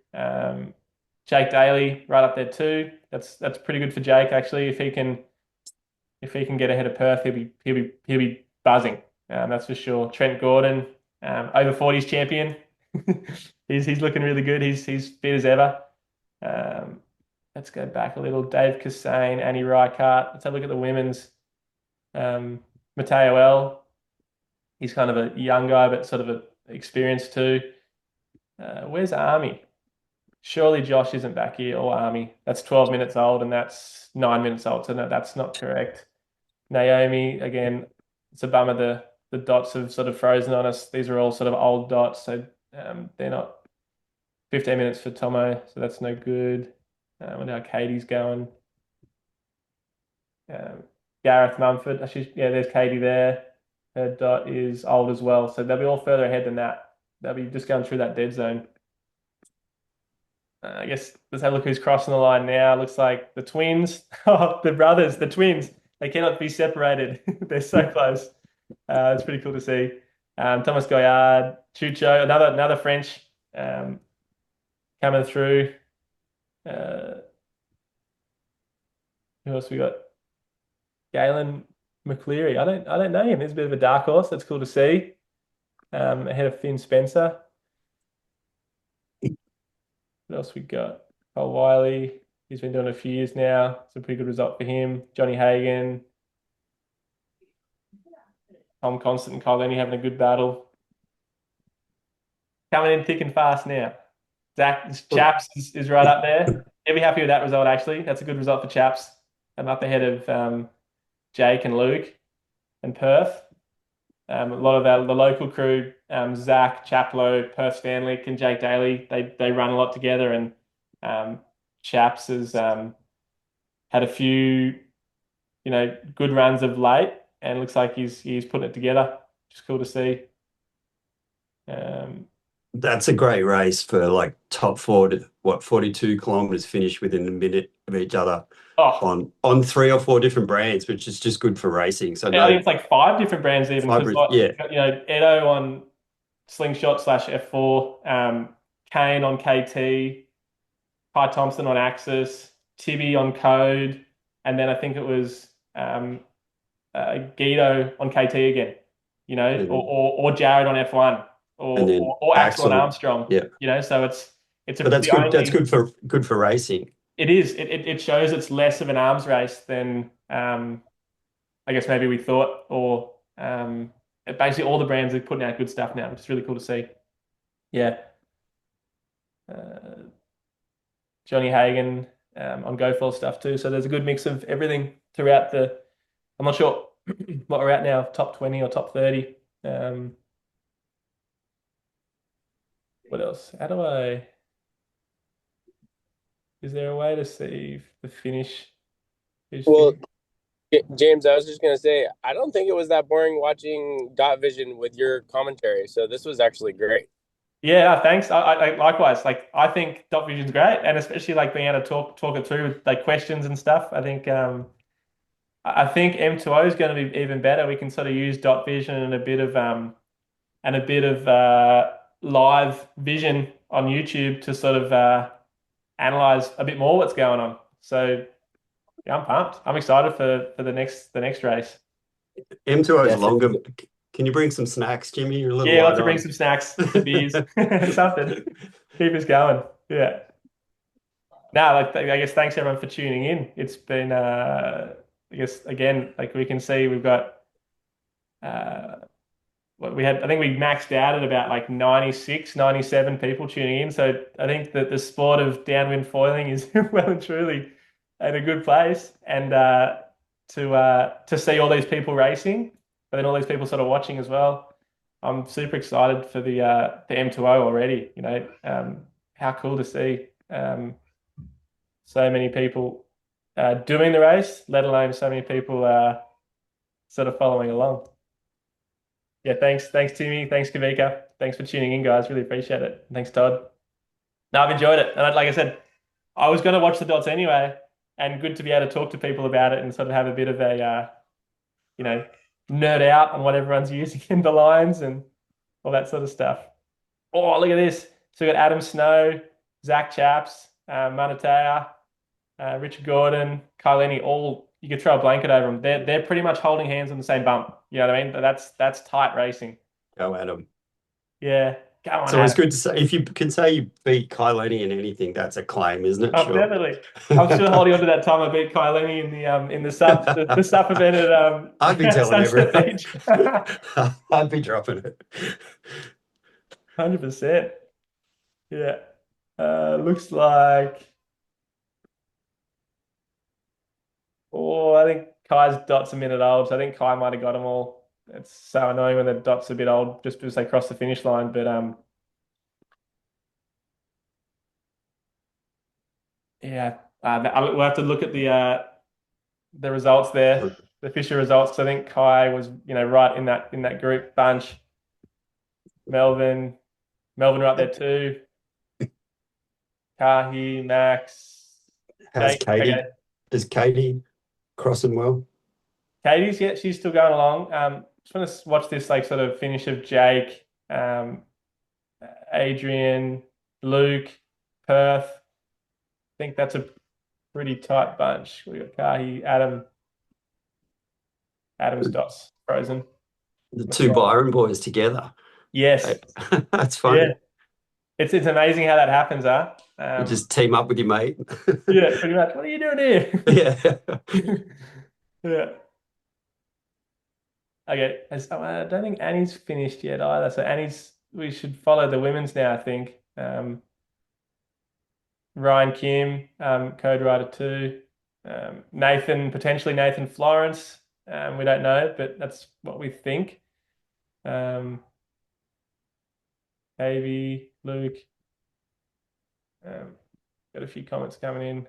Jake Daly right up there too. That's pretty good for Jake actually. If he can get ahead of Perth, he'll be buzzing. That's for sure. Trent Gordon, over 40s champion. he's looking really good. He's fit as ever. Let's go back a little. Dave Kassane, Annie Reichardt. Let's have a look at the women's. Mateo L. He's kind of a young guy, but sort of an experienced too. Where's Army? Surely Josh isn't back here, or Army. That's 12 minutes old, and that's 9 minutes old, so no, that's not correct. Naomi, again, it's a bummer the dots have sort of frozen on us. These are all sort of old dots, so they're not 15 minutes for Tomo, so that's no good. I wonder how Katie's going. Gareth Mumford, actually, yeah, there's Katie there. Her dot is old as well, so they'll be all further ahead than that. They'll be just going through that dead zone. I guess let's have a look who's crossing the line now. Looks like the twins, the brothers, the twins. They cannot be separated. They're so close. It's pretty cool to see. Thomas Goyard, Chucho, another French coming through. Who else we got? Galen McCleary. I don't know him. He's a bit of a dark horse. That's cool to see. Ahead of Finn Spencer. What else we got? Cole Wiley. He's been doing it a few years now. It's a pretty good result for him. Johnny Hagan. Tom Constant and Kyle Lenny having a good battle. Coming in thick and fast now. Zach Chaps is right up there. He'll be happy with that result, actually. That's a good result for Chaps. I'm up ahead of Jake and Luke and Perth. A lot of the local crew, Zach, Chaplow, Perth Stanley, and Jake Daly, they run a lot together, and Chaps has had a few, good runs of late, and looks like he's putting it together. Just cool to see. That's a great race for like top 42 kilometers finished within a minute of each other on 3 or 4 different brands, which is just good for racing. So I think it's like 5 different brands even. Yeah. Edo on Slingshot/F4, Kane on KT, Kai Thompson on Axis, Tibby on Code, and then I think it was Guido on KT again, or Jared on F1, or Axel on Armstrong. Yeah. So it's a. But that's good. That's good for racing. It is. It shows it's less of an arms race than I guess maybe we thought, or basically all the brands are putting out good stuff now, which is really cool to see. Yeah. Johnny Hagan on GoFall stuff too. So there's a good mix of everything throughout I'm not sure what we're at now, top 20 or top 30. What else? Is there a way to see the finish? Well, James, I was just going to say, I don't think it was that boring watching Dot Vision with your commentary. So this was actually great. Yeah, thanks. I likewise. Like, I think Dot Vision's great, and especially like being able to talk it through with like questions and stuff. I think M2O is going to be even better. We can sort of use Dot Vision and a bit of live vision on YouTube to sort of analyze a bit more what's going on. So yeah, I'm pumped. I'm excited for the next race. M2O is longer. Can you bring some snacks, Jimmy? You're a little let's bring some snacks, some beers, something. Keep us going. Yeah. Now, I guess thanks everyone for tuning in. It's been, I guess again, like we can see, we've got what we had. I think we maxed out at about like 96, 97 people tuning in. So I think that the sport of downwind foiling is well and truly at a good place, and to see all these people racing, but then all these people sort of watching as well. I'm super excited for the M2O already. How cool to see so many people doing the race, let alone so many people sort of following along. Yeah, thanks Timmy, thanks Kavika, thanks for tuning in, guys. Really appreciate it. Thanks Todd. No, I've enjoyed it, and like I said, I was going to watch the dots anyway, and good to be able to talk to people about it and sort of have a bit of a nerd out on what everyone's using in the lines and all that sort of stuff. Oh, look at this. So we got Adam Snow, Zach Chaps, Manatea, Richard Gordon, Kyleni, all, you could throw a blanket over them. They're pretty much holding hands on the same bump. You know what I mean? That's tight racing. Go Adam. Yeah. Go on. So it's good to say, if you can say you beat Kyleni in anything, that's a claim, isn't it? Oh, sure. Definitely. I'm still holding on to that time I beat Kyleni in the SUP the SUP event at I'd be telling Sunset everyone. Beach. I'd be dropping it. 100%. Yeah. Looks like. Oh, I think Kai's dot's a minute old, so I think Kai might have got them all. It's so annoying when the dot's a bit old just because they cross the finish line, but yeah, we'll have to look at the results there, the Fisher results. So I think Kai was right in that group bunch. Melvin right there too. Kaohi, Max. How's Jake, Katie? okay. Is Katie crossing well? Katie's she's still going along. Just want to watch this like sort of finish of Jake, Adrian, Luke, Perth. I think that's a pretty tight bunch. We got Kahi, Adam's dots frozen. The two Byron boys together. Yes. That's funny. Yeah. It's amazing how that happens, huh? You just team up with your mate. Yeah, pretty much. What are you doing here? Yeah. Yeah. Okay, I don't think Annie's finished yet either. So we should follow the women's now, I think. Ryan Kim, Code Rider 2. Potentially Nathan Florence. We don't know, but that's what we think. Avi, Luke. Got a few comments coming in.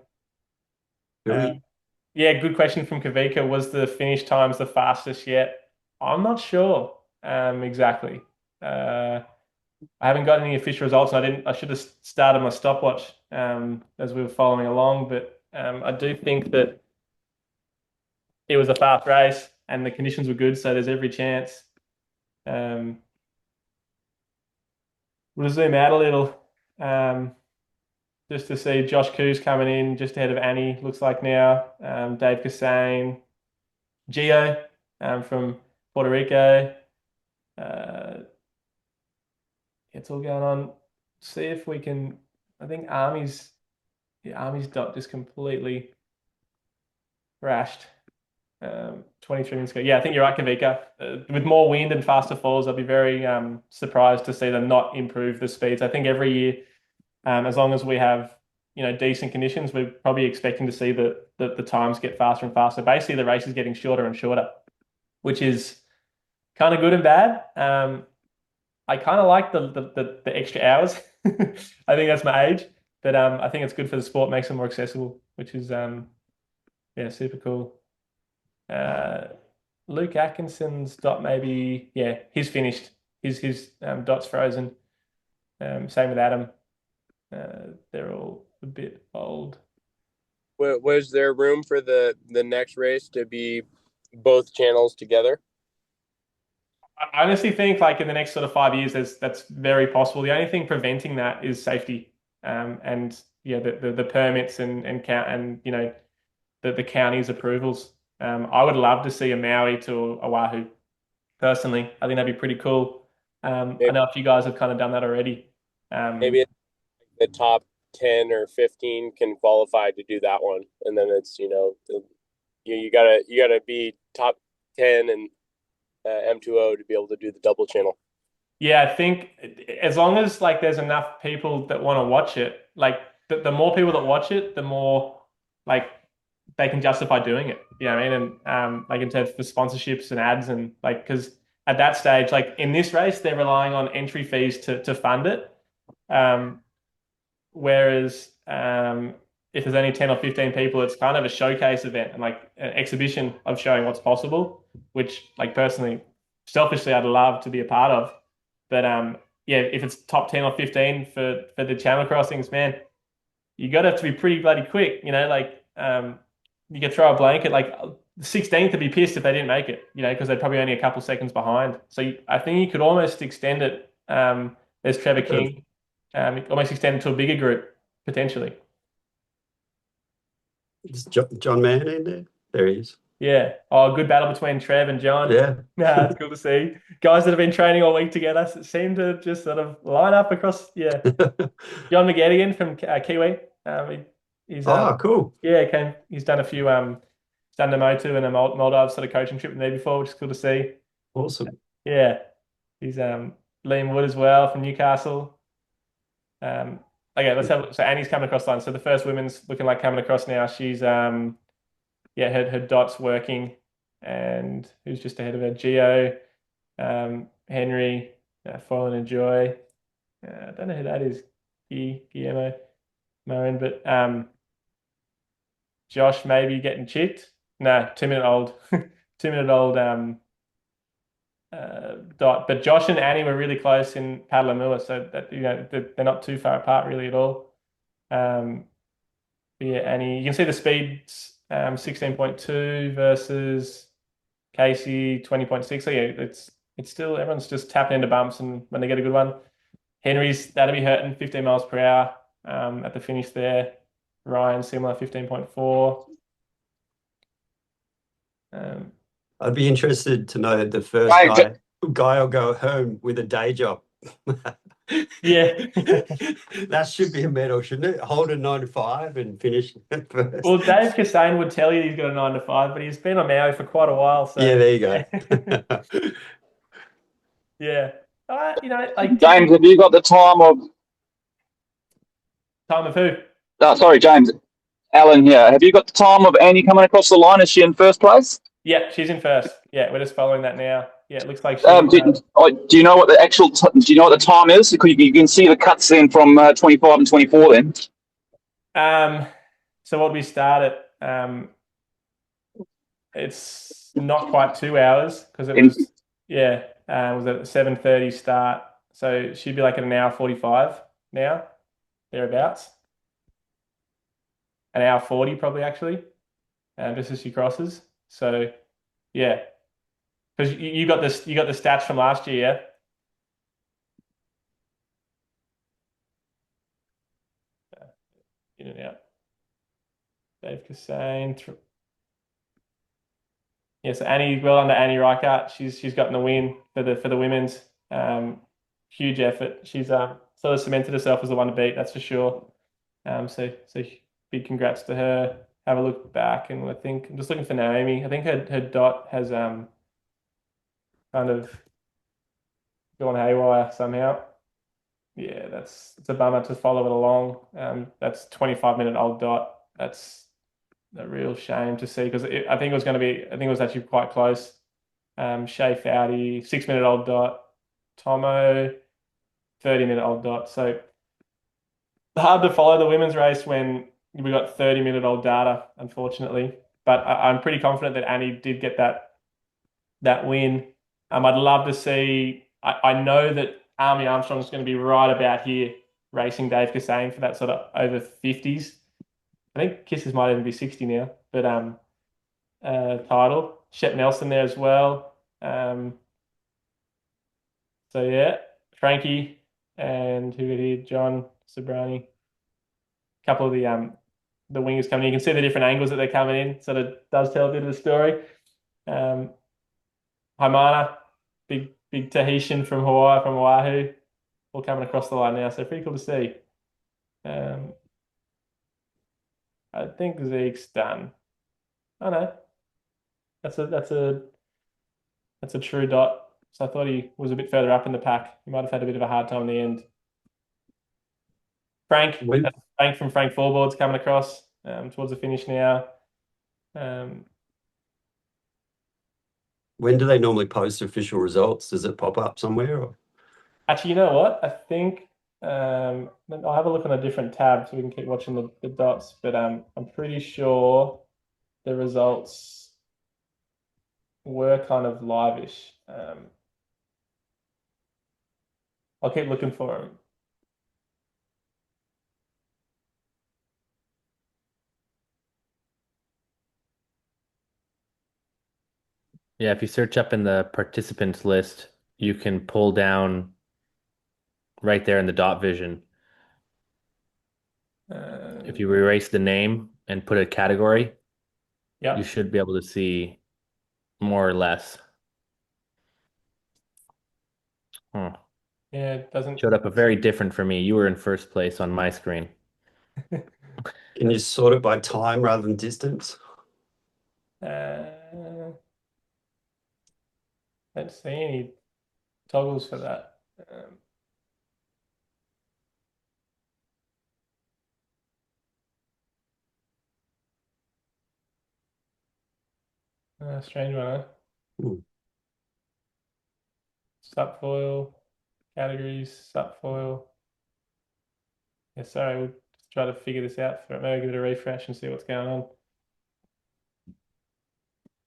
Yeah, good question from Kavika. Was the finish times the fastest yet? I'm not sure exactly. I haven't got any official results. I should have started my stopwatch as we were following along, but I do think that it was a fast race and the conditions were good, so there's every chance. We'll zoom out a little just to see Josh Coos coming in just ahead of Annie, looks like now. Dave Kassane, Gio from Puerto Rico. It's all going on. See if we can. I think Army's dot just completely crashed 23 minutes ago. Yeah, I think you're right, Kavika. With more wind and faster falls, I'd be very surprised to see them not improve the speeds. I think every year, as long as we have decent conditions, we're probably expecting to see the times get faster and faster. Basically, the race is getting shorter and shorter, which is kind of good and bad. I kind of like the extra hours. I think that's my age, but I think it's good for the sport, makes it more accessible, which is yeah, super cool. Luke Atkinson's dot maybe, yeah, he's finished. His dot's frozen. Same with Adam. They're all a bit old. Was there room for the next race to be both channels together? I honestly think like in the next sort of 5 years, that's very possible. The only thing preventing that is safety, and yeah, the permits and count and the county's approvals. I would love to see a Maui to Oahu. Personally, I think that'd be pretty cool. I know a few guys have kind of done that already. Maybe the top 10 or 15 can qualify to do that one, and then it's you gotta be top 10 and M2O to be able to do the double channel. Yeah, I think as long as like there's enough people that want to watch it, like the more people that watch it, the more like they can justify doing it. You know what I mean? And like in terms of sponsorships and ads and like because at that stage, like in this race, they're relying on entry fees to fund it. Whereas if there's only 10 or 15 people, it's kind of a showcase event and like an exhibition of showing what's possible, which like personally, selfishly, I'd love to be a part of. But yeah, if it's top 10 or 15 for the channel crossings, man, you got to have to be pretty bloody quick. Like you could throw a blanket, like the 16th would be pissed if they didn't make it, because they're probably only a couple seconds behind. So I think you could almost extend it. There's Trevor King. Almost extend it to a bigger group, potentially. Is John Mann in there? There he is. Yeah. Oh, good battle between Trev and John. Yeah. It's cool to see. Guys that have been training all week together seem to just sort of line up across. Yeah. John McGettigan from Kiwi. He's cool. Yeah, he's done a few he's done the Motu and a Maldives sort of coaching trip with me before, which is cool to see. Awesome. Yeah. He's Liam Wood as well from Newcastle. Okay, let's have so Annie's coming across the line. So the first women's looking like coming across now. She's yeah, her dot's working, and who's just ahead of her? Gio, Henry, Fallen and Joy. I don't know who that is. Guillermo Moen, but Josh maybe getting chipped. No, 2 minute old, 2 minute old dot. But Josh and Annie were really close in Padlamua, so that they're not too far apart really at all. But yeah, Annie, you can see the speeds. 16.2 versus Casey 20.6. So yeah, it's still everyone's just tapping into bumps, and when they get a good one, Henry's that'll be hurting 15 miles per hour at the finish there. Ryan similar 15.4. I'd be interested to know the first guy will go home with a day job. Yeah. That should be a medal, shouldn't it? Hold a 9 to 5 and finish first. Well, Dave Kassane would tell you he's got a 9 to 5, but he's been on Maui for quite a while. So yeah, there you go. yeah. Like James, have you got the time of who? sorry, James. Alan here. Have you got the time of Annie coming across the line? Is she in first place? Yeah, she's in first. Yeah, we're just following that now. Yeah, it looks like she's. Do you know what the actual? Do you know what the time is? Because you can see the cuts then from 25 and 24. Then. So what we started? It's not quite 2 hours because it was it was at 7:30 start. So she'd be like at an hour 45 now, thereabouts. An hour 40 probably actually, just as she crosses. So yeah, because you got this, you got the stats from last year, yeah. In and out. Dave Kassane. Yeah, so Annie, well done to Annie Reichert. She's gotten the win for the women's. Huge effort. She's sort of cemented herself as the one to beat, that's for sure. So big congrats to her. Have a look back, and I think I'm just looking for Naomi. I think her dot has kind of gone haywire somehow. Yeah, it's a bummer to follow it along. That's 25-minute old dot. That's a real shame to see because I think it was actually quite close. Shay Foudy, 6-minute old dot. Tomo, 30-minute old dot. So hard to follow the women's race when we got 30-minute old data, unfortunately. But I'm pretty confident that Annie did get that win. I'd love to see. I know that Army Armstrong is going to be right about here racing Dave Kassane for that sort of over 50s. I think Kisses might even be 60 now, but title. Shep Nelson there as well. So yeah, Frankie and who we here? John Sobrani. A couple of the wingers coming in. You can see the different angles that they're coming in, so it does tell a bit of the story. Haimana, big Tahitian from Hawaii, from Oahu, all coming across the line now, so pretty cool to see. I think Zeke's done. Oh no, that's a true dot. So I thought he was a bit further up in the pack. He might have had a bit of a hard time in the end. Frank from Frank Forboard's coming across towards the finish now. When do they normally post official results? Does it pop up somewhere? Or? Actually, you know what? I think I'll have a look on a different tab so we can keep watching the dots. But I'm pretty sure the results were kind of live-ish. I'll keep looking for them. Yeah, if you search up in the participants list, you can pull down right there in the dot vision. If you erase the name and put a category, you should be able to see more or less. Yeah, it doesn't showed up a very different for me. You were in first place on my screen. Can you sort it by time rather than distance? Let's see any toggles for that. Strange one, huh? Subfoil, categories, subfoil. Yeah, sorry, we'll try to figure this out for it. Maybe give it a refresh and see what's going on.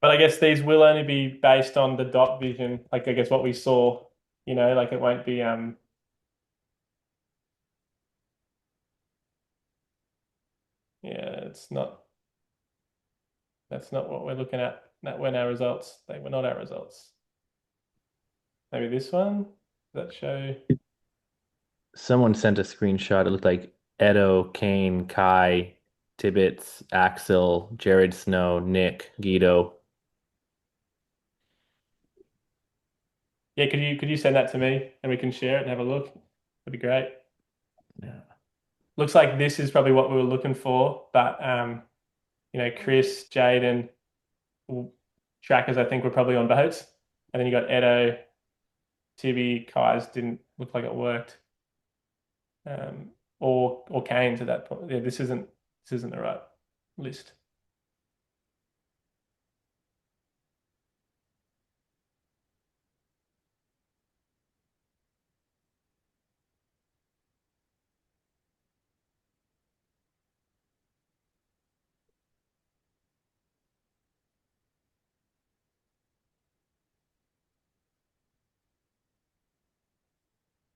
But I guess these will only be based on the dot vision, like I guess what we saw, like it won't be yeah, that's not what we're looking at. That weren't our results. They were not our results. Maybe this one? Does that show? Someone sent a screenshot. It looked like Edo, Kane, Kai, Tibbets, Axel, Jared Snow, Nick, Guido. Yeah, could you send that to me and we can share it and have a look? That'd be great. Yeah. Looks like this is probably what we were looking for, but Chris, Jaden, trackers, I think, were probably on boats. And then you got Edo, Tibby, Kai's didn't look like it worked. Or Kane's at that point. Yeah, this isn't the right list.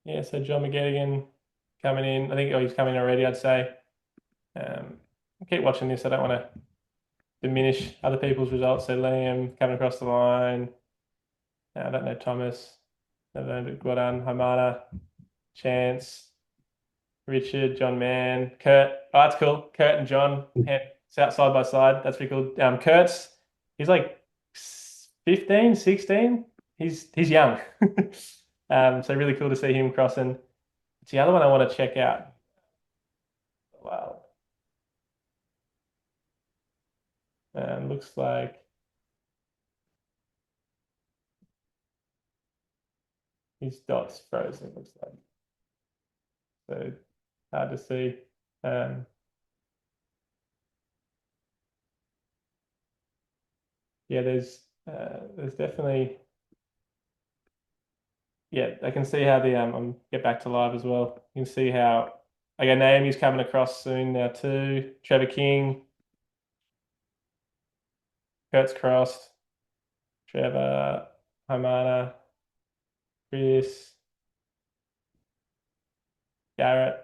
Yeah, so John McGettigan coming in. I think he's coming in already, I'd say. Keep watching this. I don't want to diminish other people's results. So Liam coming across the line. I don't know Thomas. Guadan, Hamada, Chance, Richard, John Mann, Kurt. Oh, that's cool. Kurt and John sat side by side. That's pretty cool. Kurt's, he's like 15, 16. He's young. So really cool to see him crossing. It's the other one I want to check out. Wow. Looks like his dot's frozen, looks like. So hard to see. Yeah, there's definitely, yeah, I can see how the get back to live as well. You can see how Naomi's coming across soon now too. Trevor King, Kurt's crossed. Trevor, Homana, Chris, Garrett,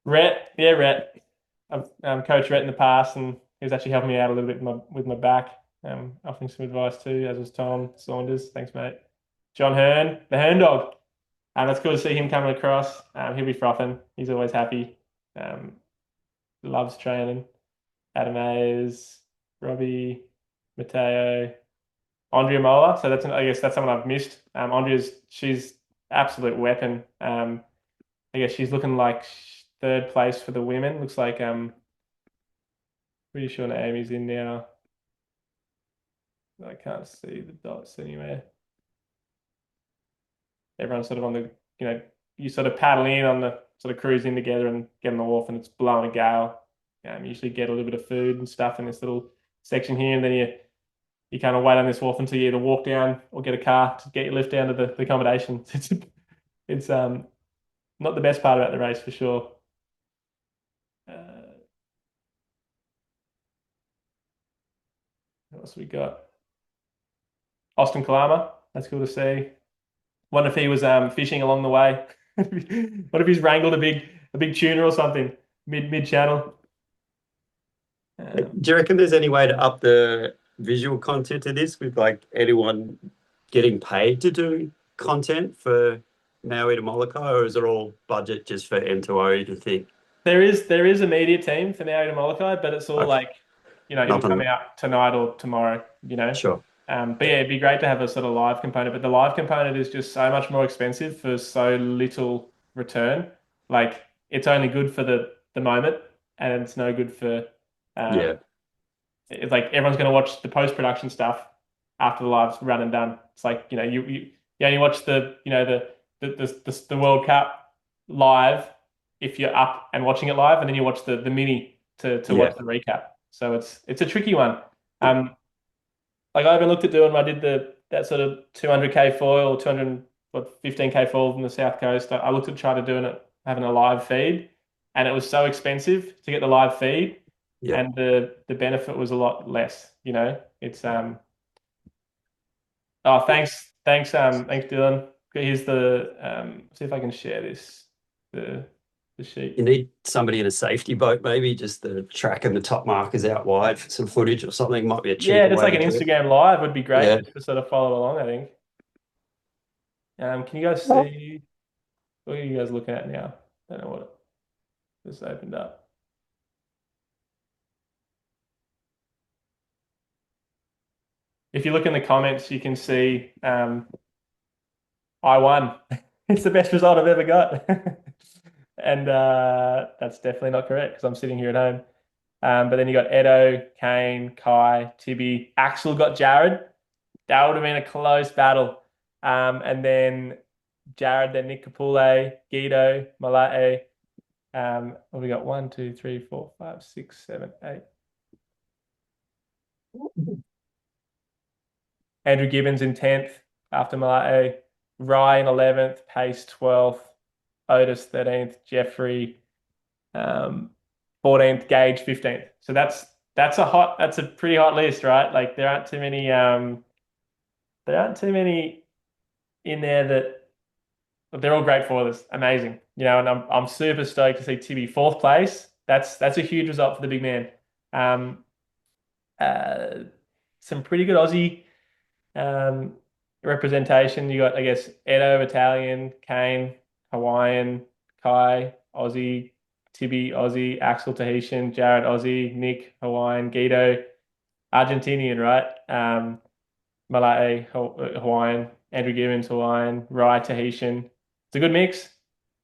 Rhett. Yeah, Rhett. I've coached Rhett in the past, and he was actually helping me out a little bit with my back. Offering some advice too, as was Tom Saunders. Thanks, mate. John Hearn, the Hearn dog. It's cool to see him coming across. He'll be frothing. He's always happy. Loves training. Adam Ayers, Robbie, Matteo, Andrea Mola. So I guess that's someone I've missed. She's absolute weapon. I guess she's looking like third place for the women. Looks like pretty sure Naomi's in now. I can't see the dots anywhere. Everyone's sort of on the, you sort of paddle in on the sort of cruise in together and get on the wharf and it's blowing a gale. Usually get a little bit of food and stuff in this little section here, and then you kind of wait on this wharf until you either walk down or get a car to get your lift down to the accommodation. It's not the best part about the race for sure. What else we got? Austin Kalama. That's cool to see. Wonder if he was fishing along the way. What if he's wrangled a big tuna or something mid channel? Do you reckon there's any way to up the visual content to this with like anyone getting paid to do content for Maui2Molokai, or is it all budget just for M2O, do you think? There is a media team for Maui2Molokai, but it's all like, it'll come out tonight or tomorrow, Sure. But yeah, it'd be great to have a sort of live component, but the live component is just so much more expensive for so little return. Like it's only good for the moment, and it's no good for It's like everyone's going to watch the post-production stuff after the live's run and done. It's like you only watch the World Cup live if you're up and watching it live, and then you watch the mini to watch the recap. So it's a tricky one. Like I even looked at doing. I did that sort of 200K foil, 15K foil from the South Coast. I looked at trying to doing it, having a live feed, and it was so expensive to get the live feed, and the benefit was a lot less. It's Oh, thanks, Dylan. Here's the see if I can share this the sheet. You need somebody in a safety boat, maybe just the track and the top markers out wide for some footage or something. Might be a cheaper just way like an to do it. Instagram live would be great to sort of follow along, I think. Can you guys see what are you guys looking at now? I don't know what just opened up. If you look in the comments, you can see I won. It's the best result I've ever got. And that's definitely not correct because I'm sitting here at home. But then you got Edo, Kane, Kai, Tibby. Axel got Jared. That would have been a close battle. And then Jared, then Nick Capule, Guido, Malate. What we got? 1, 2, 3, 4, 5, 6, 7, 8. Andrew Gibbons in 10th after Malate. Rye in 11th, Pace 12th, Otis 13th, Jeffrey 14th, Gage 15th. So that's a pretty hot list, right? Like there aren't too many in there that they're all great for us. Amazing. You know, and I'm super stoked to see Tibby 4th place. That's a huge result for the big man. Um, some pretty good Aussie representation. You got, I guess, Edo, Italian, Kane, Hawaiian, Kai, Aussie, Tibby, Aussie, Axel, Tahitian, Jared, Aussie, Nick, Hawaiian, Guido, Argentinian, right? Malate, Hawaiian, Andrew Gibbons, Hawaiian, Rye, Tahitian. It's a good mix.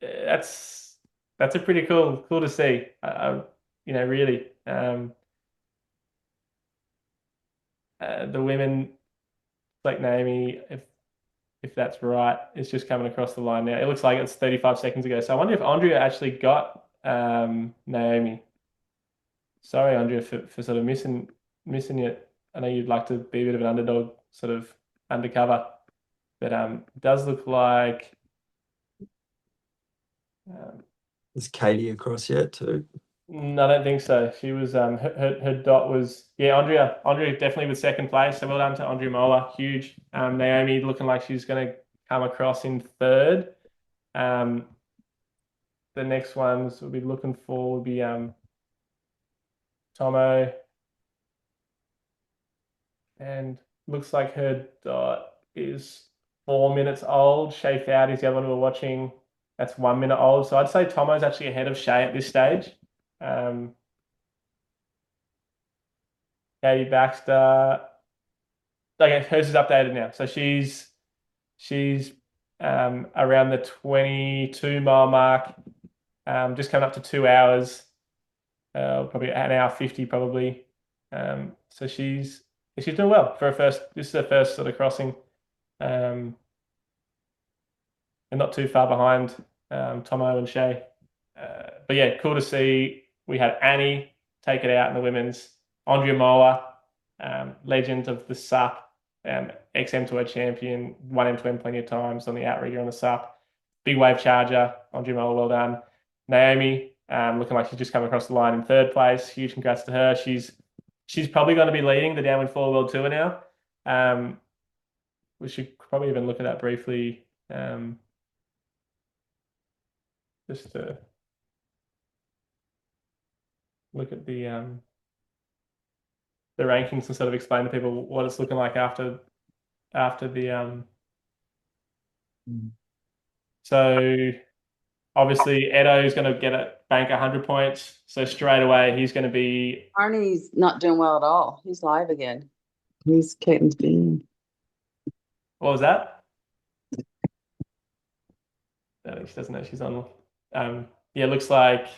That's a pretty cool to see. Really. The women, like Naomi, if that's right, is just coming across the line now. It looks like it's 35 seconds ago. So I wonder if Andrea actually got Naomi. Sorry, Andrea, for sort of missing it. I know you'd like to be a bit of an underdog, sort of undercover, but it does look like. Is Katie across yet too? No, I don't think so. She was her dot was Andrea definitely was 2nd place. So well done to Andrea Mola, huge. Naomi looking like she's going to come across in 3rd. The next ones we'll be looking for will be Tomo, and looks like her dot is 4 minutes old. Shay Fowdy's the other one we're watching. That's 1 minute old. So I'd say Tomo's actually ahead of Shay at this stage. Katie Baxter. Okay, hers is updated now. So she's around the 22-mile mark, just coming up to 2 hours, probably an hour 50 probably. So she's doing well for her first. This is her first sort of crossing, and not too far behind Tomo and Shay. But yeah, cool to see. We had Annie take it out in the women's. Andrea Moa, legend of the SUP, ex-M2O champion, won M2M plenty of times on the outrigger on the SUP. Big wave charger, Andrea Moa, well done. Naomi, looking like she's just come across the line in 3rd place. Huge congrats to her. She's probably going to be leading the Downwind 4 World Tour now. We should probably even look at that briefly, just to look at the rankings and sort of explain to people what it's looking like after the so obviously Edo is going to bank 100 points, so straight away he's going to be. Arnie's not doing well at all. He's live again. He's Caitlin's being. What was that? No, she doesn't know she's on. Yeah, looks like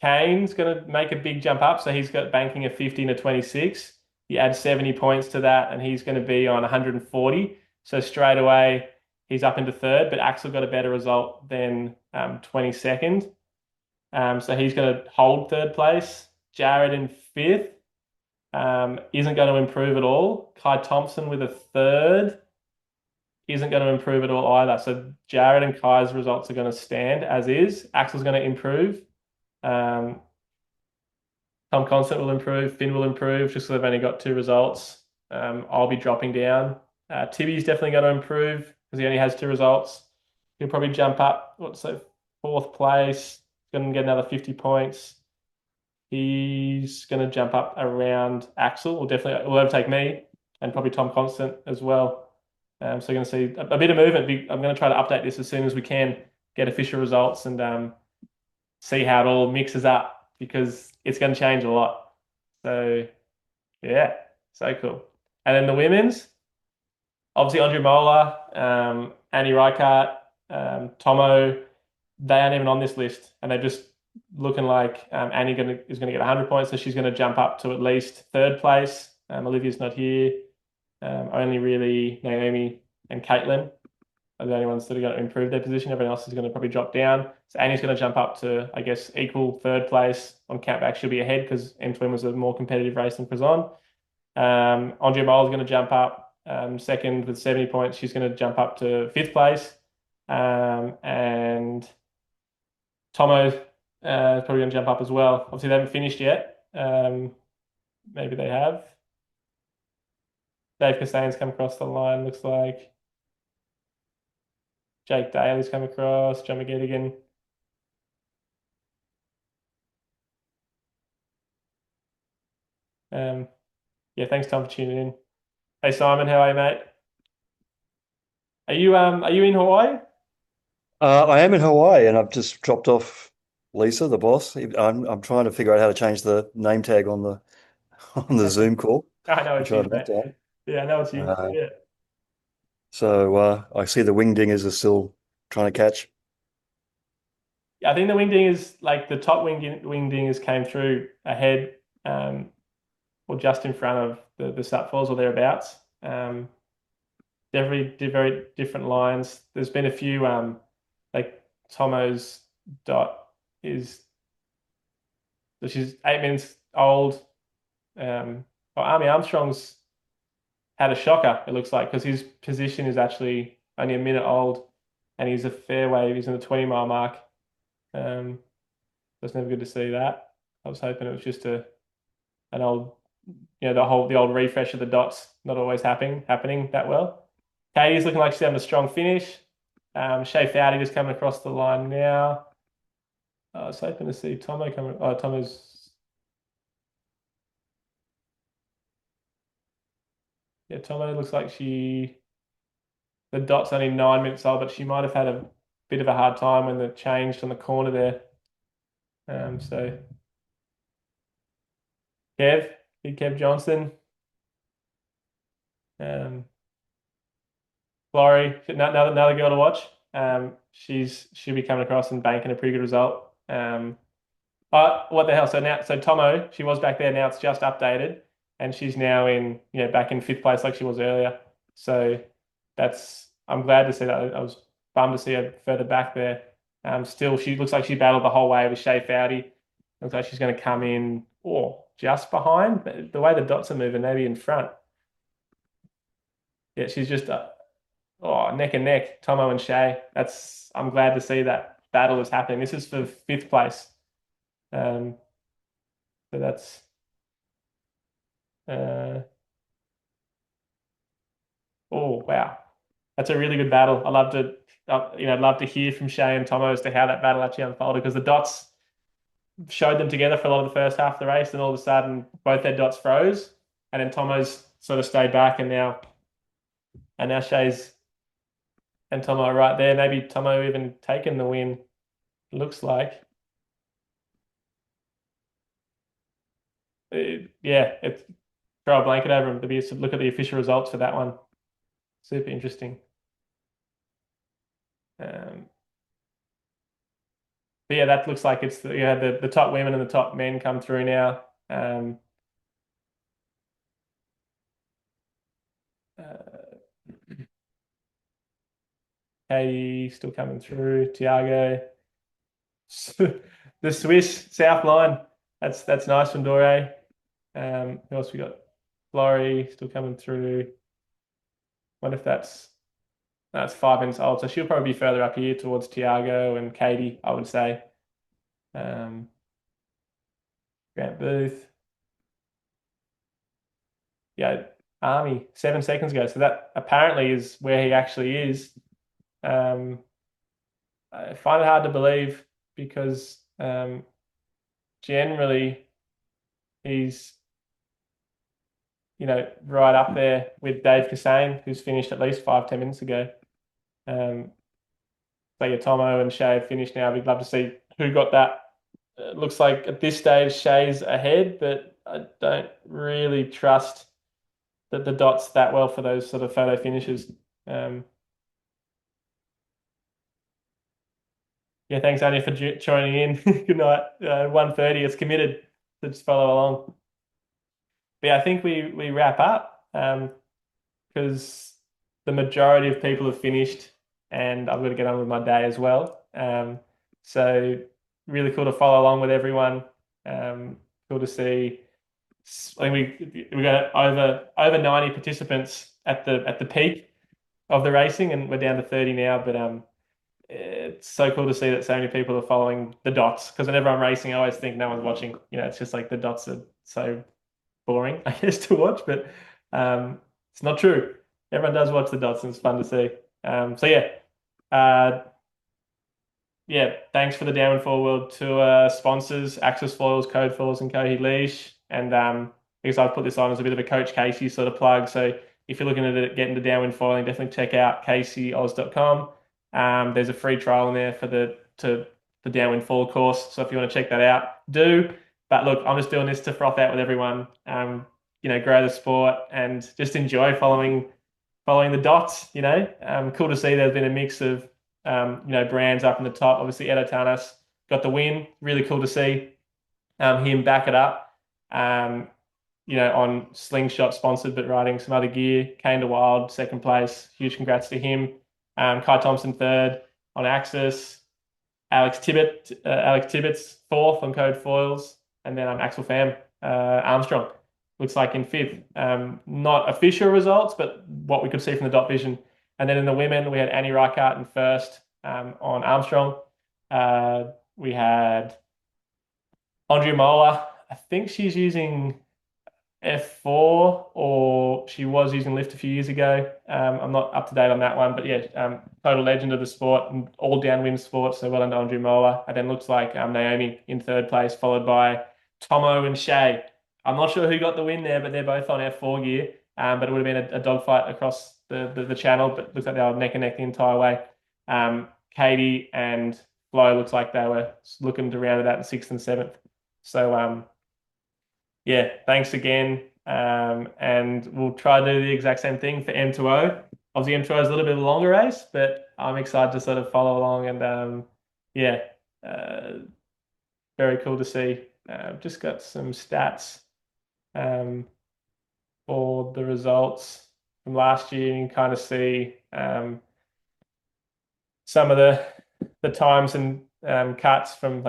Kane's going to make a big jump up, so he's got banking a 50 and a 26. You add 70 points to that, and he's going to be on 140. So straight away, he's up into 3rd, but Axel got a better result than 22nd. So he's going to hold 3rd place. Jared in 5th isn't going to improve at all. Kai Thompson with a 3rd isn't going to improve at all either. So Jared and Kai's results are going to stand as is. Axel's going to improve. Tom Constant will improve. Finn will improve just because they've only got 2 results. I'll be dropping down. Tibby's definitely going to improve because he only has 2 results. He'll probably jump up. What's that? 4th place. Going to get another 50 points. He's going to jump up around Axel. Will overtake me and probably Tom Constant as well. So you're going to see a bit of movement. I'm going to try to update this as soon as we can, get official results and see how it all mixes up because it's going to change a lot. So yeah, so cool. And then the women's, obviously Andrea Mola, Annie Reichardt, Tomo, they aren't even on this list, and they're just looking like Annie is going to get 100 points, so she's going to jump up to at least third place. Olivia's not here. Only really Naomi and Caitlin are the only ones that are going to improve their position. Everyone else is going to probably drop down. So Annie's going to jump up to, I guess, equal third place. On countback, she'll be ahead because M2M was a more competitive race than Frazon. Andrea Moll is going to jump up second with 70 points. She's going to jump up to fifth place. And Tomo is probably going to jump up as well. Obviously, they haven't finished yet. Maybe they have. Dave Castane's come across the line, looks like. Jake Daly's come across. John McGettigan. Yeah, thanks, Tom, for tuning in. Hey, Simon, how are you, mate? Are you in Hawaii? I am in Hawaii, and I've just dropped off Lisa, the boss. I'm trying to figure out how to change the name tag on the Zoom call, I know it's which you, I've not mate. done. Yeah, I know it's you. Yeah. So I see the wingdingers are still trying to catch. Yeah, I think the wingdingers, like the top wingdingers came through ahead, or just in front of the Sutfalls or thereabouts. Very different lines. There's been a few, like Tomo's dot is, so she's 8 minutes old. Army Armstrong's had a shocker, it looks like, because his position is actually only a minute old, and he's a fair way. He's in the 20-mile mark. It's never good to see that. I was hoping it was just an old, the old refresh of the dots not always happening that well. Katie's looking like she's having a strong finish. Shay Fowdy just coming across the line now. I was hoping to see Tomo coming. Oh, Tomo looks like the dot's only 9 minutes old, but she might have had a bit of a hard time when they changed on the corner there. So Big Kev Johnson. Laurie, another girl to watch. She'll be coming across and banking a pretty good result. What the hell? So Tomo, she was back there. Now it's just updated, and she's now back in fifth place like she was earlier. So I'm glad to see that. I was bummed to see her further back there. Still, she looks like she battled the whole way with Shay Fowdy. Looks like she's going to come in just behind. But the way the dots are moving, maybe in front. Yeah, she's just neck and neck, Tomo and Shay. I'm glad to see that battle is happening. This is for fifth place. So that's wow. That's a really good battle. I'd love to hear from Shay and Tomo as to how that battle actually unfolded, because the dots showed them together for a lot of the first half of the race, and all of a sudden both their dots froze, and then Tomo's sort of stayed back, and now Shay's and Tomo are right there. Maybe Tomo even taken the win. Looks like. It's throw a blanket over them. Look at the official results for that one. Super interesting. But yeah, that looks like it's the top women and the top men come through now. Katie still coming through. Tiago. The Swiss South line. That's nice from Dore. Who else we got? Laurie still coming through. Wonder if that's 5 minutes old. So she'll probably be further up here towards Tiago and Katie, I would say. Grant Booth. Yeah, Army, 7 seconds ago. So that apparently is where he actually is. I find it hard to believe because generally he's right up there with Dave Cassane, who's finished at least 5-10 minutes ago. So yeah, Tomo and Shay have finished now. We'd love to see who got that. It looks like at this stage Shay's ahead, but I don't really trust the dots that well for those sort of photo finishes. Yeah, thanks, Anya, for joining in. Good night. 1:30, it's committed. So just follow along. But yeah, I think we wrap up because the majority of people have finished and I've got to get on with my day as well. So really cool to follow along with everyone. Cool to see. I think we got over 90 participants at the peak of the racing, and we're down to 30 now. But it's so cool to see that so many people are following the dots. Because whenever I'm racing, I always think no one's watching. It's just like the dots are so boring, I guess, to watch. But it's not true. Everyone does watch the dots, and it's fun to see. So yeah. Yeah, thanks for the Downwind Four World Tour sponsors, Access Foils, Code Foils, and Kaohi Leash. And because I've put this on as a bit of a Coach Casey sort of plug. So if you're looking at getting into downwind foiling, definitely check out CaseyOz.com. There's a free trial in there for the downwind foil course. So if you want to check that out, do. But look, I'm just doing this to froth out with everyone. Grow the sport and just enjoy following the dots. Cool to see there's been a mix of brands up in the top. Obviously, Edo Tanas got the win. Really cool to see him back it up. On Slingshot sponsored, but riding some other gear. Kane to Wild, second place. Huge congrats to him. Kai Thompson third on Axis. Alex Tibbetts fourth on Code Foils, and then Axel Pham Armstrong looks like in fifth. Not official results, but what we could see from the dot vision. And then in the women, we had Annie Reichardt in first on Armstrong. We had Andrea Mola. I think she's using F4 or she was using Lift a few years ago. I'm not up to date on that one, but yeah, total legend of the sport and all downwind sports. So well done to Andrea Mola. And then looks like Naomi in third place, followed by Tomo and Shay. I'm not sure who got the win there, but they're both on F4 gear. But it would have been a dogfight across the channel, but looks like they were neck and neck the entire way. Katie and Flo looks like they were looking to round it out in sixth and seventh. So yeah, thanks again. And we'll try to do the exact same thing for M2O. Obviously, M2O is a little bit of a longer race, but I'm excited to sort of follow along and very cool to see. Just got some stats for the results from last year. You can kind of see some of the times and cuts from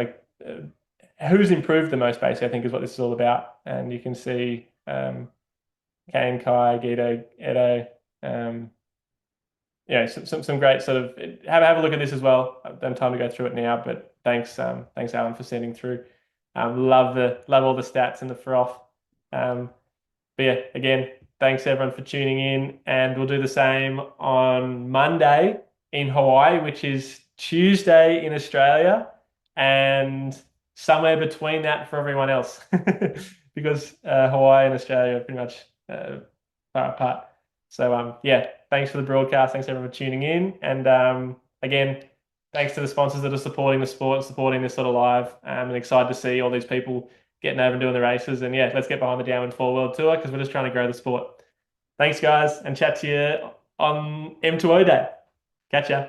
who's improved the most, basically, I think is what this is all about. And you can see Kane, Kai, Guido, Edo. Some great sort of have a look at this as well. I don't have time to go through it now, but thanks Alan for sending through. Love all the stats and the froth. But yeah, again, thanks everyone for tuning in, and we'll do the same on Monday in Hawaii, which is Tuesday in Australia, and somewhere between that for everyone else, because Hawaii and Australia are pretty much far apart. So yeah, thanks for the broadcast. Thanks everyone for tuning in, and again, thanks to the sponsors that are supporting the sport, supporting this sort of live. And excited to see all these people getting over and doing the races. And yeah, let's get behind the Downwind 4 World Tour because we're just trying to grow the sport. Thanks, guys, and chat to you on M2O Day. Catch ya.